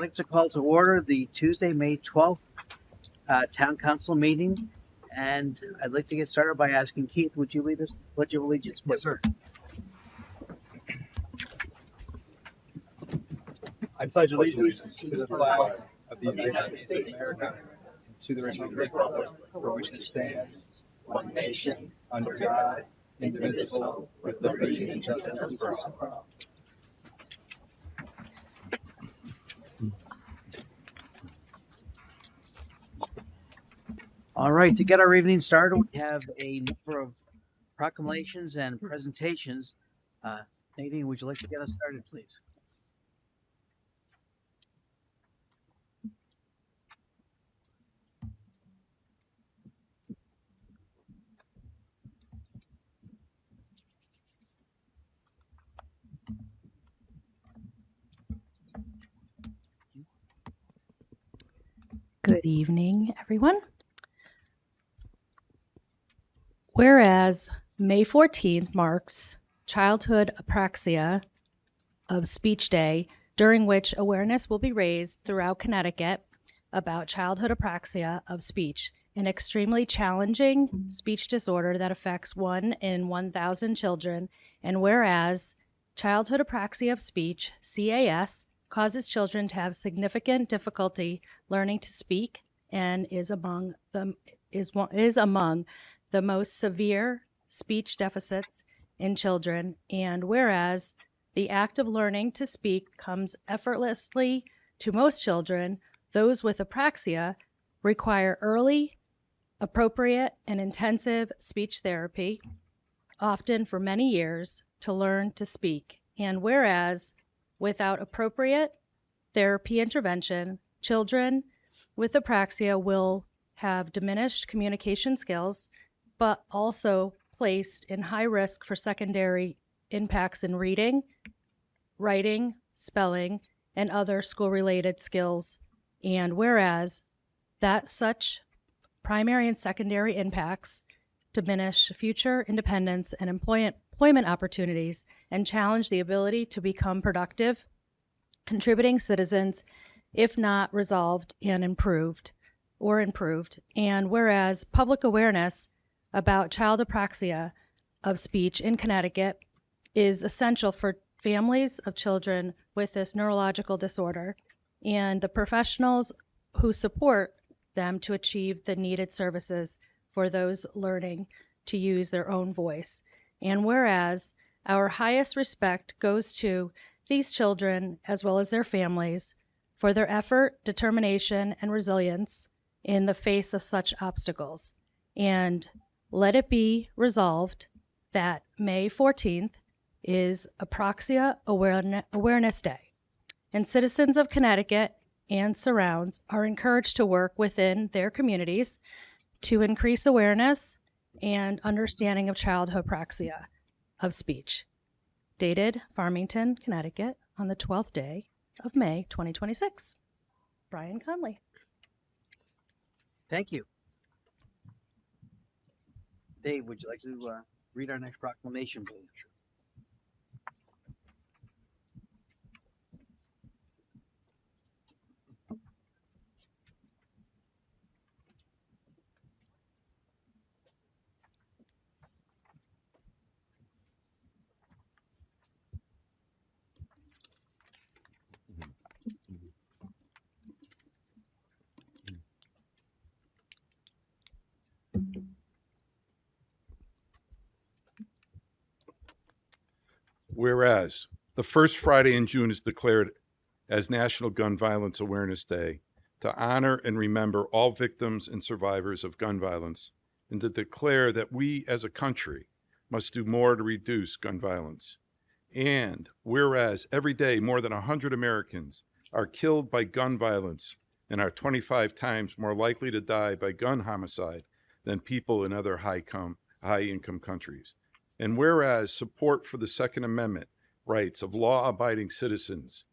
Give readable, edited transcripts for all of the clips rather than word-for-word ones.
like to call to order the Tuesday, May 12th Town Council meeting. And I'd like to get started by asking Keith, would you lead us, pledge of allegiance, please? Yes, sir. I pledge allegiance to the flag of the United States of America and to the republic for which it stands, one nation, under God, indivisible, with liberty and justice for all. All right, to get our evening started, we have a number of proclamations and presentations. Nadine, would you like to get us started, please? Good evening, everyone. Whereas May 14th marks Childhood Apraxia of Speech Day, during which awareness will be raised throughout Connecticut about childhood apraxia of speech, an extremely challenging speech disorder that affects 1 in 1,000 children. And whereas childhood apraxia of speech, CAS, causes children to have significant difficulty learning to speak and is among the most severe speech deficits in children. And whereas the act of learning to speak comes effortlessly to most children, those with apraxia require early, appropriate, and intensive speech therapy, often for many years, to learn to speak. And whereas without appropriate therapy intervention, children with apraxia will have diminished communication skills, but also placed in high risk for secondary impacts in reading, writing, spelling, and other school-related skills. And whereas that such primary and secondary impacts diminish future independence and employment opportunities and challenge the ability to become productive, contributing citizens, if not resolved and improved. And whereas public awareness about child apraxia of speech in Connecticut is essential for families of children with this neurological disorder and the professionals who support them to achieve the needed services for those learning to use their own voice. And whereas our highest respect goes to these children as well as their families for their effort, determination, and resilience in the face of such obstacles. And let it be resolved that May 14th is Apraxia Awareness Day, and citizens of Connecticut and surrounds are encouraged to work within their communities to increase awareness and understanding of childhood apraxia of speech. Dated Farmington, Connecticut, on the 12th day of May, 2026. Brian Conley. Thank you. Dave, would you like to read our next proclamation, please? Whereas the first Friday in June is declared as National Gun Violence Awareness Day to honor and remember all victims and survivors of gun violence, and to declare that we as a country must do more to reduce gun violence. And whereas every day more than 100 Americans are killed by gun violence and are 25 times more likely to die by gun homicide than people in other high-income countries. And whereas support for the Second Amendment rights of law-abiding citizens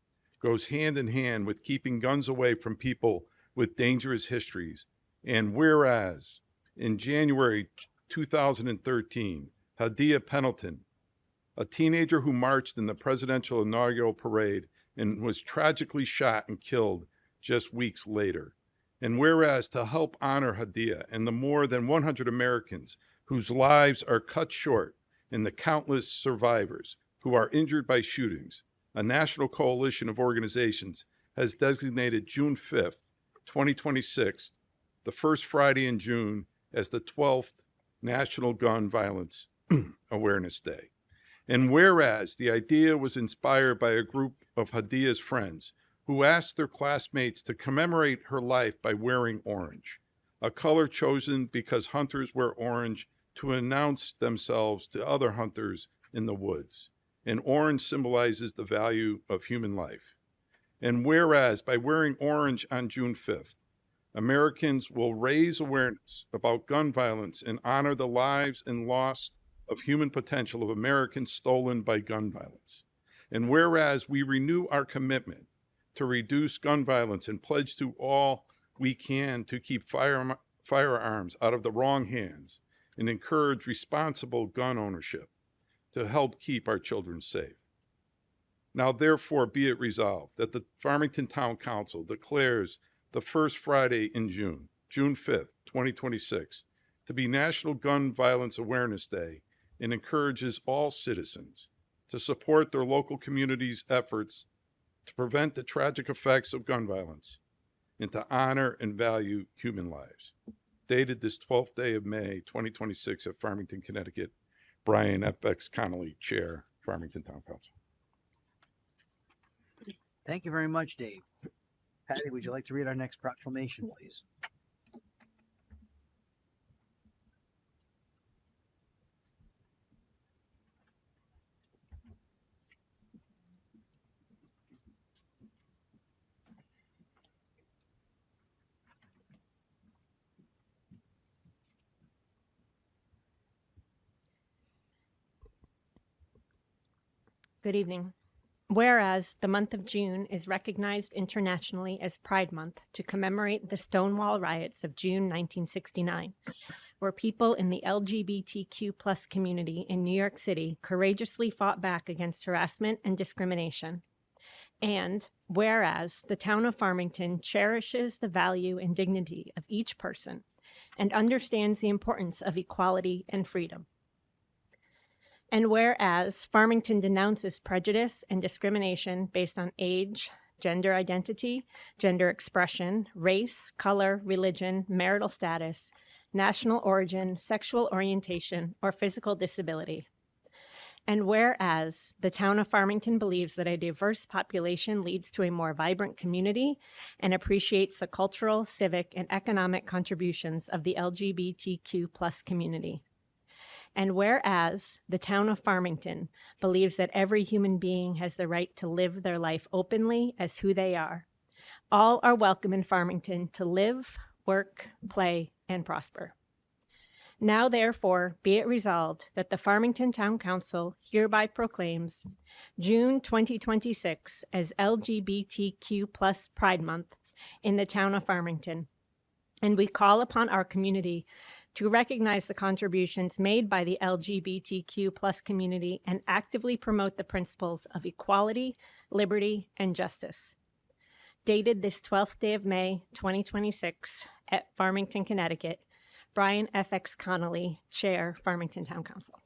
goes hand in hand with keeping guns away from people with dangerous histories. And whereas in January 2013, Hadia Pendleton, a teenager who marched in the presidential inaugural parade and was tragically shot and killed just weeks later. And whereas to help honor Hadia and the more than 100 Americans whose lives are cut short and the countless survivors who are injured by shootings, a national coalition of organizations has designated June 5th, 2026, the first Friday in June, as the 12th National Gun Violence Awareness Day. And whereas the idea was inspired by a group of Hadia's friends who asked their classmates to commemorate her life by wearing orange, a color chosen because hunters wear orange to announce themselves to other hunters in the woods. And orange symbolizes the value of human life. And whereas by wearing orange on June 5th, Americans will raise awareness about gun violence and honor the lives and loss of human potential of Americans stolen by gun violence. And whereas we renew our commitment to reduce gun violence and pledge to all we can to keep firearms out of the wrong hands and encourage responsible gun ownership to help keep our children safe. Now, therefore, be it resolved that the Farmington Town Council declares the first Friday in June, June 5th, 2026, to be National Gun Violence Awareness Day and encourages all citizens to support their local community's efforts to prevent the tragic effects of gun violence and to honor and value human lives. Dated this 12th day of May, 2026 at Farmington, Connecticut, Brian F.X. Connolly, Chair, Farmington Town Council. Thank you very much, Dave. Patty, would you like to read our next proclamation, please? Good evening. Whereas the month of June is recognized internationally as Pride Month to commemorate the Stonewall riots of June 1969, where people in the LGBTQ+ community in New York City courageously fought back against harassment and discrimination. And whereas the town of Farmington cherishes the value and dignity of each person and understands the importance of equality and freedom. And whereas Farmington denounces prejudice and discrimination based on age, gender identity, gender expression, race, color, religion, marital status, national origin, sexual orientation, or physical disability. And whereas the town of Farmington believes that a diverse population leads to a more vibrant community and appreciates the cultural, civic, and economic contributions of the LGBTQ+ community. And whereas the town of Farmington believes that every human being has the right to live their life openly as who they are, all are welcome in Farmington to live, work, play, and prosper. Now, therefore, be it resolved that the Farmington Town Council hereby proclaims June 2026 as LGBTQ+ Pride Month in the town of Farmington, and we call upon our community to recognize the contributions made by the LGBTQ+ community and actively promote the principles of equality, liberty, and justice. Dated this 12th day of May, 2026, at Farmington, Connecticut, Brian F.X. Connolly, Chair, Farmington Town Council.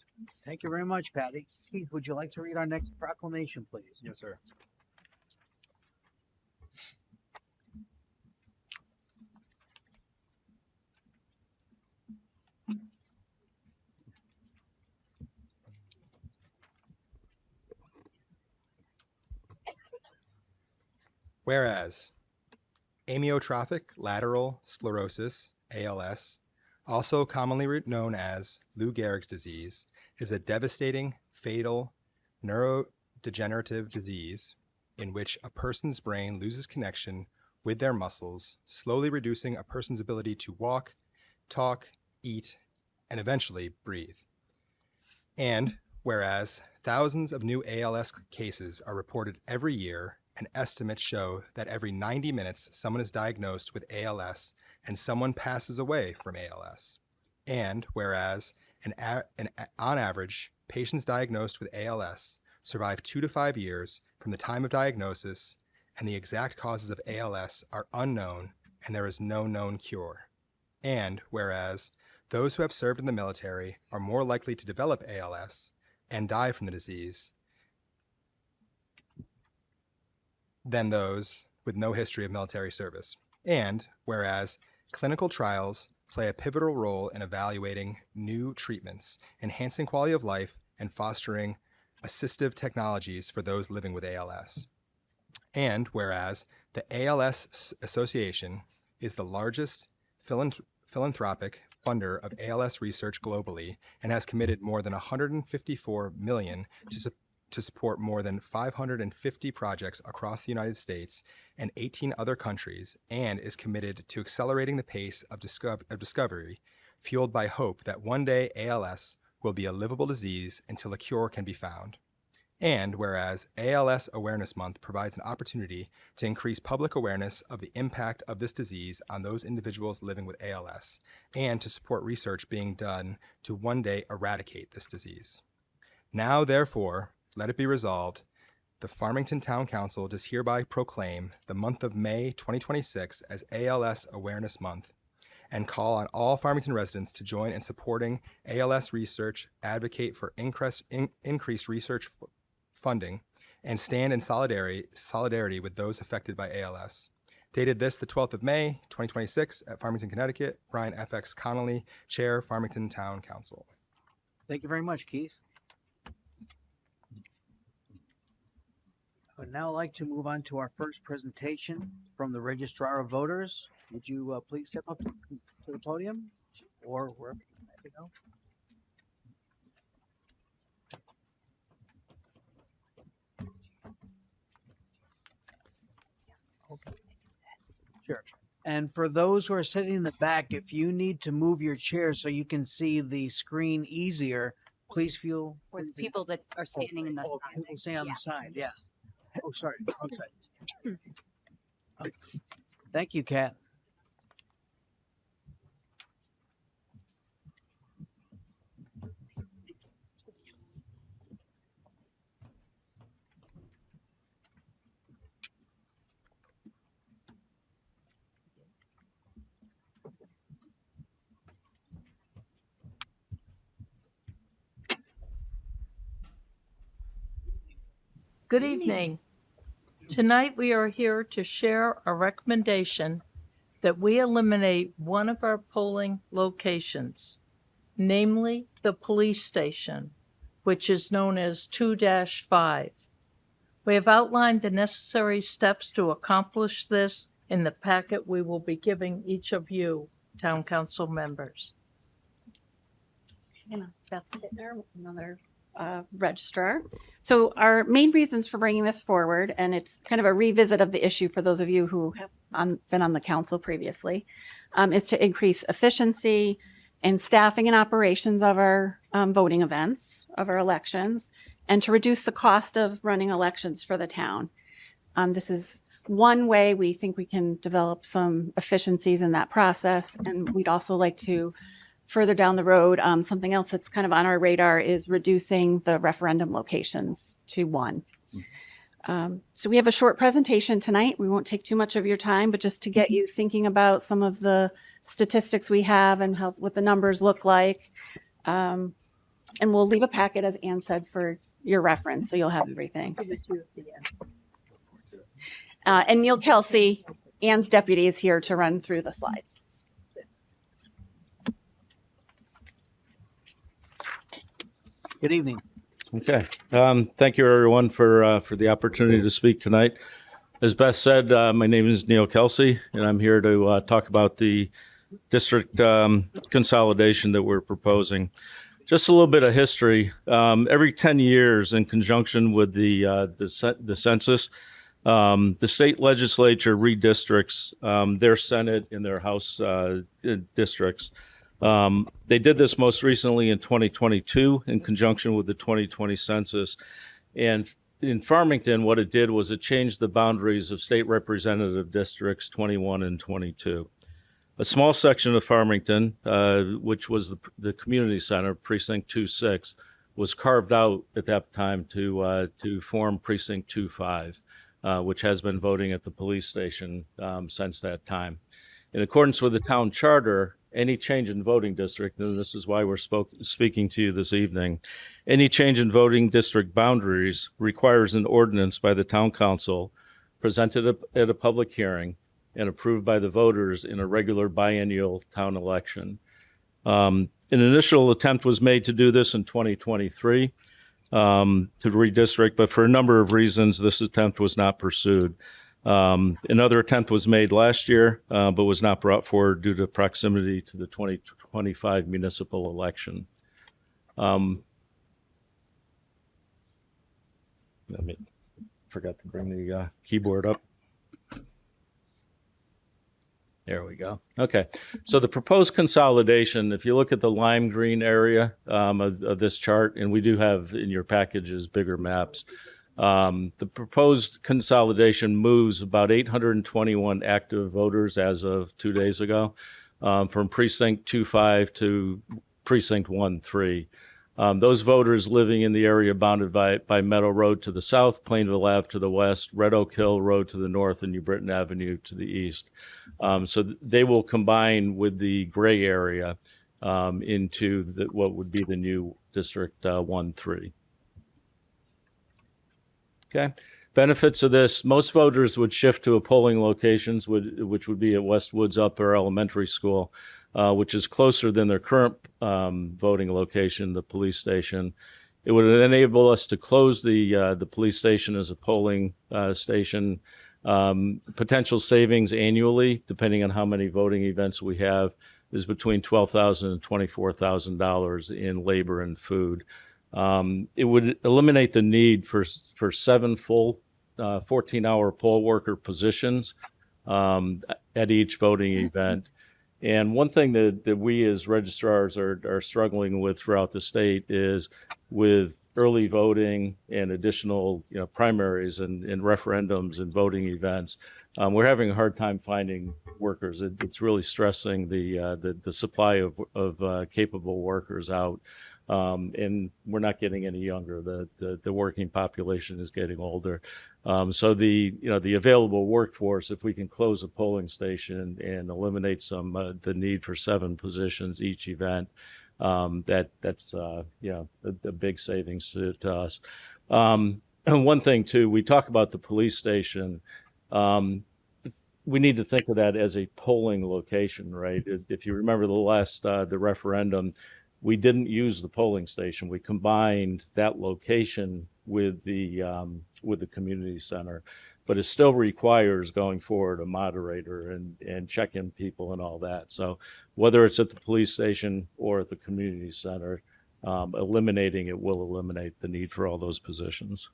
Thank you very much, Patty. Keith, would you like to read our next proclamation, please? Yes, sir. Whereas amyotrophic lateral sclerosis, ALS, also commonly known as Lou Gehrig's disease, is a devastating, fatal neurodegenerative disease in which a person's brain loses connection with their muscles, slowly reducing a person's ability to walk, talk, eat, and eventually breathe. And whereas thousands of new ALS cases are reported every year, and estimates show that every 90 minutes someone is diagnosed with ALS and someone passes away from ALS. And whereas on average, patients diagnosed with ALS survive 2 to 5 years from the time of diagnosis, and the exact causes of ALS are unknown and there is no known cure. And whereas those who have served in the military are more likely to develop ALS and die from the disease than those with no history of military service. And whereas clinical trials play a pivotal role in evaluating new treatments, enhancing quality of life, and fostering assistive technologies for those living with ALS. And whereas the ALS Association is the largest philanthropic funder of ALS research globally and has committed more than $154 million to support more than 550 projects across the United States and 18 other countries, and is committed to accelerating the pace of discovery, fueled by hope that one day ALS will be a livable disease until a cure can be found. And whereas ALS Awareness Month provides an opportunity to increase public awareness of the impact of this disease on those individuals living with ALS, and to support research being done to one day eradicate this disease. Now, therefore, let it be resolved, the Farmington Town Council does hereby proclaim the month of May 2026 as ALS Awareness Month, and call on all Farmington residents to join in supporting ALS research, advocate for increased research funding, and stand in solidarity with those affected by ALS. Dated this, the 12th of May, 2026, at Farmington, Connecticut, Brian F.X. Connolly, Chair, Farmington Town Council. Thank you very much, Keith. I would now like to move on to our first presentation from the Registrar of Voters. Would you please step up to the podium or wherever you have to go? Okay. Sure. And for those who are sitting in the back, if you need to move your chair so you can see the screen easier, please feel. For the people that are standing in the side. People stay on the side, yeah. Oh, sorry, wrong side. Okay. Thank you, Kat. Good evening. Tonight we are here to share a recommendation that we eliminate one of our polling locations, namely the police station, which is known as 2-5. We have outlined the necessary steps to accomplish this in the packet we will be giving each of you, Town Council members. Beth Kittner, another registrar. So our main reasons for bringing this forward, and it's kind of a revisit of the issue for those of you who have been on the council previously, is to increase efficiency and staffing and operations of our voting events, of our elections, and to reduce the cost of running elections for the town. This is one way we think we can develop some efficiencies in that process, and we'd also like to further down the road, something else that's kind of on our radar is reducing the referendum locations to one. So we have a short presentation tonight. We won't take too much of your time, but just to get you thinking about some of the statistics we have and how, what the numbers look like. And we'll leave a packet, as Ann said, for your reference, so you'll have everything. And Neil Kelsey, Ann's deputy, is here to run through the slides. Good evening. Okay. Thank you, everyone, for the opportunity to speak tonight. As Beth said, my name is Neil Kelsey, and I'm here to talk about the district consolidation that we're proposing. Just a little bit of history. Every 10 years, in conjunction with the census, the state legislature redistricts their Senate and their House districts. They did this most recently in 2022 in conjunction with the 2020 census. And in Farmington, what it did was it changed the boundaries of state representative districts 21 and 22. A small section of Farmington, which was the community center, precinct 2-6, was carved out at that time to form Precinct 2-5, which has been voting at the police station since that time. In accordance with the town charter, any change in voting district, and this is why we're speaking to you this evening, any change in voting district boundaries requires an ordinance by the town council presented at a public hearing and approved by the voters in a regular biennial town election. An initial attempt was made to do this in 2023 to redistrict, but for a number of reasons, this attempt was not pursued. Another attempt was made last year, but was not brought forward due to proximity to the 2025 municipal election. Forgot to bring the keyboard up. There we go. Okay. So the proposed consolidation, if you look at the lime green area of this chart, and we do have in your packages bigger maps, the proposed consolidation moves about 821 active voters as of 2 days ago from Precinct 2-5 to Precinct 1-3. Those voters living in the area bounded by Meadow Road to the south, Plainville Ave to the west, Red Oak Hill Road to the north, and New Britain Avenue to the east. So they will combine with the gray area into what would be the new District 1-3. Okay. Benefits of this: most voters would shift to a polling locations, which would be at Westwoods Upper Elementary School, which is closer than their current voting location, the police station. It would enable us to close the police station as a polling station. Potential savings annually, depending on how many voting events we have, is between $12,000 and $24,000 in labor and food. It would eliminate the need for 7 full 14-hour poll worker positions at each voting event. And one thing that we as registrars are struggling with throughout the state is with early voting and additional primaries and referendums and voting events. We're having a hard time finding workers. It's really stressing the supply of capable workers out. And we're not getting any younger. The working population is getting older. So the available workforce, if we can close a polling station and eliminate the need for 7 positions each event, that's a big savings to us. And one thing too, we talk about the police station. We need to think of that as a polling location, right? If you remember the referendum, we didn't use the polling station. We combined that location with the community center, but it still requires going forward a moderator and check-in people and all that. So whether it's at the police station or at the community center, eliminating it will eliminate the need for all those positions.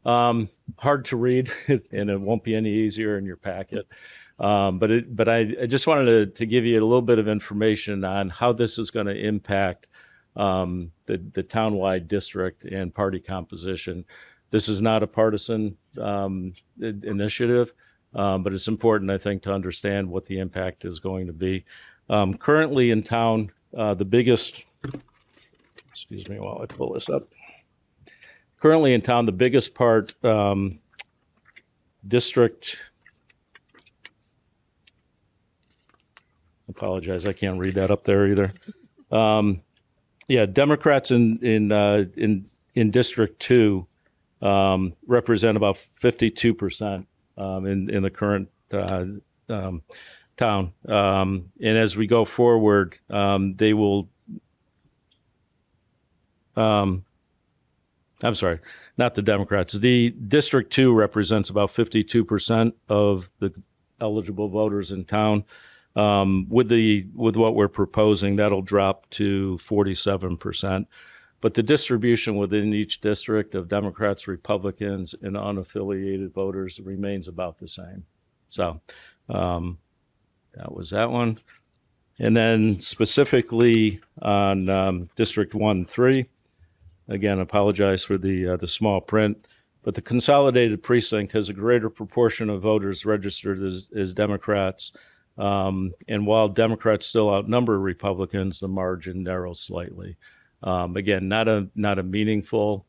Hard to read, and it won't be any easier in your packet. But I just wanted to give you a little bit of information on how this is going to impact the townwide district and party composition. This is not a partisan initiative, but it's important, I think, to understand what the impact is going to be. Currently in town, the biggest, excuse me while I pull this up. Currently in town, the biggest part, district, apologize, I can't read that up there either. Democrats in District 2 represent about 52% in the current town. And as we go forward, they will. I'm sorry, not the Democrats. The District 2 represents about 52% of the eligible voters in town. With what we're proposing, that'll drop to 47%. But the distribution within each district of Democrats, Republicans, and unaffiliated voters remains about the same. So that was that one. And then specifically on District 1-3, again, apologize for the small print, but the consolidated precinct has a greater proportion of voters registered as Democrats. And while Democrats still outnumber Republicans, the margin narrows slightly. Again, not a meaningful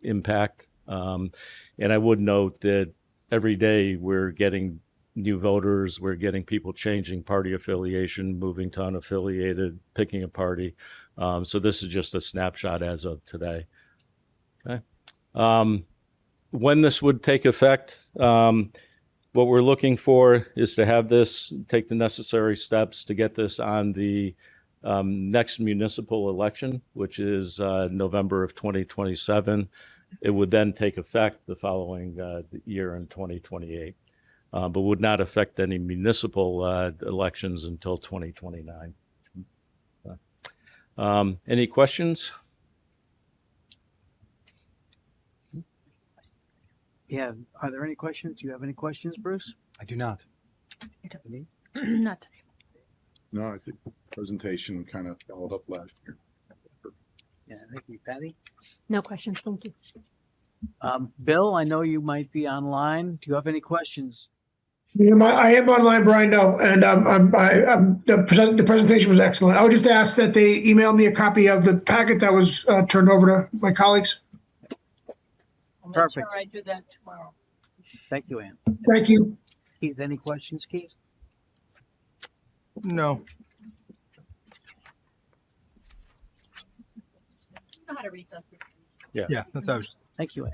impact. And I would note that every day we're getting new voters, we're getting people changing party affiliation, moving to unaffiliated, picking a party. So this is just a snapshot as of today. Okay. When this would take effect, what we're looking for is to have this, take the necessary steps to get this on the next municipal election, which is November of 2027. It would then take effect the following year in 2028, but would not affect any municipal elections until 2029. Any questions? Yeah, are there any questions? Do you have any questions, Bruce? I do not. Not today. No, I think the presentation kind of followed up last year. Yeah, thank you, Patty. No questions. Thank you. Bill, I know you might be online. Do you have any questions? Yeah, I am online, Brian. No, and the presentation was excellent. I would just ask that they email me a copy of the packet that was turned over to my colleagues. I'll make Perfect. sure I do that tomorrow. Thank you, Ann. Thank you. Keith, any questions, Keith? No. Know how to reach us. Yeah, that's how I was. Thank you, Ann.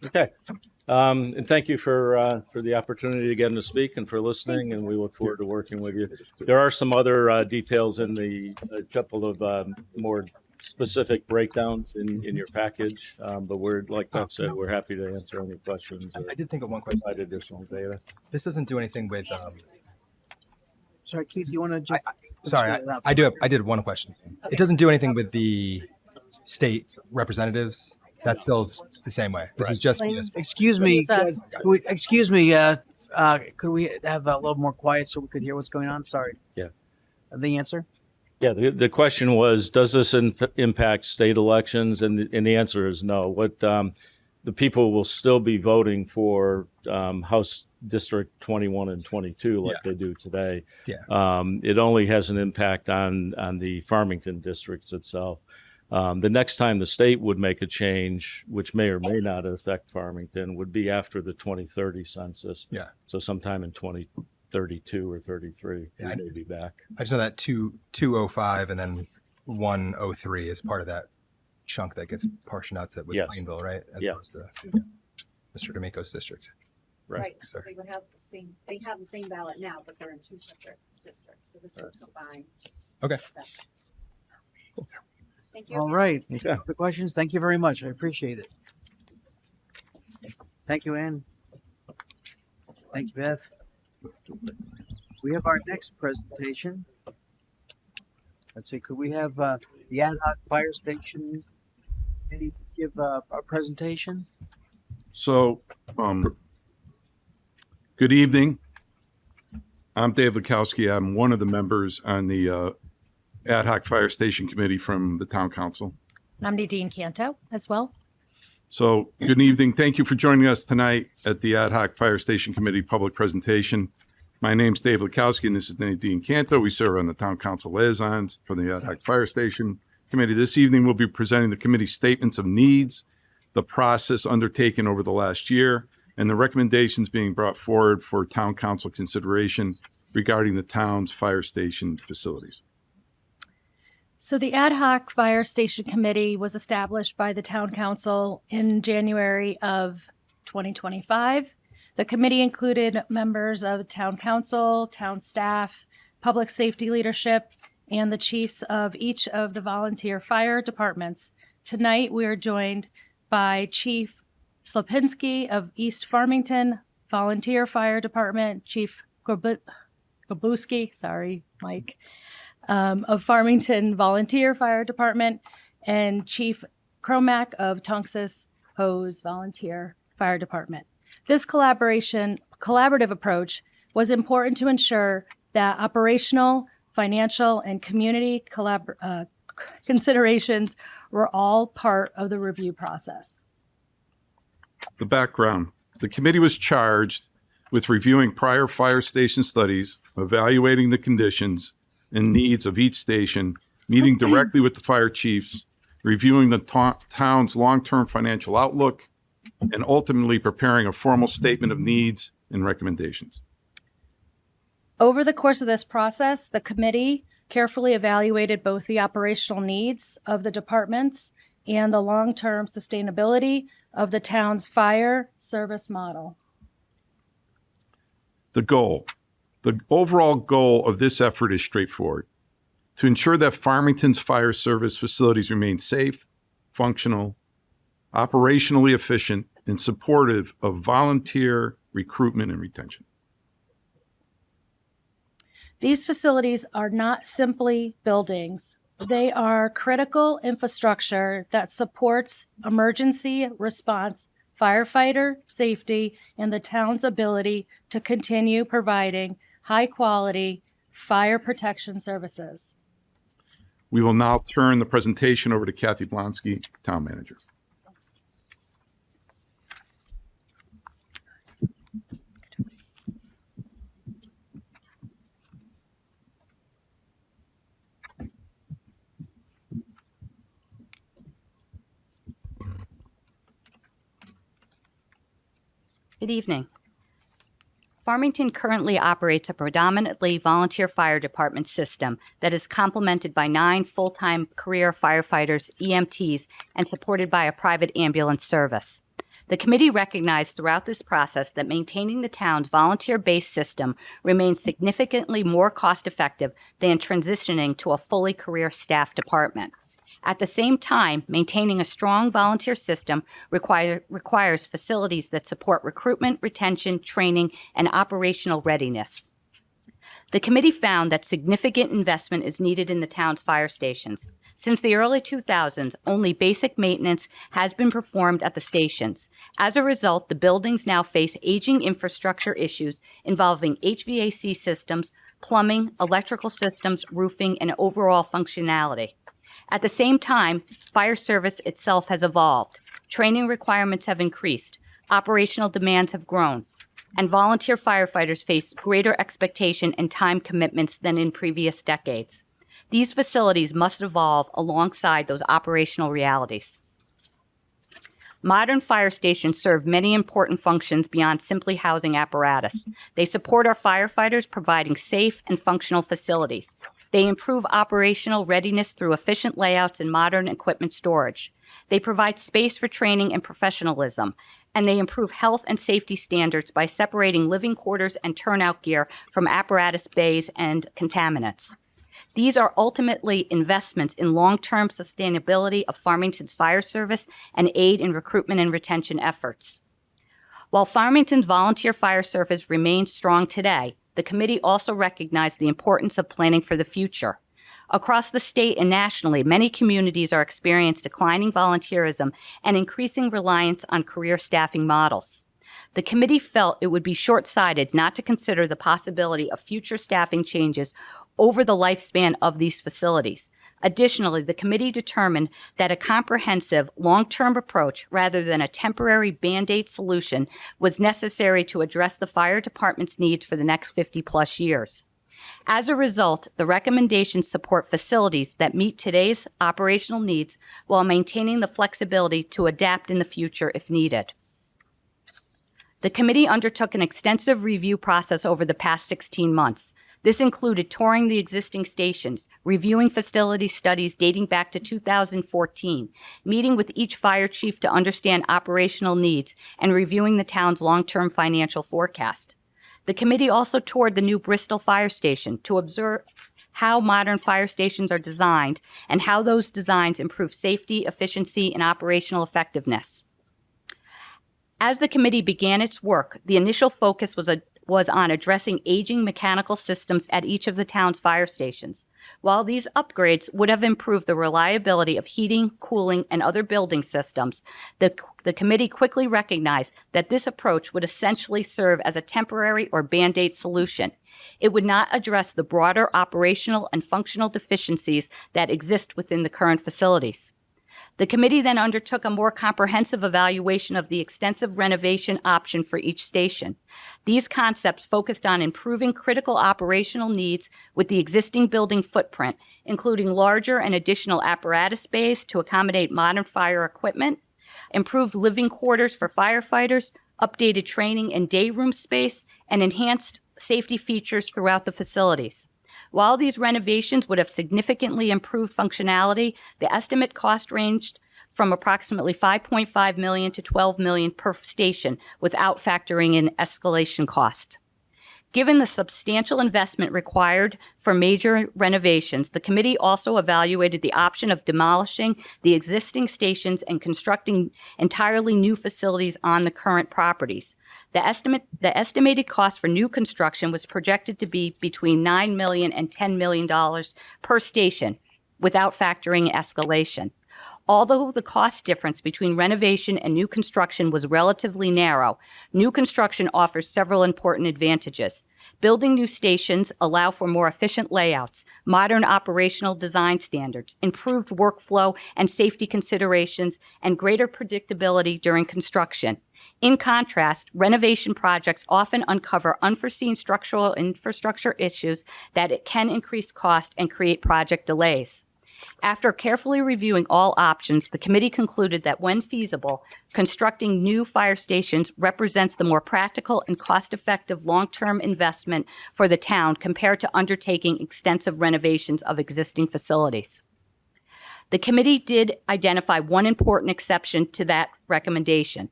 Okay. And thank you for the opportunity again to speak and for listening, and we look forward to working with you. There are some other details in a couple of more specific breakdowns in your package, but we're, like Beth said, we're happy to answer any questions or I did think of one question. provide additional data. This doesn't do anything with. Sorry, Keith, you want to just? Sorry, I did one question. It doesn't do anything with the state representatives. That's still the same way. This is just municipal. Excuse me. It's us. Excuse me. Could we have a little more quiet so we could hear what's going on? Sorry. Yeah. The answer? Yeah, the question was, does this impact state elections? And the answer is no. What the people will still be voting for House District 21 and 22 like they do today. Yeah. It only has an impact on the Farmington districts itself. The next time the state would make a change, which may or may not affect Farmington, would be after the 2030 census. Yeah. So sometime in 2032 or 33, Yeah, we may be back. I just know that 205 and then 103 is part of that chunk that gets portioned out to with Yes. Plainville, right? As Yeah. opposed to Mr. D'Amico's district. Right. So they would have they have the same ballot now, but they're in two separate districts, so this would combine. Okay. Thank you. All right. Okay. The questions? Thank you very much. I appreciate it. Thank you, Ann. Thank you, Beth. We have our next presentation. Let's see, could we have the ad hoc fire station maybe give a presentation? So, good evening. I'm Dave Lukowski. I'm one of the members on the Ad hoc Fire Station Committee from the Town Council. I'm Nadine Canto as well. So, good evening. Thank you for joining us tonight at the Ad hoc Fire Station Committee public presentation. My name's Dave Lukowski, and this is Nadine Canto. We serve on the Town Council liaisons for the Ad hoc Fire Station Committee. This evening, we'll be presenting the committee statements of needs, the process undertaken over the last year, and the recommendations being brought forward for Town Council consideration regarding the town's fire station facilities. So the Ad hoc Fire Station Committee was established by the Town Council in January of 2025. The committee included members of Town Council, town staff, public safety leadership, and the chiefs of each of the volunteer fire departments. Tonight, we are joined by Chief Slapinski of East Farmington Volunteer Fire Department, Chief Grabowski, sorry, Mike, of Farmington Volunteer Fire Department, and Chief Cromack of Tonksys Hose Volunteer Fire Department. This collaborative approach was important to ensure that operational, financial, and community considerations were all part of the review process. The background. The committee was charged with reviewing prior fire station studies, evaluating the conditions and needs of each station, meeting directly with the fire chiefs, reviewing the town's long-term financial outlook, and ultimately preparing a formal statement of needs and recommendations. Over the course of this process, the committee carefully evaluated both the operational needs of the departments and the long-term sustainability of the town's fire service model. The overall goal of this effort is straightforward: to ensure that Farmington's fire service facilities remain safe, functional, operationally efficient, and supportive of volunteer recruitment and retention. These facilities are not simply buildings. They are critical infrastructure that supports emergency response, firefighter safety, and the town's ability to continue providing high-quality fire protection services. We will now turn the presentation over to Kathy Blonsky, Town Manager. Good evening. Farmington currently operates a predominantly volunteer fire department system that is complemented by 9 full-time career firefighters, EMTs, and supported by a private ambulance service. The committee recognized throughout this process that maintaining the town's volunteer-based system remains significantly more cost-effective than transitioning to a fully career staff department. At the same time, maintaining a strong volunteer system requires facilities that support recruitment, retention, training, and operational readiness. The committee found that significant investment is needed in the town's fire stations. Since the early 2000s, only basic maintenance has been performed at the stations. As a result, the buildings now face aging infrastructure issues involving HVAC systems, plumbing, electrical systems, roofing, and overall functionality. At the same time, fire service itself has evolved. Training requirements have increased, operational demands have grown, and volunteer firefighters face greater expectation and time commitments than in previous decades. These facilities must evolve alongside those operational realities. Modern fire stations serve many important functions beyond simply housing apparatus. They support our firefighters, providing safe and functional facilities. They improve operational readiness through efficient layouts and modern equipment storage. They provide space for training and professionalism, and they improve health and safety standards by separating living quarters and turnout gear from apparatus bays and contaminants. These are ultimately investments in long-term sustainability of Farmington's fire service and aid in recruitment and retention efforts. While Farmington's volunteer fire service remains strong today, the committee also recognized the importance of planning for the future. Across the state and nationally, many communities are experiencing declining volunteerism and increasing reliance on career staffing models. The committee felt it would be short-sighted not to consider the possibility of future staffing changes over the lifespan of these facilities. Additionally, the committee determined that a comprehensive, long-term approach rather than a temporary Band-Aid solution was necessary to address the fire department's needs for the next 50-plus years. As a result, the recommendations support facilities that meet today's operational needs while maintaining the flexibility to adapt in the future if needed. The committee undertook an extensive review process over the past 16 months. This included touring the existing stations, reviewing facility studies dating back to 2014, meeting with each fire chief to understand operational needs, and reviewing the town's long-term financial forecast. The committee also toured the new Bristol Fire Station to observe how modern fire stations are designed and how those designs improve safety, efficiency, and operational effectiveness. As the committee began its work, the initial focus was on addressing aging mechanical systems at each of the town's fire stations. While these upgrades would have improved the reliability of heating, cooling, and other building systems, the committee quickly recognized that this approach would essentially serve as a temporary or Band-Aid solution. It would not address the broader operational and functional deficiencies that exist within the current facilities. The committee then undertook a more comprehensive evaluation of the extensive renovation option for each station. These concepts focused on improving critical operational needs with the existing building footprint, including larger and additional apparatus space to accommodate modern fire equipment, improved living quarters for firefighters, updated training and day room space, and enhanced safety features throughout the facilities. While these renovations would have significantly improved functionality, the estimate cost ranged from approximately $5.5 million to $12 million per station without factoring in escalation cost. Given the substantial investment required for major renovations, the committee also evaluated the option of demolishing the existing stations and constructing entirely new facilities on the current properties. The estimated cost for new construction was projected to be between $9 million and $10 million per station, without factoring escalation. Although the cost difference between renovation and new construction was relatively narrow, new construction offers several important advantages. Building new stations allow for more efficient layouts, modern operational design standards, improved workflow and safety considerations, and greater predictability during construction. In contrast, renovation projects often uncover unforeseen structural infrastructure issues that it can increase cost and create project delays. After carefully reviewing all options, the committee concluded that when feasible, constructing new fire stations represents the more practical and cost-effective long-term investment for the town compared to undertaking extensive renovations of existing facilities. The committee did identify one important exception to that recommendation.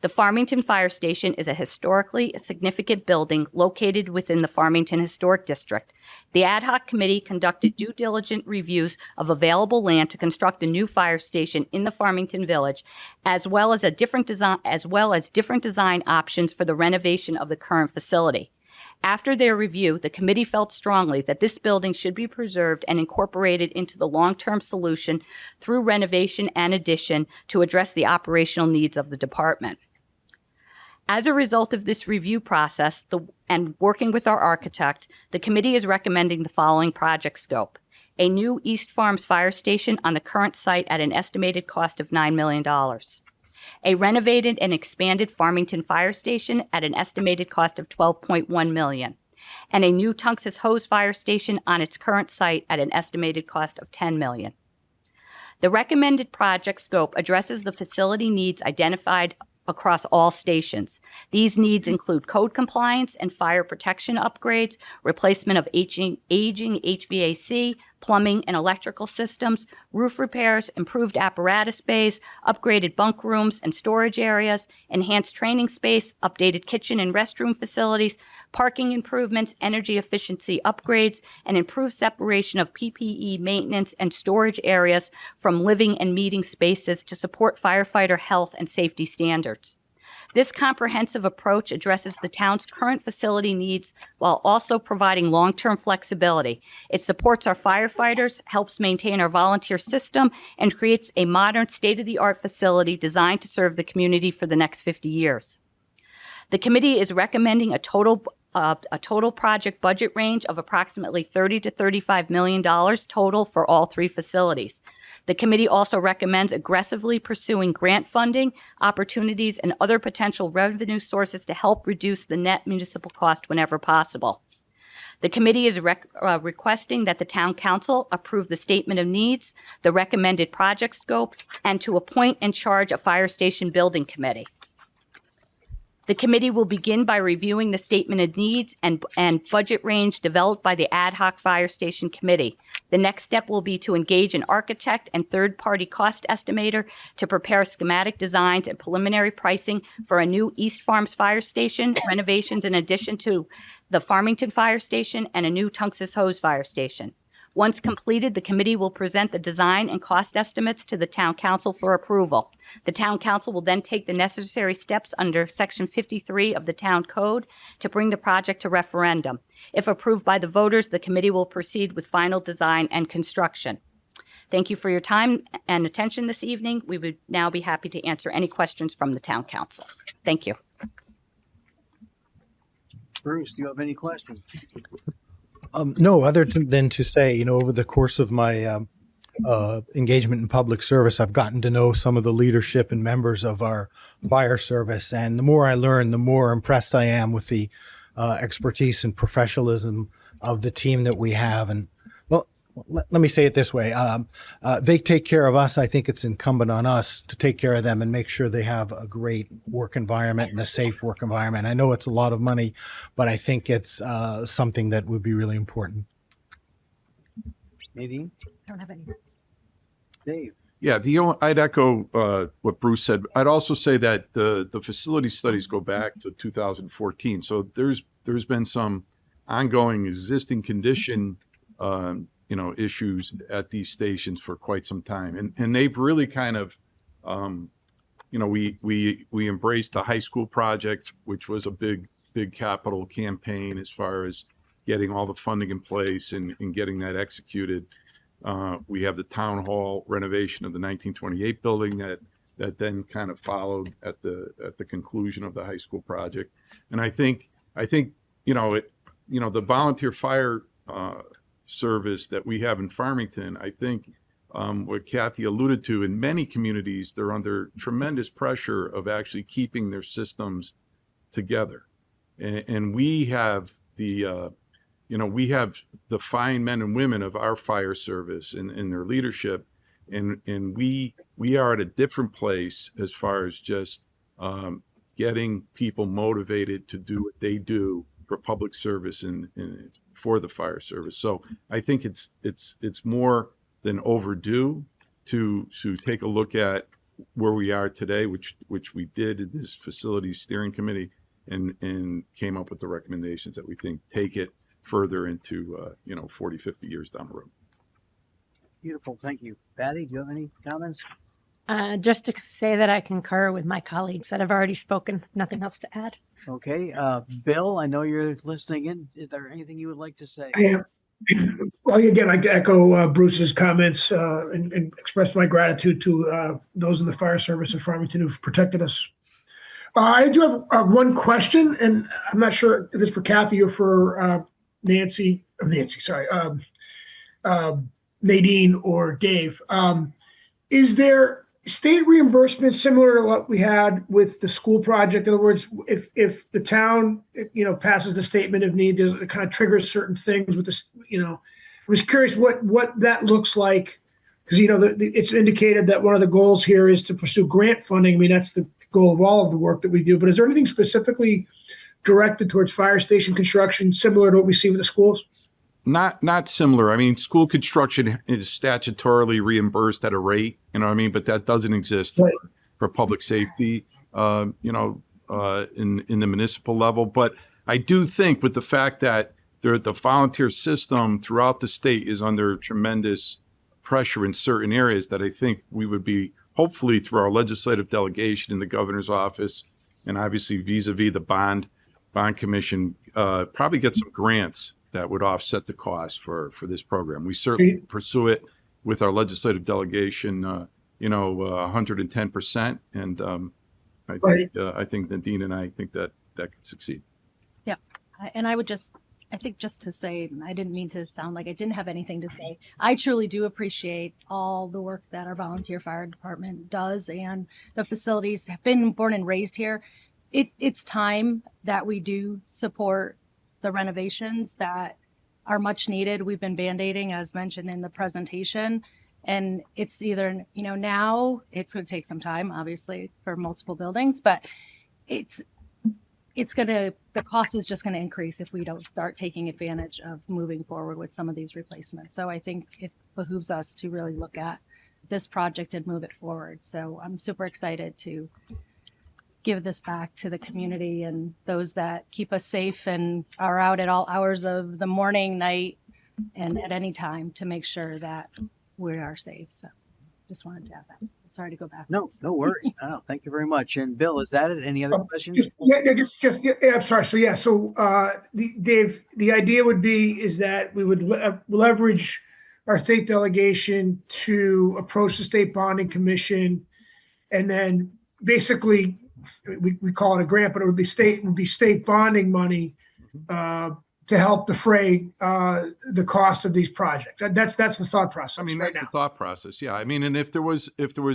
The Farmington Fire Station is a historically significant building located within the Farmington Historic District. The ad hoc committee conducted due diligent reviews of available land to construct a new fire station in the Farmington Village, as well as different design options for the renovation of the current facility. After their review, the committee felt strongly that this building should be preserved and incorporated into the long-term solution through renovation and addition to address the operational needs of the department. As a result of this review process and working with our architect, the committee is recommending the following project scope: a new East Farms Fire Station on the current site at an estimated cost of $9 million. A renovated and expanded Farmington Fire Station at an estimated cost of $12.1 million, and a new Tunxus Hose Fire Station on its current site at an estimated cost of $10 million. The recommended project scope addresses the facility needs identified across all stations. These needs include code compliance and fire protection upgrades, replacement of aging HVAC, plumbing and electrical systems, roof repairs, improved apparatus bays, upgraded bunk rooms and storage areas, enhanced training space, updated kitchen and restroom facilities, parking improvements, energy efficiency upgrades, and improved separation of PPE maintenance and storage areas from living and meeting spaces to support firefighter health and safety standards. This comprehensive approach addresses the town's current facility needs while also providing long-term flexibility. It supports our firefighters, helps maintain our volunteer system, and creates a modern, state-of-the-art facility designed to serve the community for the next 50 years. The committee is recommending a total project budget range of approximately $30 to $35 million total for all three facilities. The committee also recommends aggressively pursuing grant funding, opportunities, and other potential revenue sources to help reduce the net municipal cost whenever possible. The committee is requesting that the town council approve the statement of needs, the recommended project scope, and to appoint and charge a fire station building committee. The committee will begin by reviewing the statement of needs and budget range developed by the Ad hoc Fire Station Committee. The next step will be to engage an architect and third-party cost estimator to prepare schematic designs and preliminary pricing for a new East Farms Fire Station, renovations in addition to the Farmington Fire Station, and a new Tunxus Hose Fire Station. Once completed, the committee will present the design and cost estimates to the town council for approval. The town council will then take the necessary steps under Section 53 of the town code to bring the project to referendum. If approved by the voters, the committee will proceed with final design and construction. Thank you for your time and attention this evening. We would now be happy to answer any questions from the town council. Thank you. Bruce, do you have any questions? No, other than to say, over the course of my engagement in public service, I've gotten to know some of the leadership and members of our fire service. And the more I learn, the more impressed I am with the expertise and professionalism of the team that we have. And well, let me say it this way. They take care of us. I think it's incumbent on us to take care of them and make sure they have a great work environment and a safe work environment. I know it's a lot of money, but I think it's something that would be really important. Nadine? I don't have any. Dave? Yeah, I'd echo what Bruce said. I'd also say that the facility studies go back to 2014. So there's been some ongoing existing condition issues at these stations for quite some time, and they've really kind of we embraced the high school project, which was a big capital campaign as far as getting all the funding in place and getting that executed. We have the town hall renovation of the 1928 building that then kind of followed at the conclusion of the high school project. And I think the volunteer fire service that we have in Farmington, I think what Kathy alluded to, in many communities, they're under tremendous pressure of actually keeping their systems together. And we have the fine men and women of our fire service and their leadership, and we are at a different place as far as just getting people motivated to do what they do for public service and for the fire service. So I think it's more than overdue to take a look at where we are today, which we did in this facilities steering committee, and came up with the recommendations that we think take it further into 40, 50 years down the road. Beautiful. Thank you. Patty, do you have any comments? Just to say that I concur with my colleagues that have already spoken. Nothing else to add. Okay. Bill, I know you're listening in. Is there anything you would like to say? I am. Well, again, I'd like to echo Bruce's comments and express my gratitude to those in the fire service of Farmington who've protected us. I do have one question, and I'm not sure if it's for Kathy or for Nadine or Dave. Is there state reimbursement similar to what we had with the school project? In other words, if the town, passes the statement of need, it kind of triggers certain things with this, I was curious what that looks like, because, it's indicated that one of the goals here is to pursue grant funding. I mean, that's the goal of all of the work that we do, but is there anything specifically directed towards fire station construction similar to what we see with the schools? Not similar. I mean, school construction is statutorily reimbursed at a rate, but that doesn't exist for public safety, in the municipal level. But I do think with the fact that the volunteer system throughout the state is under tremendous pressure in certain areas, that I think we would be, hopefully through our legislative delegation in the governor's office, and obviously vis-a-vis the bond commission, probably get some grants that would offset the cost for this program. We certainly pursue it with our legislative delegation, 110%. And I think Nadine and I think that could succeed. Yeah. And I think just to say, I didn't mean to sound like I didn't have anything to say. I truly do appreciate all the work that our volunteer fire department does, and the facilities. Have been born and raised here. It's time that we do support the renovations that are much needed. We've been band-aiding, as mentioned in the presentation, and it's either, now it's going to take some time, obviously, for multiple buildings, but the cost is just going to increase if we don't start taking advantage of moving forward with some of these replacements. So I think it behooves us to really look at this project and move it forward. So I'm super excited to give this back to the community and those that keep us safe and are out at all hours of the morning, night, and at any time to make sure that we are safe. So just wanted to add that. Sorry to go back. No worries. No, thank you very much. And Bill, is that it? Any other questions? I'm sorry. Dave, the idea would be is that we would leverage our state delegation to approach the state bonding commission, and then basically we call it a grant, but it would be state bonding money to help defray the cost of these projects. That's the thought process. I mean, right that's now. the thought process. Yeah. I mean, and if there was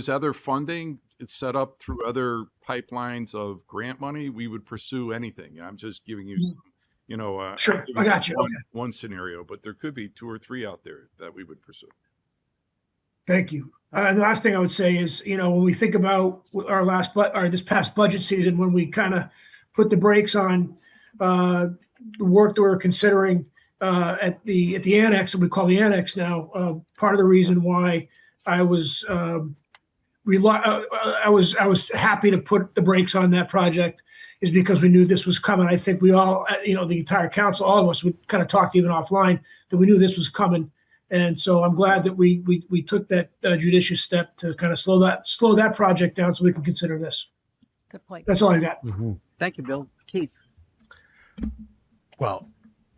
other funding, it's set up through other pipelines of grant money, we would pursue anything. I'm just giving you some, Sure, giving I got you. One, Okay. one scenario, but there could be 2 or 3 out there that we would pursue. Thank you. And the last thing I would say is, when we think about this past budget season, when we kind of put the brakes on the work that we're considering at the annex, and we call the annex now, part of the reason why I was happy to put the brakes on that project is because we knew this was coming. I think we all, the entire council, all of us, we kind of talked even offline that we knew this was coming. And so I'm glad that we took that judicious step to kind of slow that project down so we can consider this. Good point. That's all I got. Thank you, Bill. Keith. Well,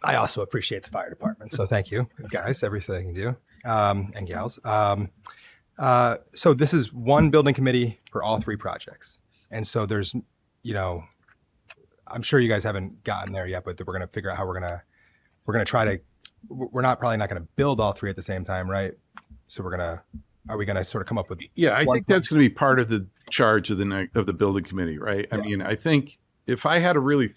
I also appreciate the fire department. So thank you, guys, everything you do, and gals. So this is one building committee for all 3 projects. And so there's, I'm sure you guys haven't gotten there yet, but we're going to figure out how we're going to try to, probably not going to build all 3 at the same time, right? So are we going to sort of come up with? Yeah, I think that's going to be part of the charge of the building committee, right? I mean, I think if I had to really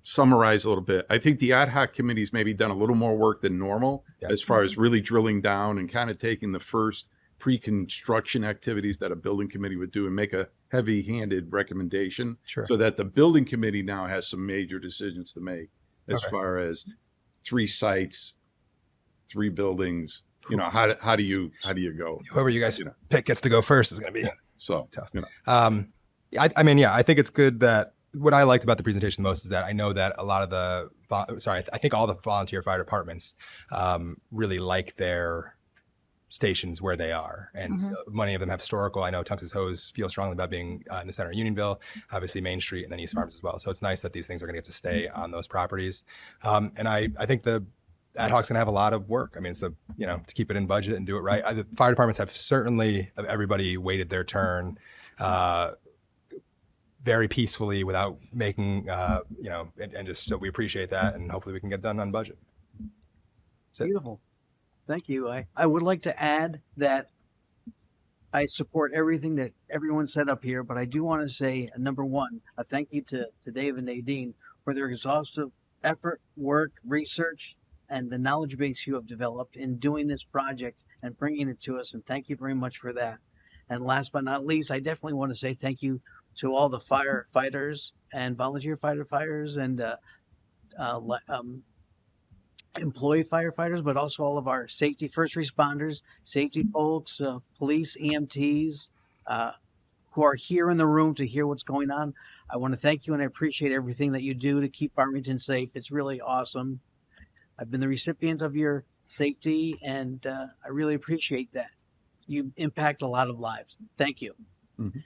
summarize a little bit, I think the ad hoc committee's maybe done a little more work than normal as far as really drilling down and kind of taking the first pre-construction activities that a building committee would do and make a heavy-handed recommendation, so that the building committee now has some major decisions to make as far as 3 sites, 3 buildings. How do you go? Whoever you guys pick gets to go first is going to be so tough. I think it's good that what I liked about the presentation the most is that I know that a lot of I think all the volunteer fire departments really like their stations where they are, and many of them have historical. I know Tunx's Hose feels strongly about being in the center of Unionville, obviously Main Street, and then East Farms as well. So it's nice that these things are going to get to stay on those properties. And I think the ad hoc's going to have a lot of work. I mean, so to keep it in budget and do it right. The fire departments have certainly, everybody waited their turn very peacefully without making and just so we appreciate that, and hopefully we can get done on budget. Beautiful. Thank you. I would like to add that I support everything that everyone said up here, but I do want to say, number one, a thank you to Dave and Nadine for their exhaustive effort, work, research, and the knowledge base you have developed in doing this project and bringing it to us. And thank you very much for that. And last but not least, I definitely want to say thank you to all the firefighters and volunteer firefighters and employee firefighters, but also all of our safety first responders, safety folks, police, EMTs, who are here in the room to hear what's going on. I want to thank you, and I appreciate everything that you do to keep Farmington safe. It's really awesome. I've been the recipient of your safety, and I really appreciate that. You impact a lot of lives. Thank you. Mm-hmm.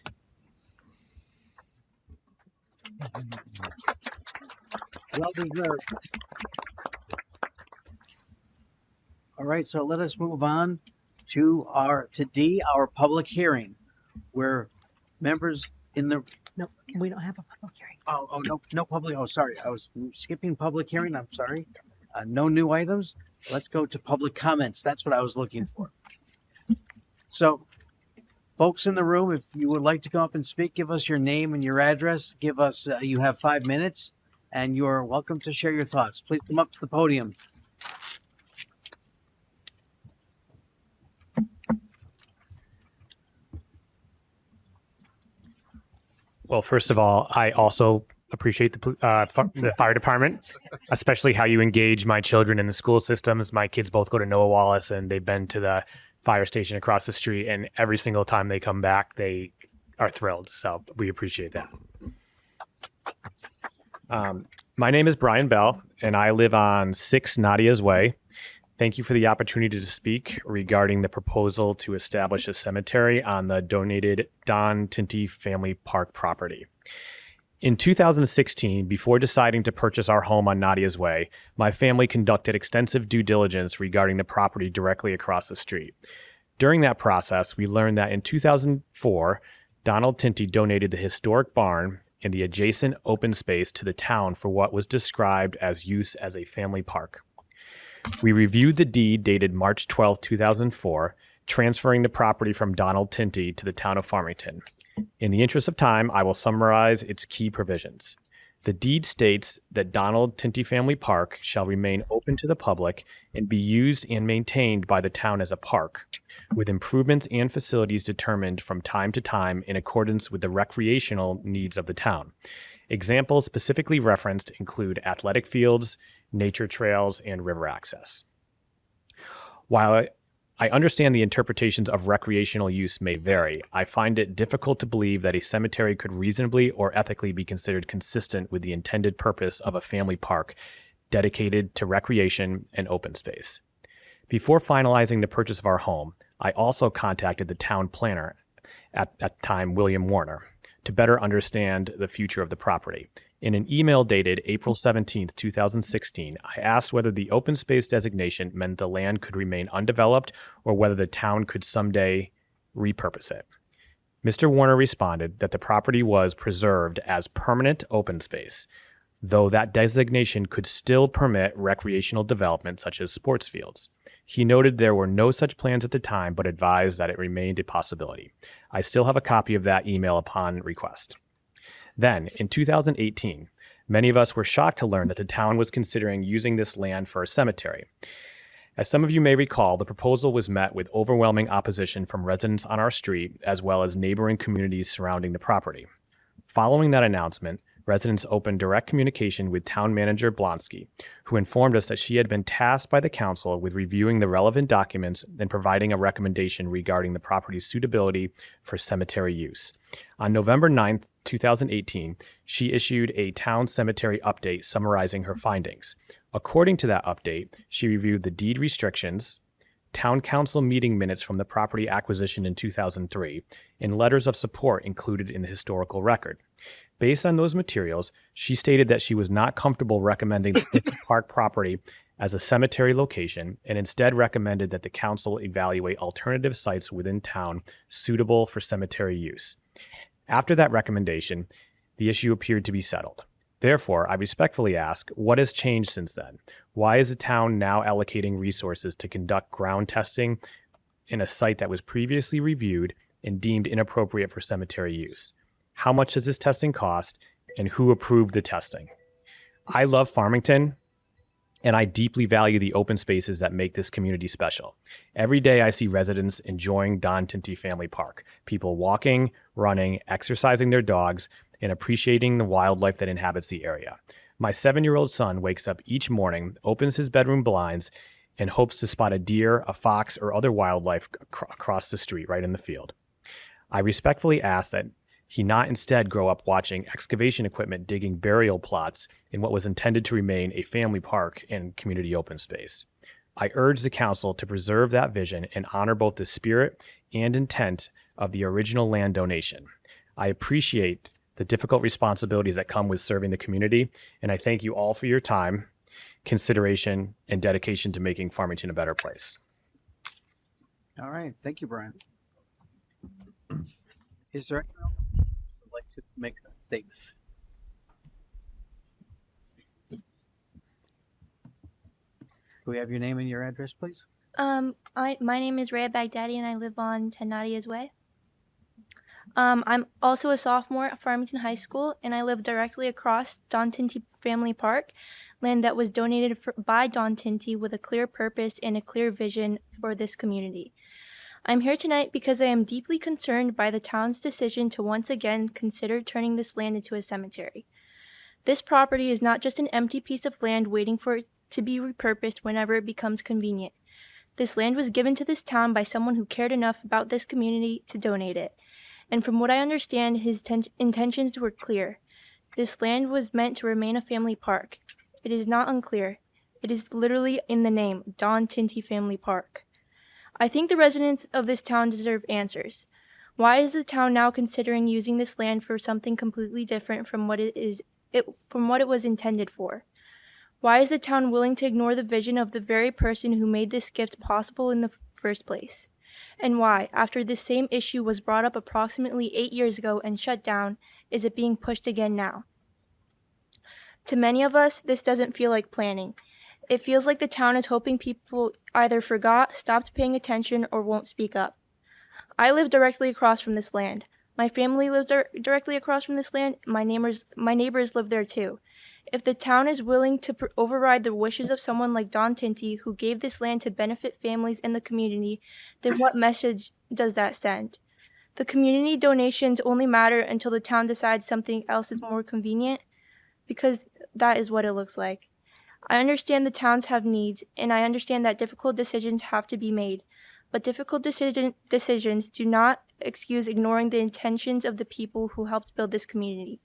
Well deserved. All right, so let us move on to D, our public hearing, where members in the No, we don't have a public hearing. no public. Oh, sorry, I was skipping public hearing. I'm sorry. No new items. Let's go to public comments. That's what I was looking for. So, folks in the room, if you would like to come up and speak, give us your name and your address. Give us. You have 5 minutes, and you are welcome to share your thoughts. Please come up to the podium. Well, first of all, I also appreciate the fire department, especially how you engage my children in the school systems. My kids both go to Noah Wallace, and they've been to the fire station across the street, and every single time they come back, they are thrilled. So we appreciate that. My name is Brian Bell, and I live on 6 Nadia's Way. Thank you for the opportunity to speak regarding the proposal to establish a cemetery on the donated Don Tinty Family Park property. In 2016, before deciding to purchase our home on Nadia's Way, my family conducted extensive due diligence regarding the property directly across the street. During that process, we learned that in 2004, Donald Tinty donated the historic barn in the adjacent open space to the town for what was described as use as a family park. We reviewed the deed dated March 12, 2004, transferring the property from Donald Tinty to the town of Farmington. In the interest of time, I will summarize its key provisions. The deed states that Donald Tinty Family Park shall remain open to the public and be used and maintained by the town as a park, with improvements and facilities determined from time to time in accordance with the recreational needs of the town. Examples specifically referenced include athletic fields, nature trails, and river access. While I understand the interpretations of recreational use may vary, I find it difficult to believe that a cemetery could reasonably or ethically be considered consistent with the intended purpose of a family park dedicated to recreation and open space. Before finalizing the purchase of our home, I also contacted the town planner, at that time William Warner, to better understand the future of the property. In an email dated April 17, 2016, I asked whether the open space designation meant the land could remain undeveloped or whether the town could someday repurpose it. Mr. Warner responded that the property was preserved as permanent open space, though that designation could still permit recreational development such as sports fields. He noted there were no such plans at the time, but advised that it remained a possibility. I still have a copy of that email upon request. Then, in 2018, many of us were shocked to learn that the town was considering using this land for a cemetery. As some of you may recall, the proposal was met with overwhelming opposition from residents on our street, as well as neighboring communities surrounding the property. Following that announcement, residents opened direct communication with Town Manager Blonsky, who informed us that she had been tasked by the council with reviewing the relevant documents and providing a recommendation regarding the property's suitability for cemetery use. On November 9, 2018, she issued a town cemetery update summarizing her findings. According to that update, she reviewed the deed restrictions, town council meeting minutes from the property acquisition in 2003, and letters of support included in the historical record. Based on those materials, she stated that she was not comfortable recommending the park property as a cemetery location and instead recommended that the council evaluate alternative sites within town suitable for cemetery use. After that recommendation, the issue appeared to be settled. Therefore, I respectfully ask, what has changed since then? Why is the town now allocating resources to conduct ground testing in a site that was previously reviewed and deemed inappropriate for cemetery use? How much does this testing cost, and who approved the testing? I love Farmington, and I deeply value the open spaces that make this community special. Every day I see residents enjoying Don Tinty Family Park, people walking, running, exercising their dogs, and appreciating the wildlife that inhabits the area. My 7-year-old son wakes up each morning, opens his bedroom blinds, and hopes to spot a deer, a fox, or other wildlife across the street right in the field. I respectfully ask that he not instead grow up watching excavation equipment digging burial plots in what was intended to remain a family park and community open space. I urge the council to preserve that vision and honor both the spirit and intent of the original land donation. I appreciate the difficult responsibilities that come with serving the community, and I thank you all for your time, consideration, and dedication to making Farmington a better place. All right. Thank you, Brian. Is there anyone else who would like to make a statement? Do we have your name and your address, please? My name is Rhea Baghdadi and I live on 10 Nadia's Way. I'm also a sophomore at Farmington High School and I live directly across Don Tinty Family Park, land that was donated by Don Tinty with a clear purpose and a clear vision for this community. I'm here tonight because I am deeply concerned by the town's decision to once again consider turning this land into a cemetery. This property is not just an empty piece of land waiting for it to be repurposed whenever it becomes convenient. This land was given to this town by someone who cared enough about this community to donate it. And from what I understand, his intentions were clear. This land was meant to remain a family park. It is not unclear. It is literally in the name, Don Tinty Family Park. I think the residents of this town deserve answers. Why is the town now considering using this land for something completely different from what it was intended for? Why is the town willing to ignore the vision of the very person who made this gift possible in the first place? And why, after this same issue was brought up approximately 8 years ago and shut down, is it being pushed again now? To many of us, this doesn't feel like planning. It feels like the town is hoping people either forgot, stopped paying attention, or won't speak up. I live directly across from this land. My family lives directly across from this land. My neighbors live there too. If the town is willing to override the wishes of someone like Don Tinty, who gave this land to benefit families in the community, then what message does that send? The community donations only matter until the town decides something else is more convenient, because that is what it looks like. I understand the towns have needs, and I understand that difficult decisions have to be made. But difficult decisions do not excuse ignoring the intentions of the people who helped build this community.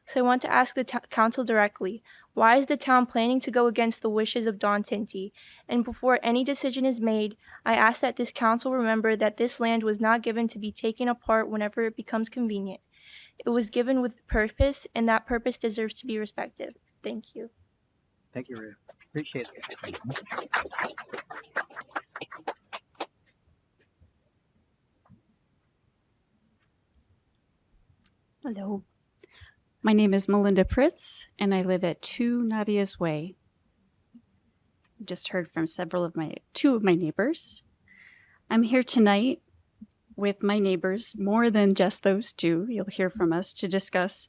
So I want to ask the council directly, why is the town planning to go against the wishes of Don Tinty? And before any decision is made, I ask that this council remember that this land was not given to be taken apart whenever it becomes convenient. It was given with purpose, and that purpose deserves to be respected. Thank you. Thank you, Rhea. Appreciate it. Hello. My name is Melinda Pritz, and I live at 2 Nadia's Way. Just heard from two of my neighbors. I'm here tonight with my neighbors, more than just those two. You'll hear from us to discuss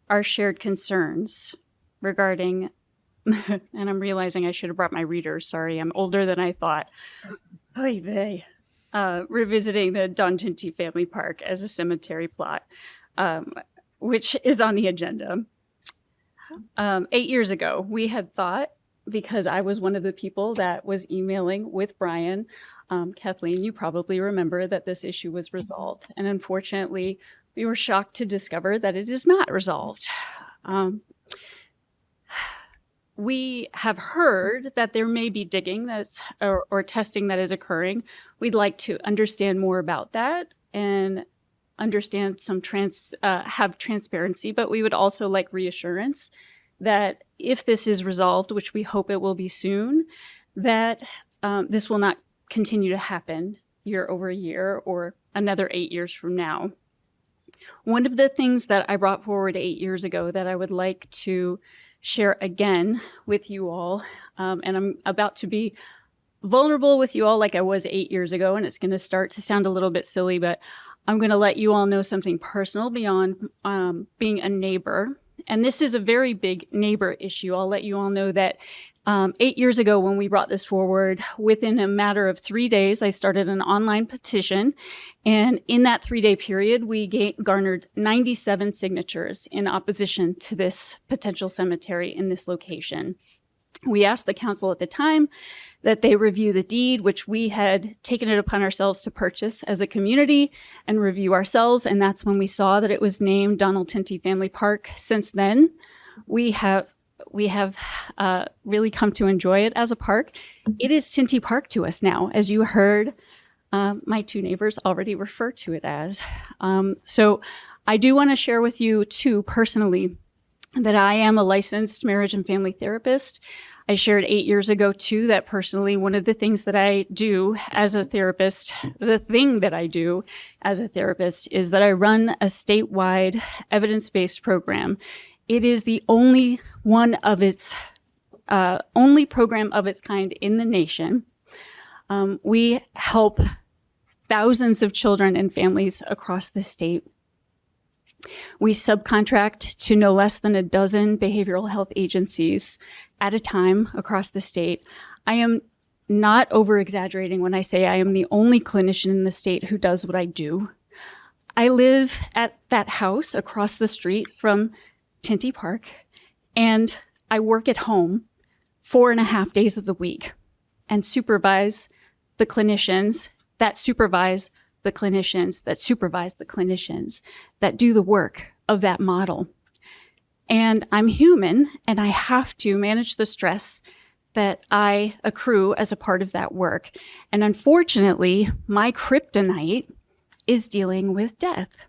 our shared concerns regarding, and I'm realizing I should have brought my reader. Sorry, I'm older than I thought. Oy vey. Revisiting the Don Tinty Family Park as a cemetery plot, which is on the agenda. 8 years ago, we had thought, because I was one of the people that was emailing with Brian, Kathleen, you probably remember that this issue was resolved. And unfortunately, we were shocked to discover that it is not resolved. We have heard that there may be digging or testing that is occurring. We'd like to understand more about that and understand have transparency, but we would also like reassurance that if this is resolved, which we hope it will be soon, that this will not continue to happen year over year or another 8 years from now. One of the things that I brought forward 8 years ago that I would like to share again with you all, and I'm about to be vulnerable with you all like I was 8 years ago, and it's going to start to sound a little bit silly, but I'm going to let you all know something personal beyond being a neighbor. And this is a very big neighbor issue. I'll let you all know that 8 years ago when we brought this forward, within a matter of 3 days, I started an online petition. And in that 3-day period, we garnered 97 signatures in opposition to this potential cemetery in this location. We asked the council at the time that they review the deed, which we had taken it upon ourselves to purchase as a community and review ourselves. And that's when we saw that it was named Donald Tinty Family Park. Since then, we have really come to enjoy it as a park. It is Tinty Park to us now, as you heard my two neighbors already refer to it as. So I do want to share with you too, personally, that I am a licensed marriage and family therapist. I shared 8 years ago too that personally one of the things that I do as a therapist, the thing that I do as a therapist is that I run a statewide evidence-based program. It is the only one of its only program of its kind in the nation. We help thousands of children and families across the state. We subcontract to no less than a dozen behavioral health agencies at a time across the state. I am not over-exaggerating when I say I am the only clinician in the state who does what I do. I live at that house across the street from Tinty Park, and I work at home 4.5 days of the week and supervise the clinicians that supervise the clinicians that supervise the clinicians that do the work of that model. And I'm human, and I have to manage the stress that I accrue as a part of that work. And unfortunately, my kryptonite is dealing with death.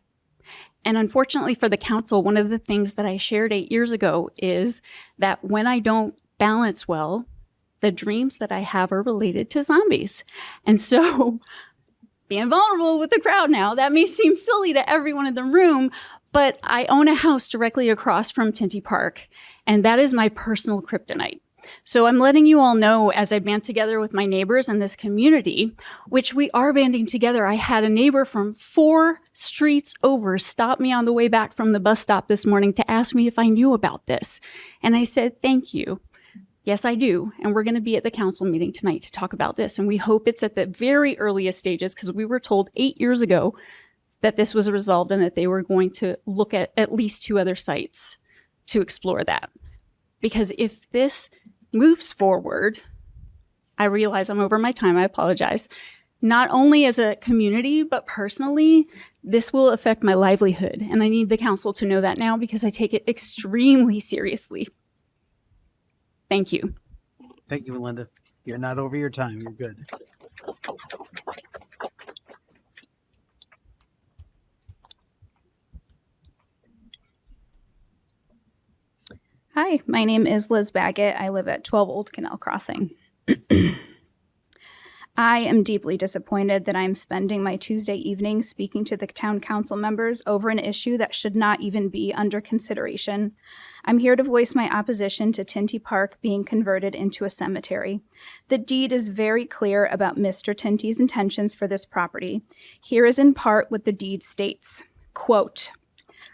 And unfortunately for the council, one of the things that I shared 8 years ago is that when I don't balance well, the dreams that I have are related to zombies. And so being vulnerable with the crowd now. That may seem silly to everyone in the room, but I own a house directly across from Tinty Park, and that is my personal kryptonite. So I'm letting you all know, as I band together with my neighbors in this community, which we are banding together. I had a neighbor from 4 streets over stop me on the way back from the bus stop this morning to ask me if I knew about this. And I said, thank you. Yes, I do. And we're going to be at the council meeting tonight to talk about this. And we hope it's at the very earliest stages, because we were told 8 years ago that this was resolved and that they were going to look at least 2 other sites to explore that. Because if this moves forward, I realize I'm over my time, I apologize. Not only as a community, but personally, this will affect my livelihood. And I need the council to know that now, because I take it extremely seriously. Thank you. Thank you, Melinda. You're not over your time. You're good. Hi, my name is Liz Baggett. I live at 12 Old Canal Crossing. I am deeply disappointed that I'm spending my Tuesday evening speaking to the town council members over an issue that should not even be under consideration. I'm here to voice my opposition to Tinty Park being converted into a cemetery. The deed is very clear about Mr. Tinty's intentions for this property. Here is in part what the deed states, quote,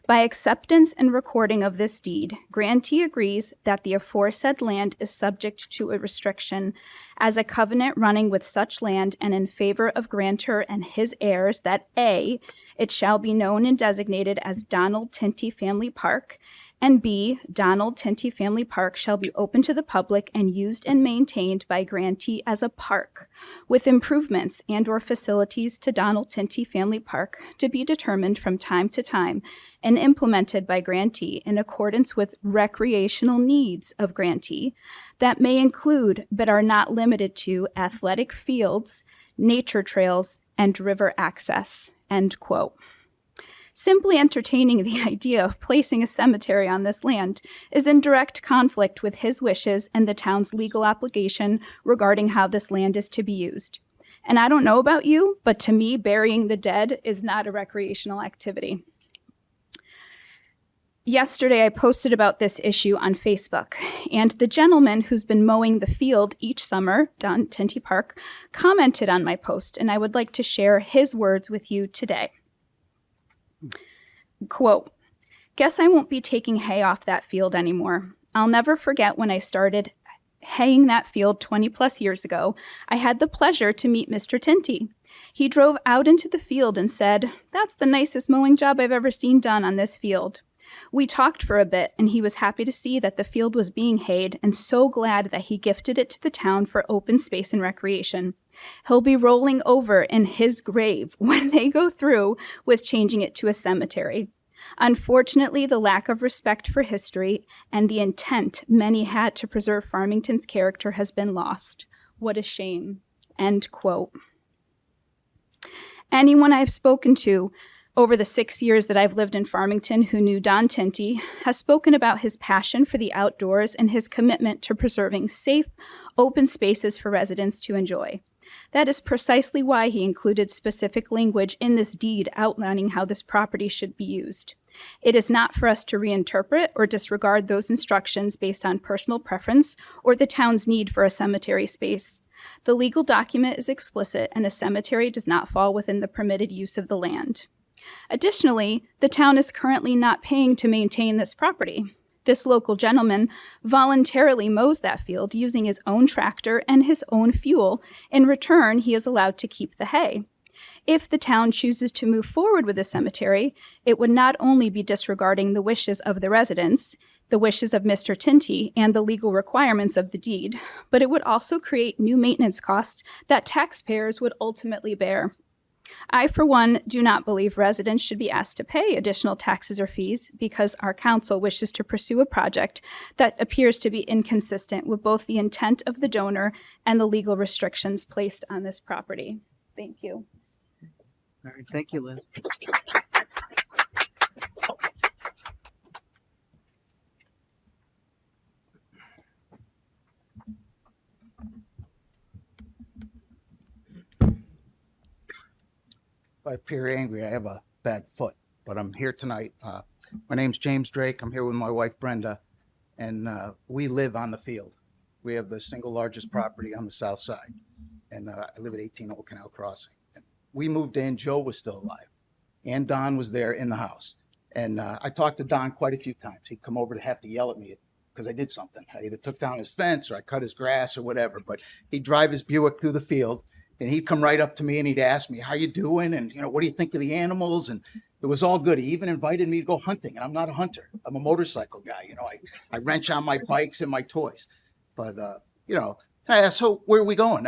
"By acceptance and recording of this deed, grantee agrees that the aforesaid land is subject to a restriction as a covenant running with such land and in favor of grantor and his heirs that A, it shall be known and designated as Donald Tinty Family Park, and B, Donald Tinty Family Park shall be open to the public and used and maintained by grantee as a park, with improvements and or facilities to Donald Tinty Family Park to be determined from time to time and implemented by grantee in accordance with recreational needs of grantee that may include but are not limited to athletic fields, nature trails, and river access," end quote. Simply entertaining the idea of placing a cemetery on this land is in direct conflict with his wishes and the town's legal obligation regarding how this land is to be used. And I don't know about you, but to me, burying the dead is not a recreational activity. Yesterday, I posted about this issue on Facebook, and the gentleman who's been mowing the field each summer down Tinty Park commented on my post, and I would like to share his words with you today. Quote, "Guess I won't be taking hay off that field anymore. I'll never forget when I started haying that field 20 plus years ago. I had the pleasure to meet Mr. Tinty. He drove out into the field and said, 'That's the nicest mowing job I've ever seen done on this field.' We talked for a bit, and he was happy to see that the field was being hayed and so glad that he gifted it to the town for open space and recreation. He'll be rolling over in his grave when they go through with changing it to a cemetery. Unfortunately, the lack of respect for history and the intent many had to preserve Farmington's character has been lost. What a shame." End quote. Anyone I've spoken to over the 6 years that I've lived in Farmington who knew Don Tinty has spoken about his passion for the outdoors and his commitment to preserving safe, open spaces for residents to enjoy. That is precisely why he included specific language in this deed outlining how this property should be used. It is not for us to reinterpret or disregard those instructions based on personal preference or the town's need for a cemetery space. The legal document is explicit, and a cemetery does not fall within the permitted use of the land. Additionally, the town is currently not paying to maintain this property. This local gentleman voluntarily mows that field using his own tractor and his own fuel. In return, he is allowed to keep the hay. If the town chooses to move forward with the cemetery, it would not only be disregarding the wishes of the residents, the wishes of Mr. Tinty, and the legal requirements of the deed, but it would also create new maintenance costs that taxpayers would ultimately bear. I, for one, do not believe residents should be asked to pay additional taxes or fees because our council wishes to pursue a project that appears to be inconsistent with both the intent of the donor and the legal restrictions placed on this property. Thank you. All right, thank you, Liz. I appear angry, I have a bad foot, but I'm here tonight. My name's James Drake. I'm here with my wife Brenda, and we live on the field. We have the single largest property on the south side, and I live at 18 Old Canal Crossing. And we moved in, Joe was still alive, and Don was there in the house. And I talked to Don quite a few times. He'd come over to have to yell at me because I did something. I either took down his fence or I cut his grass or whatever, but he'd drive his Buick through the field, and he'd come right up to me and he'd ask me, how you doing? And, what do you think of the animals? And it was all good. He even invited me to go hunting, and I'm not a hunter. I'm a motorcycle guy. I wrench on my bikes and my toys. But, I asked, so where are we going?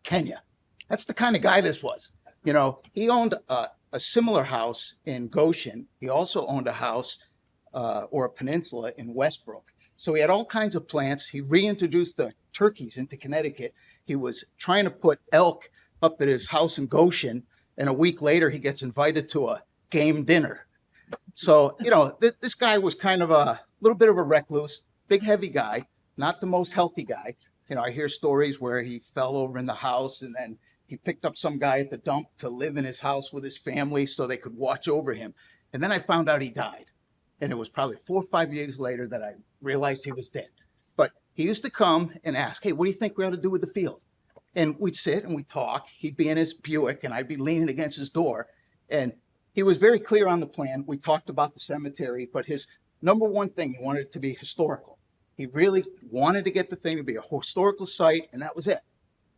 Kenya. That's the kind of guy this was. He owned a similar house in Goshen. He also owned a house or a peninsula in Westbrook. So he had all kinds of plants. He reintroduced the turkeys into Connecticut. He was trying to put elk up at his house in Goshen, and a week later he gets invited to a game dinner. So, this guy was kind of a little bit of a recluse, big, heavy guy, not the most healthy guy. I hear stories where he fell over in the house and then he picked up some guy at the dump to live in his house with his family so they could watch over him. And then I found out he died. And it was probably 4 or 5 years later that I realized he was dead. But he used to come and ask, hey, what do you think we ought to do with the field? And we'd sit and we'd talk. He'd be in his Buick and I'd be leaning against his door. And he was very clear on the plan. We talked about the cemetery, but his number one thing, he wanted it to be historical. He really wanted to get the thing to be a historical site, and that was it.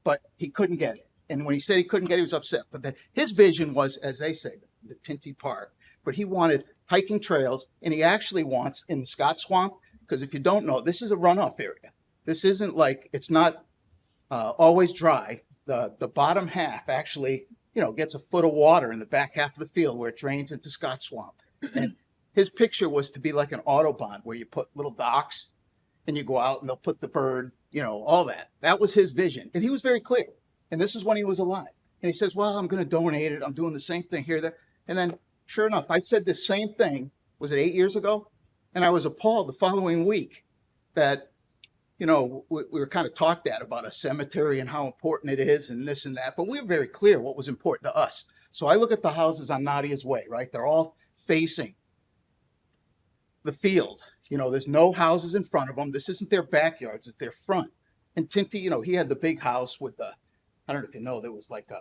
But he couldn't get it. And when he said he couldn't get it, he was upset. But his vision was, as they say, the Tinty Park. But he wanted hiking trails, and he actually wants in the Scott Swamp, because if you don't know, this is a runoff area. This isn't like, it's not always dry. The bottom half actually, gets a foot of water in the back half of the field where it drains into Scott Swamp. And his picture was to be like an Autobahn where you put little docks and you go out and they'll put the bird, all that. That was his vision. And he was very clear. And this is when he was alive. And he says, well, I'm going to donate it. I'm doing the same thing here, there. And then sure enough, I said the same thing, was it 8 years ago? And I was appalled the following week that, we were kind of talked at about a cemetery and how important it is and this and that. But we were very clear what was important to us. So I look at the houses on Nadia's Way, right? They're all facing the field. There's no houses in front of them. This isn't their backyards, it's their front. And Tinty, he had the big house with I don't know if you know, there was like a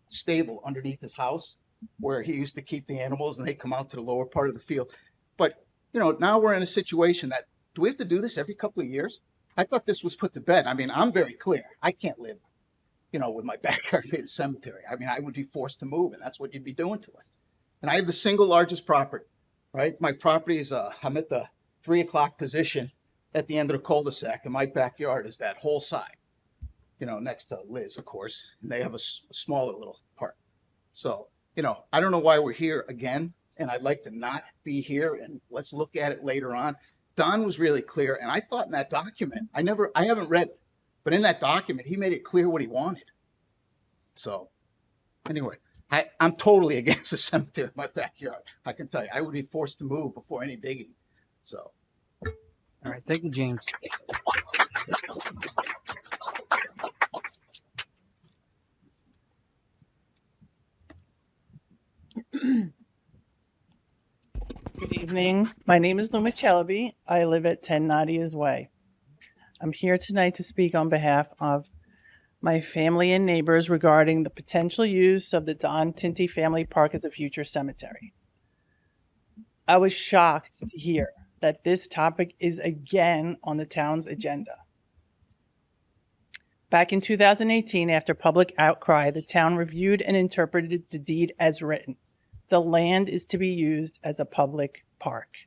stable underneath his house where he used to keep the animals and they'd come out to the lower part of the field. But, now we're in a situation that, do we have to do this every couple of years? I thought this was put to bed. I mean, I'm very clear. I can't live, with my backyard being a cemetery. I mean, I would be forced to move, and that's what you'd be doing to us. And I have the single largest property, right? My property is, I'm at the 3 o'clock position at the end of the cul-de-sac, and my backyard is that whole side, next to Liz, of course, and they have a smaller little part. So, I don't know why we're here again, and I'd like to not be here, and let's look at it later on. Don was really clear, and I thought in that document, I haven't read it, but in that document, he made it clear what he wanted. So, anyway, I'm totally against the cemetery in my backyard. I can tell you, I would be forced to move before any digging. So, all right, thank you, James. Good evening. My name is Luma Chalabi. I live at 10 Nadia's Way. I'm here tonight to speak on behalf of my family and neighbors regarding the potential use of the Don Tinty Family Park as a future cemetery. I was shocked to hear that this topic is again on the town's agenda. Back in 2018, after public outcry, the town reviewed and interpreted the deed as written. The land is to be used as a public park.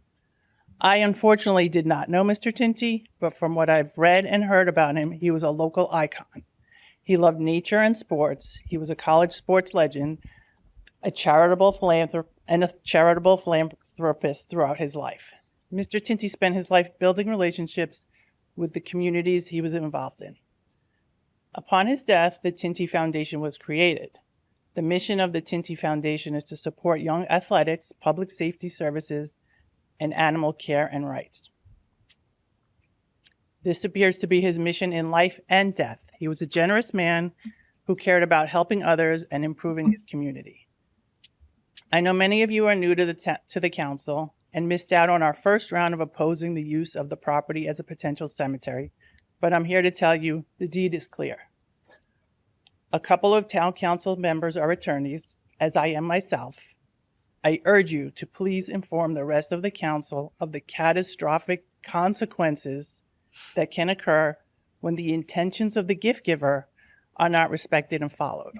I unfortunately did not know Mr. Tinty, but from what I've read and heard about him, he was a local icon. He loved nature and sports. He was a college sports legend, a charitable philanthropist throughout his life. Mr. Tinty spent his life building relationships with the communities he was involved in. Upon his death, the Tinty Foundation was created. The mission of the Tinty Foundation is to support young athletics, public safety services, and animal care and rights. This appears to be his mission in life and death. He was a generous man who cared about helping others and improving his community. I know many of you are new to the council and missed out on our first round of opposing the use of the property as a potential cemetery, but I'm here to tell you the deed is clear. A couple of town council members are attorneys, as I am myself. I urge you to please inform the rest of the council of the catastrophic consequences that can occur when the intentions of the gift giver are not respected and followed.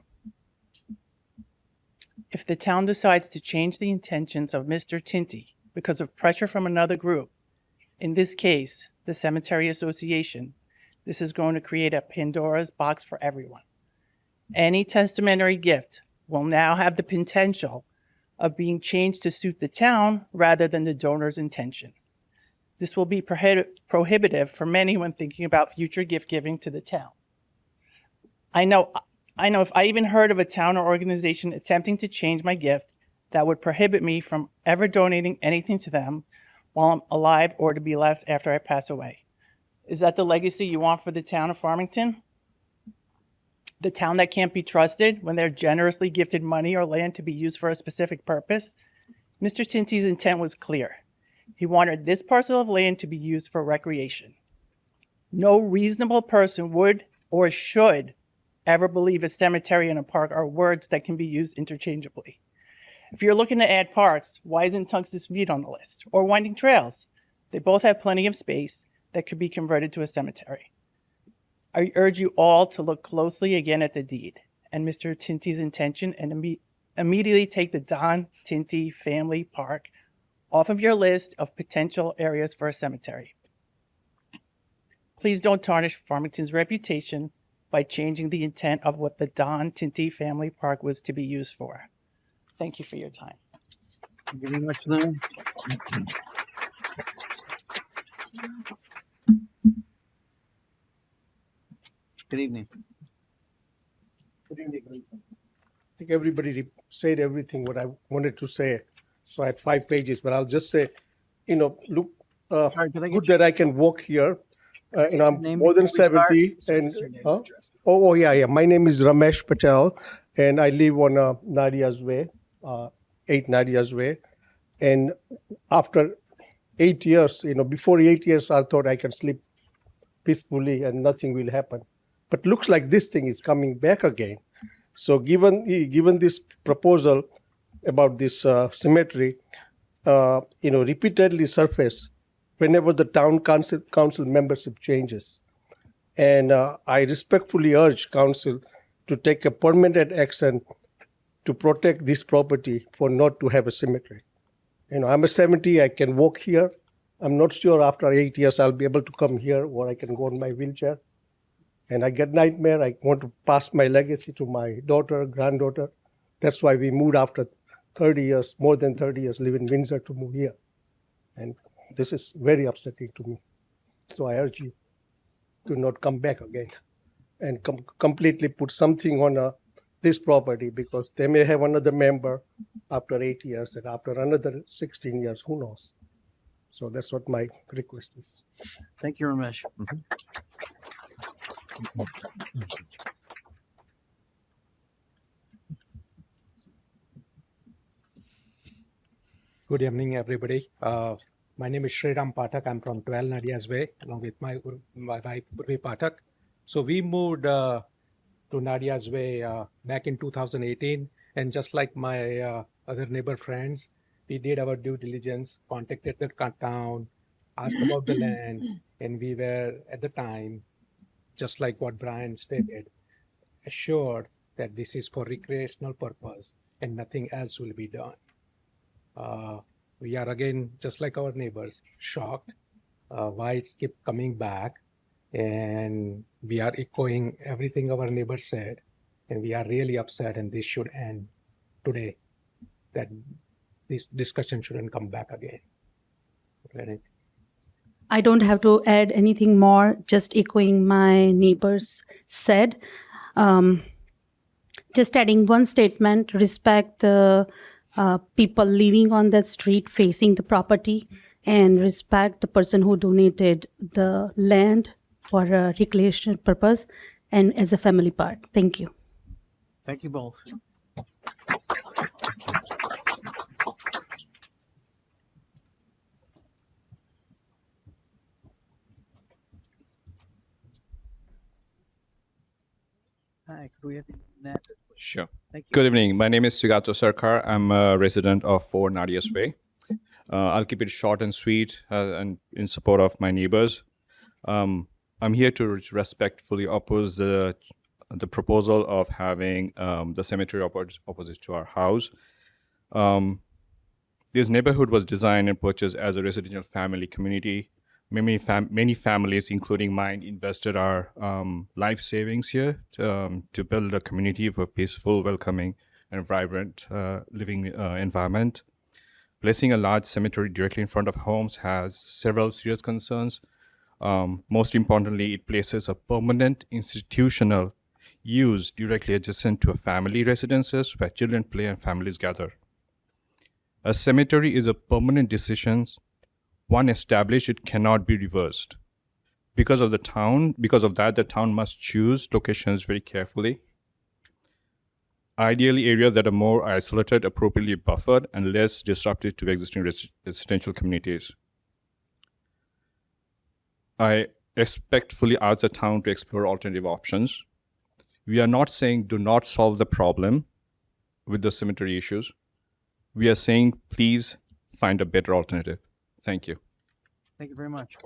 If the town decides to change the intentions of Mr. Tinty because of pressure from another group, in this case, the Cemetery Association, this is going to create a Pandora's box for everyone. Any testamentary gift will now have the potential of being changed to suit the town rather than the donor's intention. This will be prohibitive for many when thinking about future gift giving to the town. I know if I even heard of a town or organization attempting to change my gift, that would prohibit me from ever donating anything to them while I'm alive or to be left after I pass away. Is that the legacy you want for the town of Farmington? The town that can't be trusted when they're generously gifted money or land to be used for a specific purpose? Mr. Tinty's intent was clear. He wanted this parcel of land to be used for recreation. No reasonable person would or should ever believe a cemetery and a park are words that can be used interchangeably. If you're looking to add parks, why isn't Tungus Mead on the list? Or winding trails? They both have plenty of space that could be converted to a cemetery. I urge you all to look closely again at the deed and Mr. Tinty's intention and immediately take the Don Tinty Family Park off of your list of potential areas for a cemetery. Please don't tarnish Farmington's reputation by changing the intent of what the Don Tinty Family Park was to be used for. Thank you for your time. Thank you very much, Lou. Good evening. Good evening. I think everybody said everything what I wanted to say. So I had 5 pages, but I'll just say, look, Sorry, can I good get that I can walk here. I'm name more than before we 70. And yeah. My name is Ramesh Patel, and I live on Nadia's Way, 8 Nadia's Way. And after 8 years, before 8 years, I thought I can sleep peacefully and nothing will happen. But looks like this thing is coming back again. So given this proposal about this cemetery, repeatedly surface whenever the town council membership changes. And I respectfully urge council to take a permanent action to protect this property for not to have a cemetery. I'm a 70, I can walk here. I'm not sure after 8 years I'll be able to come here or I can go in my wheelchair. And I get nightmare. I want to pass my legacy to my daughter, granddaughter. That's why we moved after 30 years, more than 30 years, live in Windsor to move here. And this is very upsetting to me. So I urge you to not come back again and completely put something on this property, because they may have another member after 8 years and after another 16 years, who knows? So that's what my request is. Thank you, Ramesh. Good evening, everybody. My name is Sriram Pathak. I'm from 12 Nadia's Way, along with my wife, Urvi Pathak. So we moved to Nadia's Way back in 2018. And just like my other neighbor friends, we did our due diligence, contacted the town, asked about the land, and we were, at the time, just like what Brian stated, assured that this is for recreational purpose and nothing else will be done. We are again, just like our neighbors, shocked why it's keep coming back, and we are echoing everything our neighbors said, and we are really upset, and this should end today, that this discussion shouldn't come back again. Ready? I don't have to add anything more, just echoing my neighbors said. Just adding one statement, respect the people living on that street facing the property, and respect the person who donated the land for a recreation purpose and as a family park. Thank you. Thank you both. Hi, could we have you Nat? Sure. Thank you. Good evening. My name is Sugato Sarkar. I'm a resident of 4 Nadia's Way. I'll keep it short and sweet and in support of my neighbors. I'm here to respectfully oppose the proposal of having the cemetery opposite to our house. This neighborhood was designed and purchased as a residential family community. Many families, including mine, invested our life savings here to build a community for peaceful, welcoming, and vibrant living environment. Placing a large cemetery directly in front of homes has several serious concerns. Most importantly, it places a permanent institutional use directly adjacent to a family residences where children play and families gather. A cemetery is a permanent decision. One established, it cannot be reversed. Because of that, the town must choose locations very carefully. Ideally, areas that are more isolated, appropriately buffered, and less disruptive to existing residential communities. I respectfully ask the town to explore alternative options. We are not saying do not solve the problem with the cemetery issues. We are saying please find a better alternative. Thank you. Thank you very much.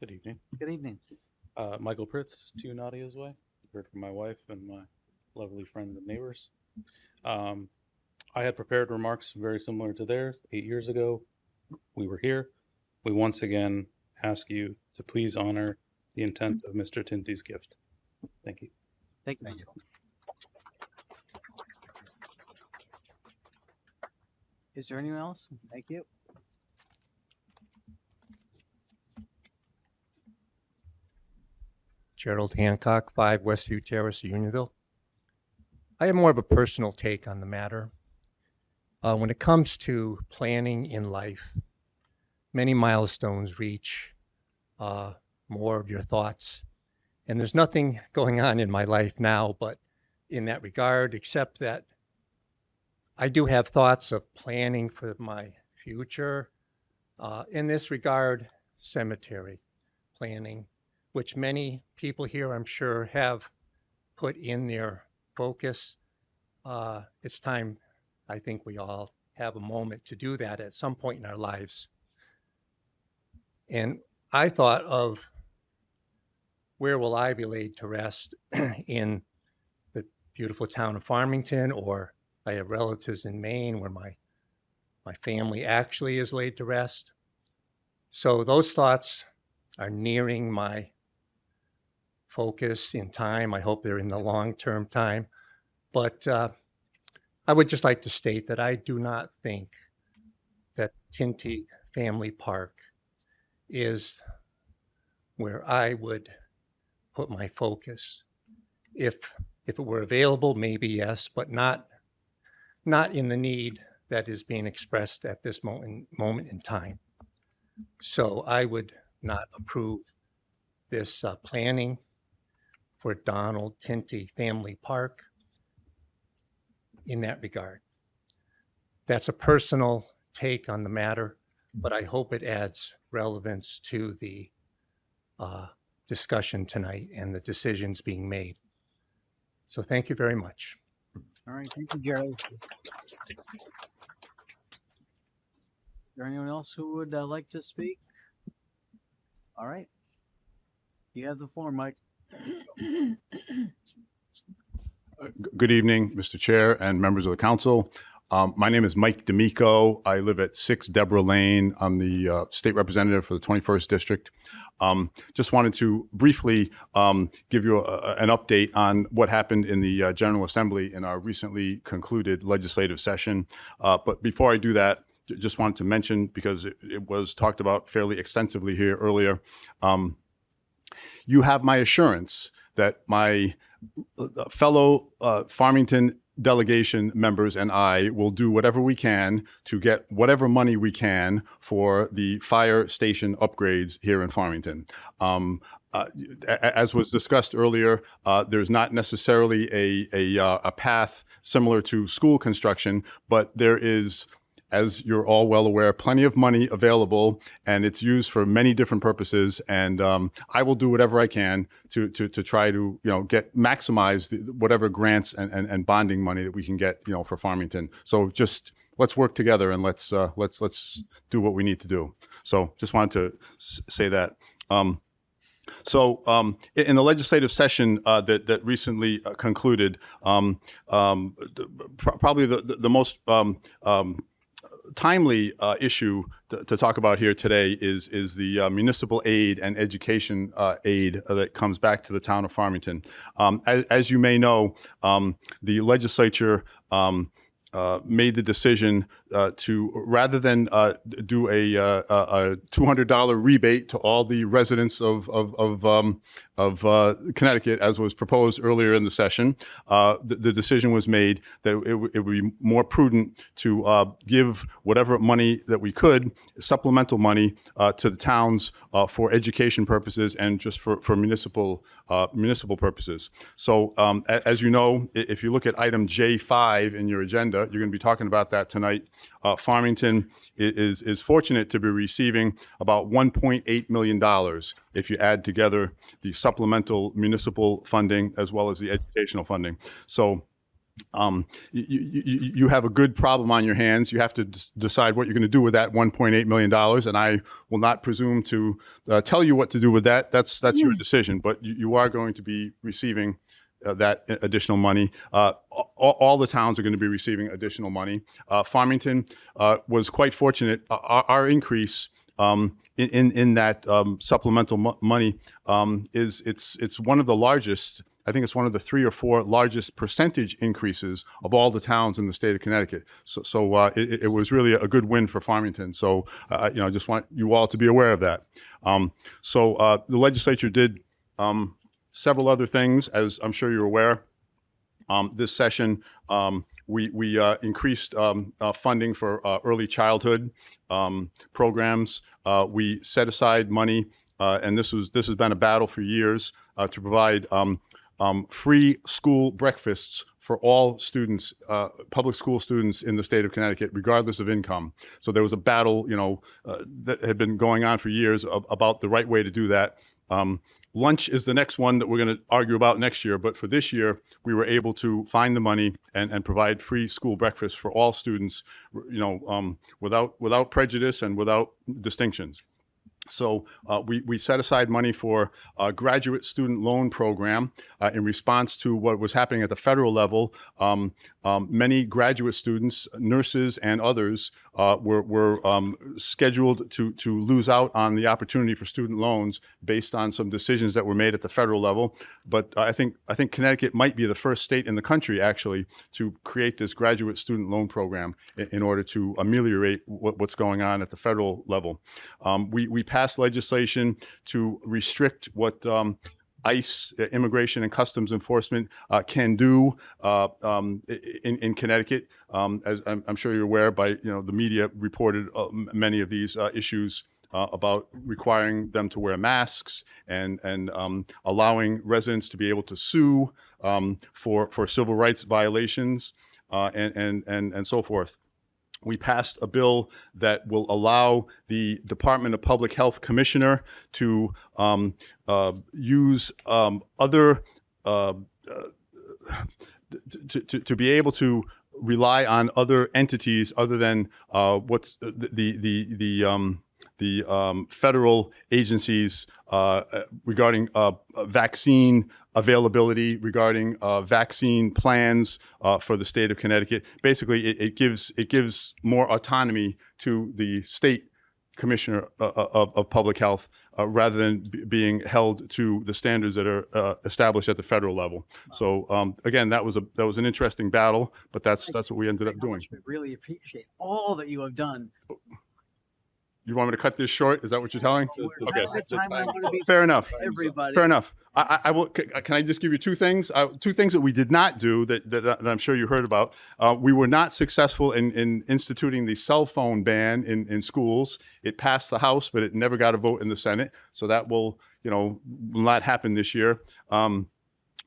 Good evening. Good evening. Michael Pritz, 2 Nadia's Way. Heard from my wife and my lovely friends and neighbors. I had prepared remarks very similar to theirs 8 years ago. We were here. We once again ask you to please honor the intent of Mr. Tinty's gift. Thank you. Thank you. Is there anyone else? Thank you. Gerald Hancock, 5 Westview Terrace, Unionville. I have more of a personal take on the matter. When it comes to planning in life, many milestones reach more of your thoughts. And there's nothing going on in my life now, but in that regard, except that I do have thoughts of planning for my future. In this regard, cemetery planning, which many people here, I'm sure, have put in their focus. It's time, I think we all have a moment to do that at some point in our lives. And I thought of where will I be laid to rest in the beautiful town of Farmington, or I have relatives in Maine where my family actually is laid to rest. So those thoughts are nearing my focus in time. I hope they're in the long-term time. But I would just like to state that I do not think that Tinty Family Park is where I would put my focus. If it were available, maybe yes, but not in the need that is being expressed at this moment in time. So I would not approve this planning for Donald Tinty Family Park in that regard. That's a personal take on the matter, but I hope it adds relevance to the discussion tonight and the decisions being made. So thank you very much. All right, thank you, Jerry. Is there anyone else who would like to speak? All right. You have the floor, Mike. Good evening, Mr. Chair and members of the council. My name is Mike D'Amico. I live at 6 Deborah Lane. I'm the state representative for the 21st District. Just wanted to briefly give you an update on what happened in the General Assembly in our recently concluded legislative session. But before I do that, just wanted to mention, because it was talked about fairly extensively here earlier, you have my assurance that my fellow Farmington delegation members and I will do whatever we can to get whatever money we can for the fire station upgrades here in Farmington. as was discussed earlier, there's not necessarily a path similar to school construction, but there is, as you're all well aware, plenty of money available, and it's used for many different purposes. And I will do whatever I can to try to maximize whatever grants and bonding money that we can get for Farmington. So just let's work together and let's do what we need to do. So just wanted to say that. So in the legislative session that recently concluded, probably the most timely issue to talk about here today is the municipal aid and education aid that comes back to the town of Farmington. As you may know, the legislature made the decision to, rather than do a $200 rebate to all the residents of Connecticut, as was proposed earlier in the session, the decision was made that it would be more prudent to give whatever money that we could, supplemental money, to the towns for education purposes and just for municipal purposes. So as you know, if you look at item J5 in your agenda, you're going to be talking about that tonight. Farmington is fortunate to be receiving about $1.8 million if you add together the supplemental municipal funding as well as the educational funding. So you have a good problem on your hands. You have to decide what you're going to do with that $1.8 million, and I will not presume to tell you what to do with that. That's your decision, but you are going to be receiving that additional money. All the towns are going to be receiving additional money. Farmington was quite fortunate. Our increase in that supplemental money it's one of the largest. I think it's one of the 3 or 4 largest percentage increases of all the towns in the state of Connecticut. So it was really a good win for Farmington. So I just want you all to be aware of that. So the legislature did several other things, as I'm sure you're aware. This session, we increased funding for early childhood programs. We set aside money, and this has been a battle for years, to provide free school breakfasts for all students, public school students in the state of Connecticut, regardless of income. So there was a battle, that had been going on for years about the right way to do that. Lunch is the next one that we're going to argue about next year, but for this year, we were able to find the money and provide free school breakfast for all students, without prejudice and without distinctions. So we set aside money for a graduate student loan program in response to what was happening at the federal level. Many graduate students, nurses, and others were scheduled to lose out on the opportunity for student loans based on some decisions that were made at the federal level. But I think Connecticut might be the first state in the country, actually, to create this graduate student loan program in order to ameliorate what's going on at the federal level. We passed legislation to restrict what ICE, Immigration and Customs Enforcement, can do in Connecticut. As I'm sure you're aware, by the media reported many of these issues about requiring them to wear masks and allowing residents to be able to sue for civil rights violations and so forth. We passed a bill that will allow the Department of Public Health Commissioner to use other to be able to rely on other entities other than what's the federal agencies regarding vaccine availability, regarding vaccine plans for the state of Connecticut. Basically, it gives more autonomy to the state commissioner of public health rather than being held to the standards that are established at the federal level. So again, that was an interesting battle, but that's what we ended up doing. We really appreciate all that you have done. You want me to cut this short? Is that what you're telling? Okay. At the time, I want to be Fair enough. everybody. Fair enough. I will. Can I just give you two things? Two things that we did not do that I'm sure you heard about. We were not successful in instituting the cell phone ban in schools. It passed the House, but it never got a vote in the Senate. So that will not happen this year.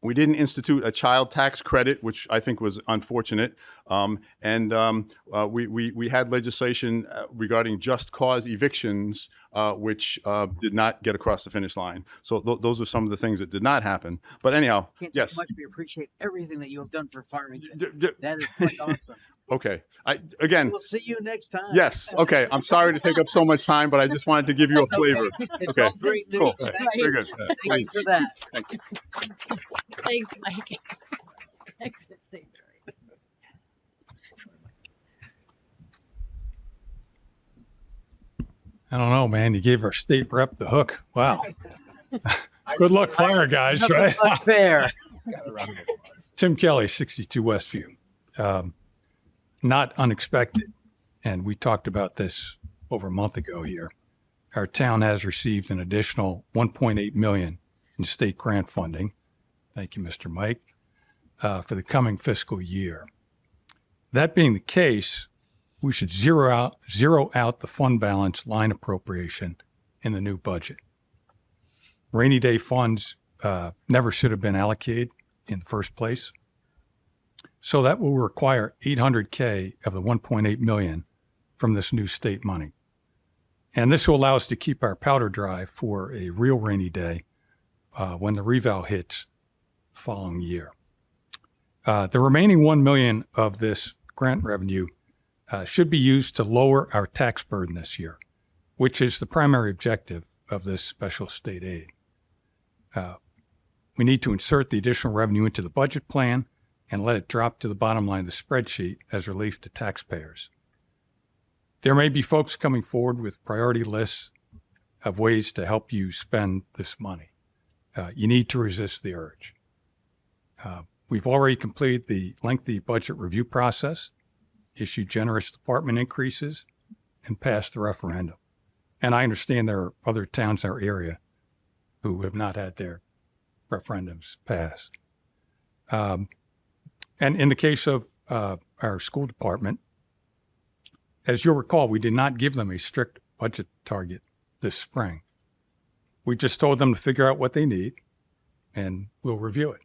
We didn't institute a child tax credit, which I think was unfortunate. We had legislation regarding just cause evictions, which did not get across the finish line. So those are some of the things that did not happen. But anyhow, Can't yes. say much. We appreciate everything that you have done for Farmington. That is quite awesome. Okay. Again. We'll see you next time. Yes. Okay. I'm sorry to take up so much time, but I just wanted to give you a flavor. It's Okay. all great to Cool. meet you. Very good. Thank you for that. Thank you. Thanks, Mike. Excellent statement. I don't know, man. You gave our state rep the hook. Wow. Good luck, fire guys, right? Good luck fair. Tim Kelly, 62 Westview. Not unexpected, and we talked about this over a month ago here. Our town has received an additional $1.8 million in state grant funding. Thank you, Mr. Mike, for the coming fiscal year. That being the case, we should zero out the fund balance line appropriation in the new budget. Rainy day funds never should have been allocated in the first place. So that will require $800K of the $1.8 million from this new state money. And this will allow us to keep our powder dry for a real rainy day when the reval hits the following year. The remaining $1 million of this grant revenue should be used to lower our tax burden this year, which is the primary objective of this special state aid. We need to insert the additional revenue into the budget plan and let it drop to the bottom line of the spreadsheet as relief to taxpayers. There may be folks coming forward with priority lists of ways to help you spend this money. You need to resist the urge. We've already completed the lengthy budget review process, issued generous department increases, and passed the referendum. And I understand there are other towns in our area who have not had their referendums passed. And in the case of our school department, as you'll recall, we did not give them a strict budget target this spring. We just told them to figure out what they need, and we'll review it.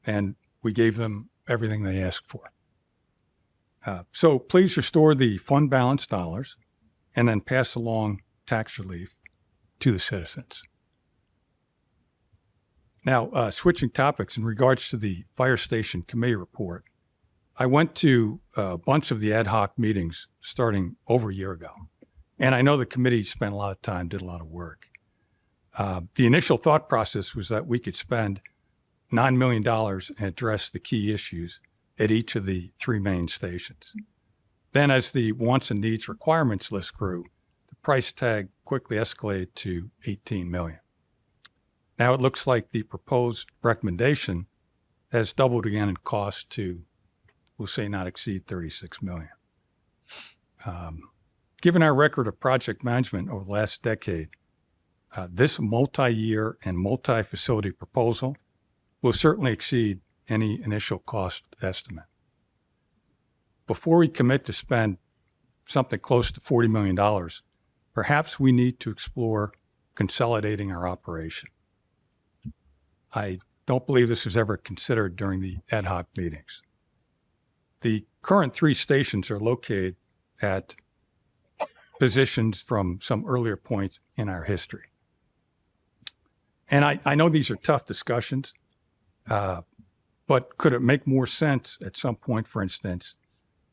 And we gave them everything they asked for. So please restore the fund balance dollars and then pass along tax relief to the citizens. Now, switching topics in regards to the fire station committee report, I went to a bunch of the ad hoc meetings starting over a year ago. And I know the committee spent a lot of time, did a lot of work. The initial thought process was that we could spend $9 million and address the key issues at each of the three main stations. Then as the wants and needs requirements list grew, the price tag quickly escalated to $18 million. Now it looks like the proposed recommendation has doubled again in cost to, we'll say, not exceed $36 million. Given our record of project management over the last decade, this multi-year and multi-facility proposal will certainly exceed any initial cost estimate. Before we commit to spend something close to $40 million, perhaps we need to explore consolidating our operation. I don't believe this was ever considered during the ad hoc meetings. The current three stations are located at positions from some earlier point in our history. And I know these are tough discussions, but could it make more sense at some point, for instance,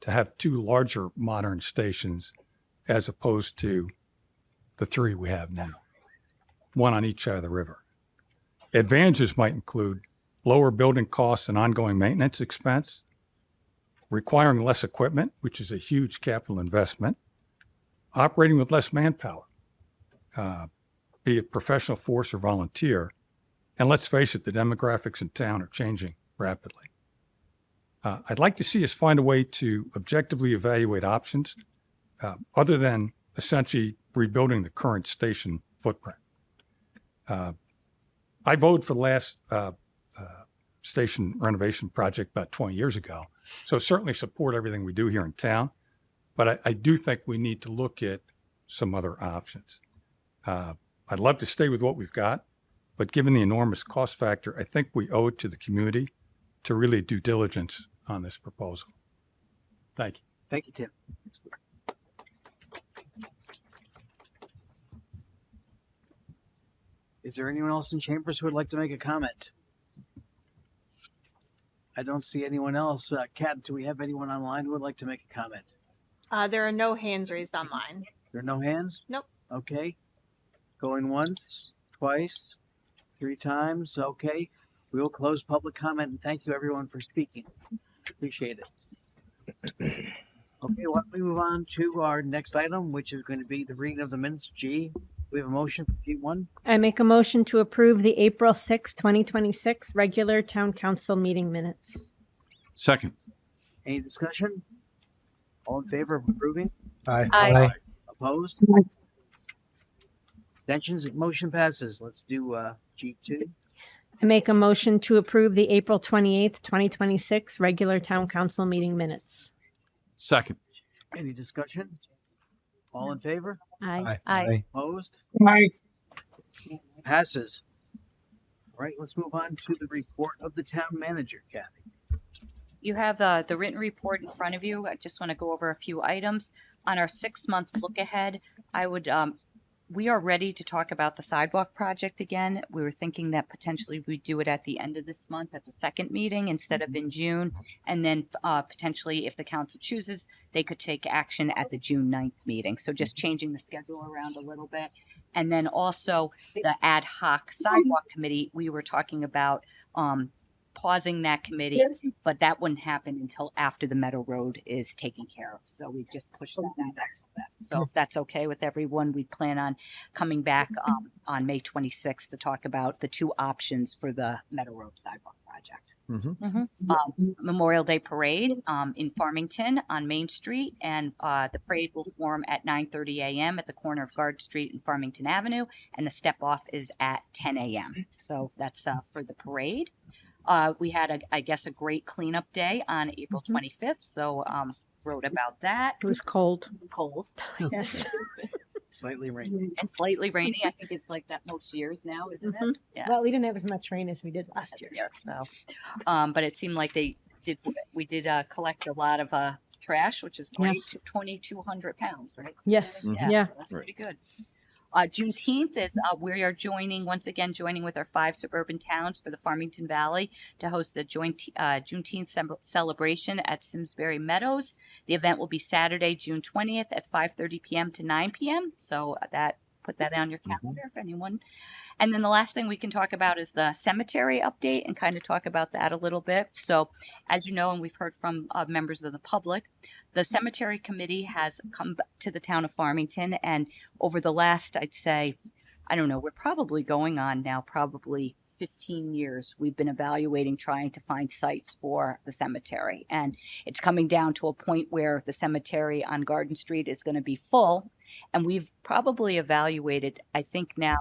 to have two larger modern stations as opposed to the three we have now, one on each side of the river? Advantages might include lower building costs and ongoing maintenance expense, requiring less equipment, which is a huge capital investment, operating with less manpower, be it professional force or volunteer. And let's face it, the demographics in town are changing rapidly. I'd like to see us find a way to objectively evaluate options other than essentially rebuilding the current station footprint. I voted for the last station renovation project about 20 years ago, so certainly support everything we do here in town, but I do think we need to look at some other options. I'd love to stay with what we've got, but given the enormous cost factor, I think we owe it to the community to really do diligence on this proposal. Thank you. Thank you, Tim. Is there anyone else in chambers who would like to make a comment? I don't see anyone else. Kat, do we have anyone online who would like to make a comment? There are no hands raised online. There are no hands? Nope. Okay. Going once, twice, 3 times. Okay. We will close public comment and thank you everyone for speaking. Appreciate it. Okay, why don't we move on to our next item, which is going to be the reading of the minutes. G. We have a motion for G1. I make a motion to approve the April 6, 2026 regular town council meeting minutes. Second. Any discussion? All in favor of approving? Aye. Aye. Opposed? Abstentions? Motion passes. Let's do G2. I make a motion to approve the April 28th, 2026 regular town council meeting minutes. Second. Any discussion? All in favor? Aye. Aye. Opposed? Aye. Passes. All right, let's move on to the report of the town manager, Kathy. You have the written report in front of you. I just want to go over a few items. On our 6-month look ahead, I would, we are ready to talk about the sidewalk project again. We were thinking that potentially we'd do it at the end of this month at the second meeting instead of in June. And then potentially, if the council chooses, they could take action at the June 9th meeting. So just changing the schedule around a little bit. And then also the ad hoc sidewalk committee, we were talking about pausing that committee, but that wouldn't happen until after the Meadow Road is taken care of. So we just pushed that back. So if that's okay with everyone, we plan on coming back on May 26th to talk about the 2 options for the Meadow Road sidewalk project. Memorial Day parade in Farmington on Main Street, and the parade will form at 9:30 a.m. at the corner of Guard Street and Farmington Avenue, and the step off is at 10 a.m. So that's for the parade. We had, I guess, a great cleanup day on April 25th. So wrote about that. It was cold. Cold. Yes. Slightly rainy. And slightly rainy. I think it's like that most years now, isn't it? Yeah. Well, we didn't have as much rain as we did last year. So, but it seemed like we did collect a lot of trash, which is great. Yes. 2,200 pounds, right? Yes. Yeah. So that's pretty good. Juneteenth is we are joining with our 5 suburban towns for the Farmington Valley to host the Juneteenth celebration at Simsbury Meadows. The event will be Saturday, June 20th at 5:30 p.m. to 9 p.m. So put that on your calendar if anyone. And then the last thing we can talk about is the cemetery update and kind of talk about that a little bit. So as you know, and we've heard from members of the public, the cemetery committee has come to the town of Farmington, and over the last, I'd say, I don't know, we're probably going on now probably 15 years, we've been evaluating trying to find sites for the cemetery. And it's coming down to a point where the cemetery on Garden Street is going to be full. And we've probably evaluated, I think now,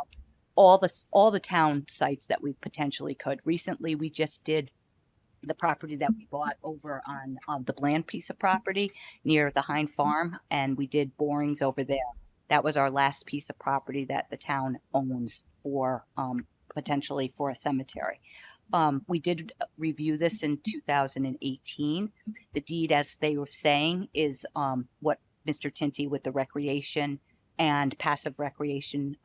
all the town sites that we potentially could. Recently, we just did the property that we bought over on the Bland piece of property near the Hine Farm, and we did borings over there. That was our last piece of property that the town owns for potentially for a cemetery. We did review this in 2018. The deed, as they were saying, is what Mr. Tinty with the recreation and passive recreation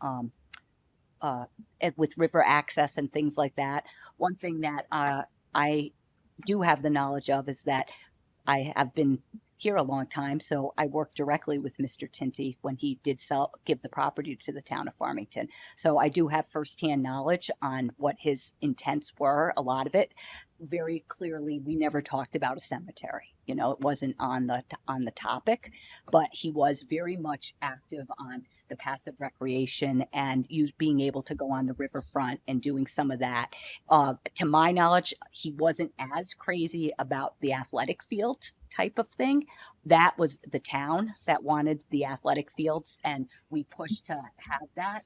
with river access and things like that. One thing that I do have the knowledge of is that I have been here a long time, so I worked directly with Mr. Tinty when he did give the property to the town of Farmington. So I do have firsthand knowledge on what his intents were. A lot of it, very clearly, we never talked about a cemetery. You know, it wasn't on the topic, but he was very much active on the passive recreation and you being able to go on the riverfront and doing some of that. To my knowledge, he wasn't as crazy about the athletic field, type of thing. That was the town that wanted the athletic fields, and we pushed to have that.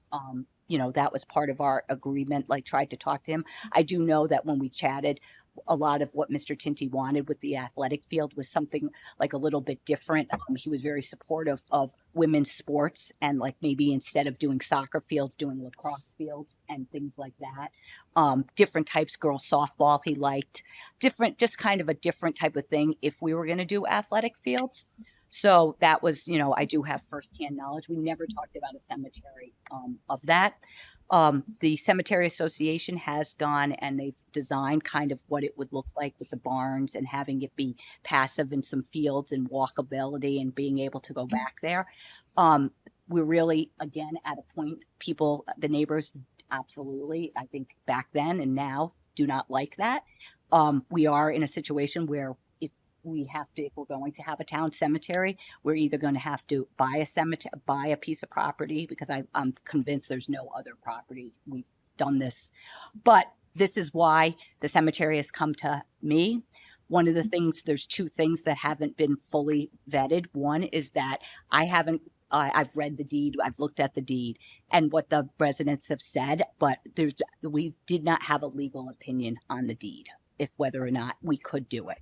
That was part of our agreement, like tried to talk to him. I do know that when we chatted, a lot of what Mr. Tinty wanted with the athletic field was something like a little bit different. He was very supportive of women's sports, and like maybe instead of doing soccer fields, doing lacrosse fields and things like that. Different types, girls softball he liked, just kind of a different type of thing if we were going to do athletic fields. So that was, I do have firsthand knowledge. We never talked about a cemetery of that. The Cemetery Association has gone and they've designed kind of what it would look like with the barns and having it be passive in some fields and walkability and being able to go back there. We're really, again, at a point, the neighbors, absolutely, I think back then and now do not like that. We are in a situation where if we're going to have a town cemetery, we're either going to have to buy a piece of property, because I'm convinced there's no other property. We've done this, but this is why the cemetery has come to me. One of the things, there's two things that haven't been fully vetted. One is that I've read the deed, I've looked at the deed and what the residents have said, but we did not have a legal opinion on the deed, if whether or not we could do it.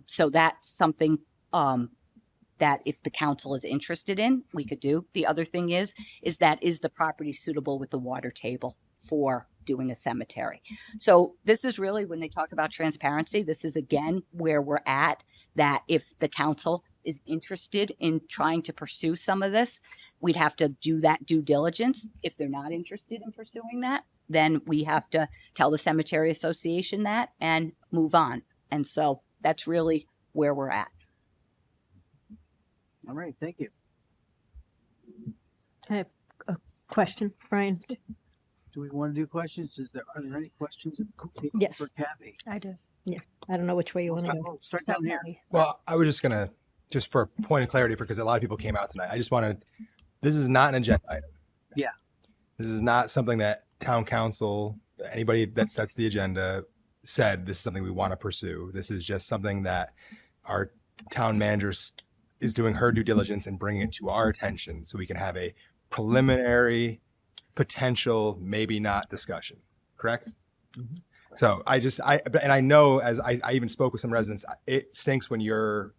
So that's something that if the council is interested in, we could do. The other thing is the property suitable with the water table for doing a cemetery? So this is really, when they talk about transparency, this is again where we're at, that if the council is interested in trying to pursue some of this, we'd have to do that due diligence. If they're not interested in pursuing that, then we have to tell the Cemetery Association that and move on. And so that's really where we're at. All right, thank you. I have a question, Brian. Do we want to do questions? Are there any questions Yes. for Kathy? I do. Yeah. I don't know which way you want to go. Start down here. Well, I was just for a point of clarity, because a lot of people came out tonight. I just wanted, this is not an agenda item. Yeah. This is not something that town council, anybody that sets the agenda said this is something we want to pursue. This is just something that our town manager is doing her due diligence and bringing it to our attention so we can have a preliminary, potential, maybe not discussion. Correct? Mm-hmm. So I know, as I even spoke with some residents, it stinks when your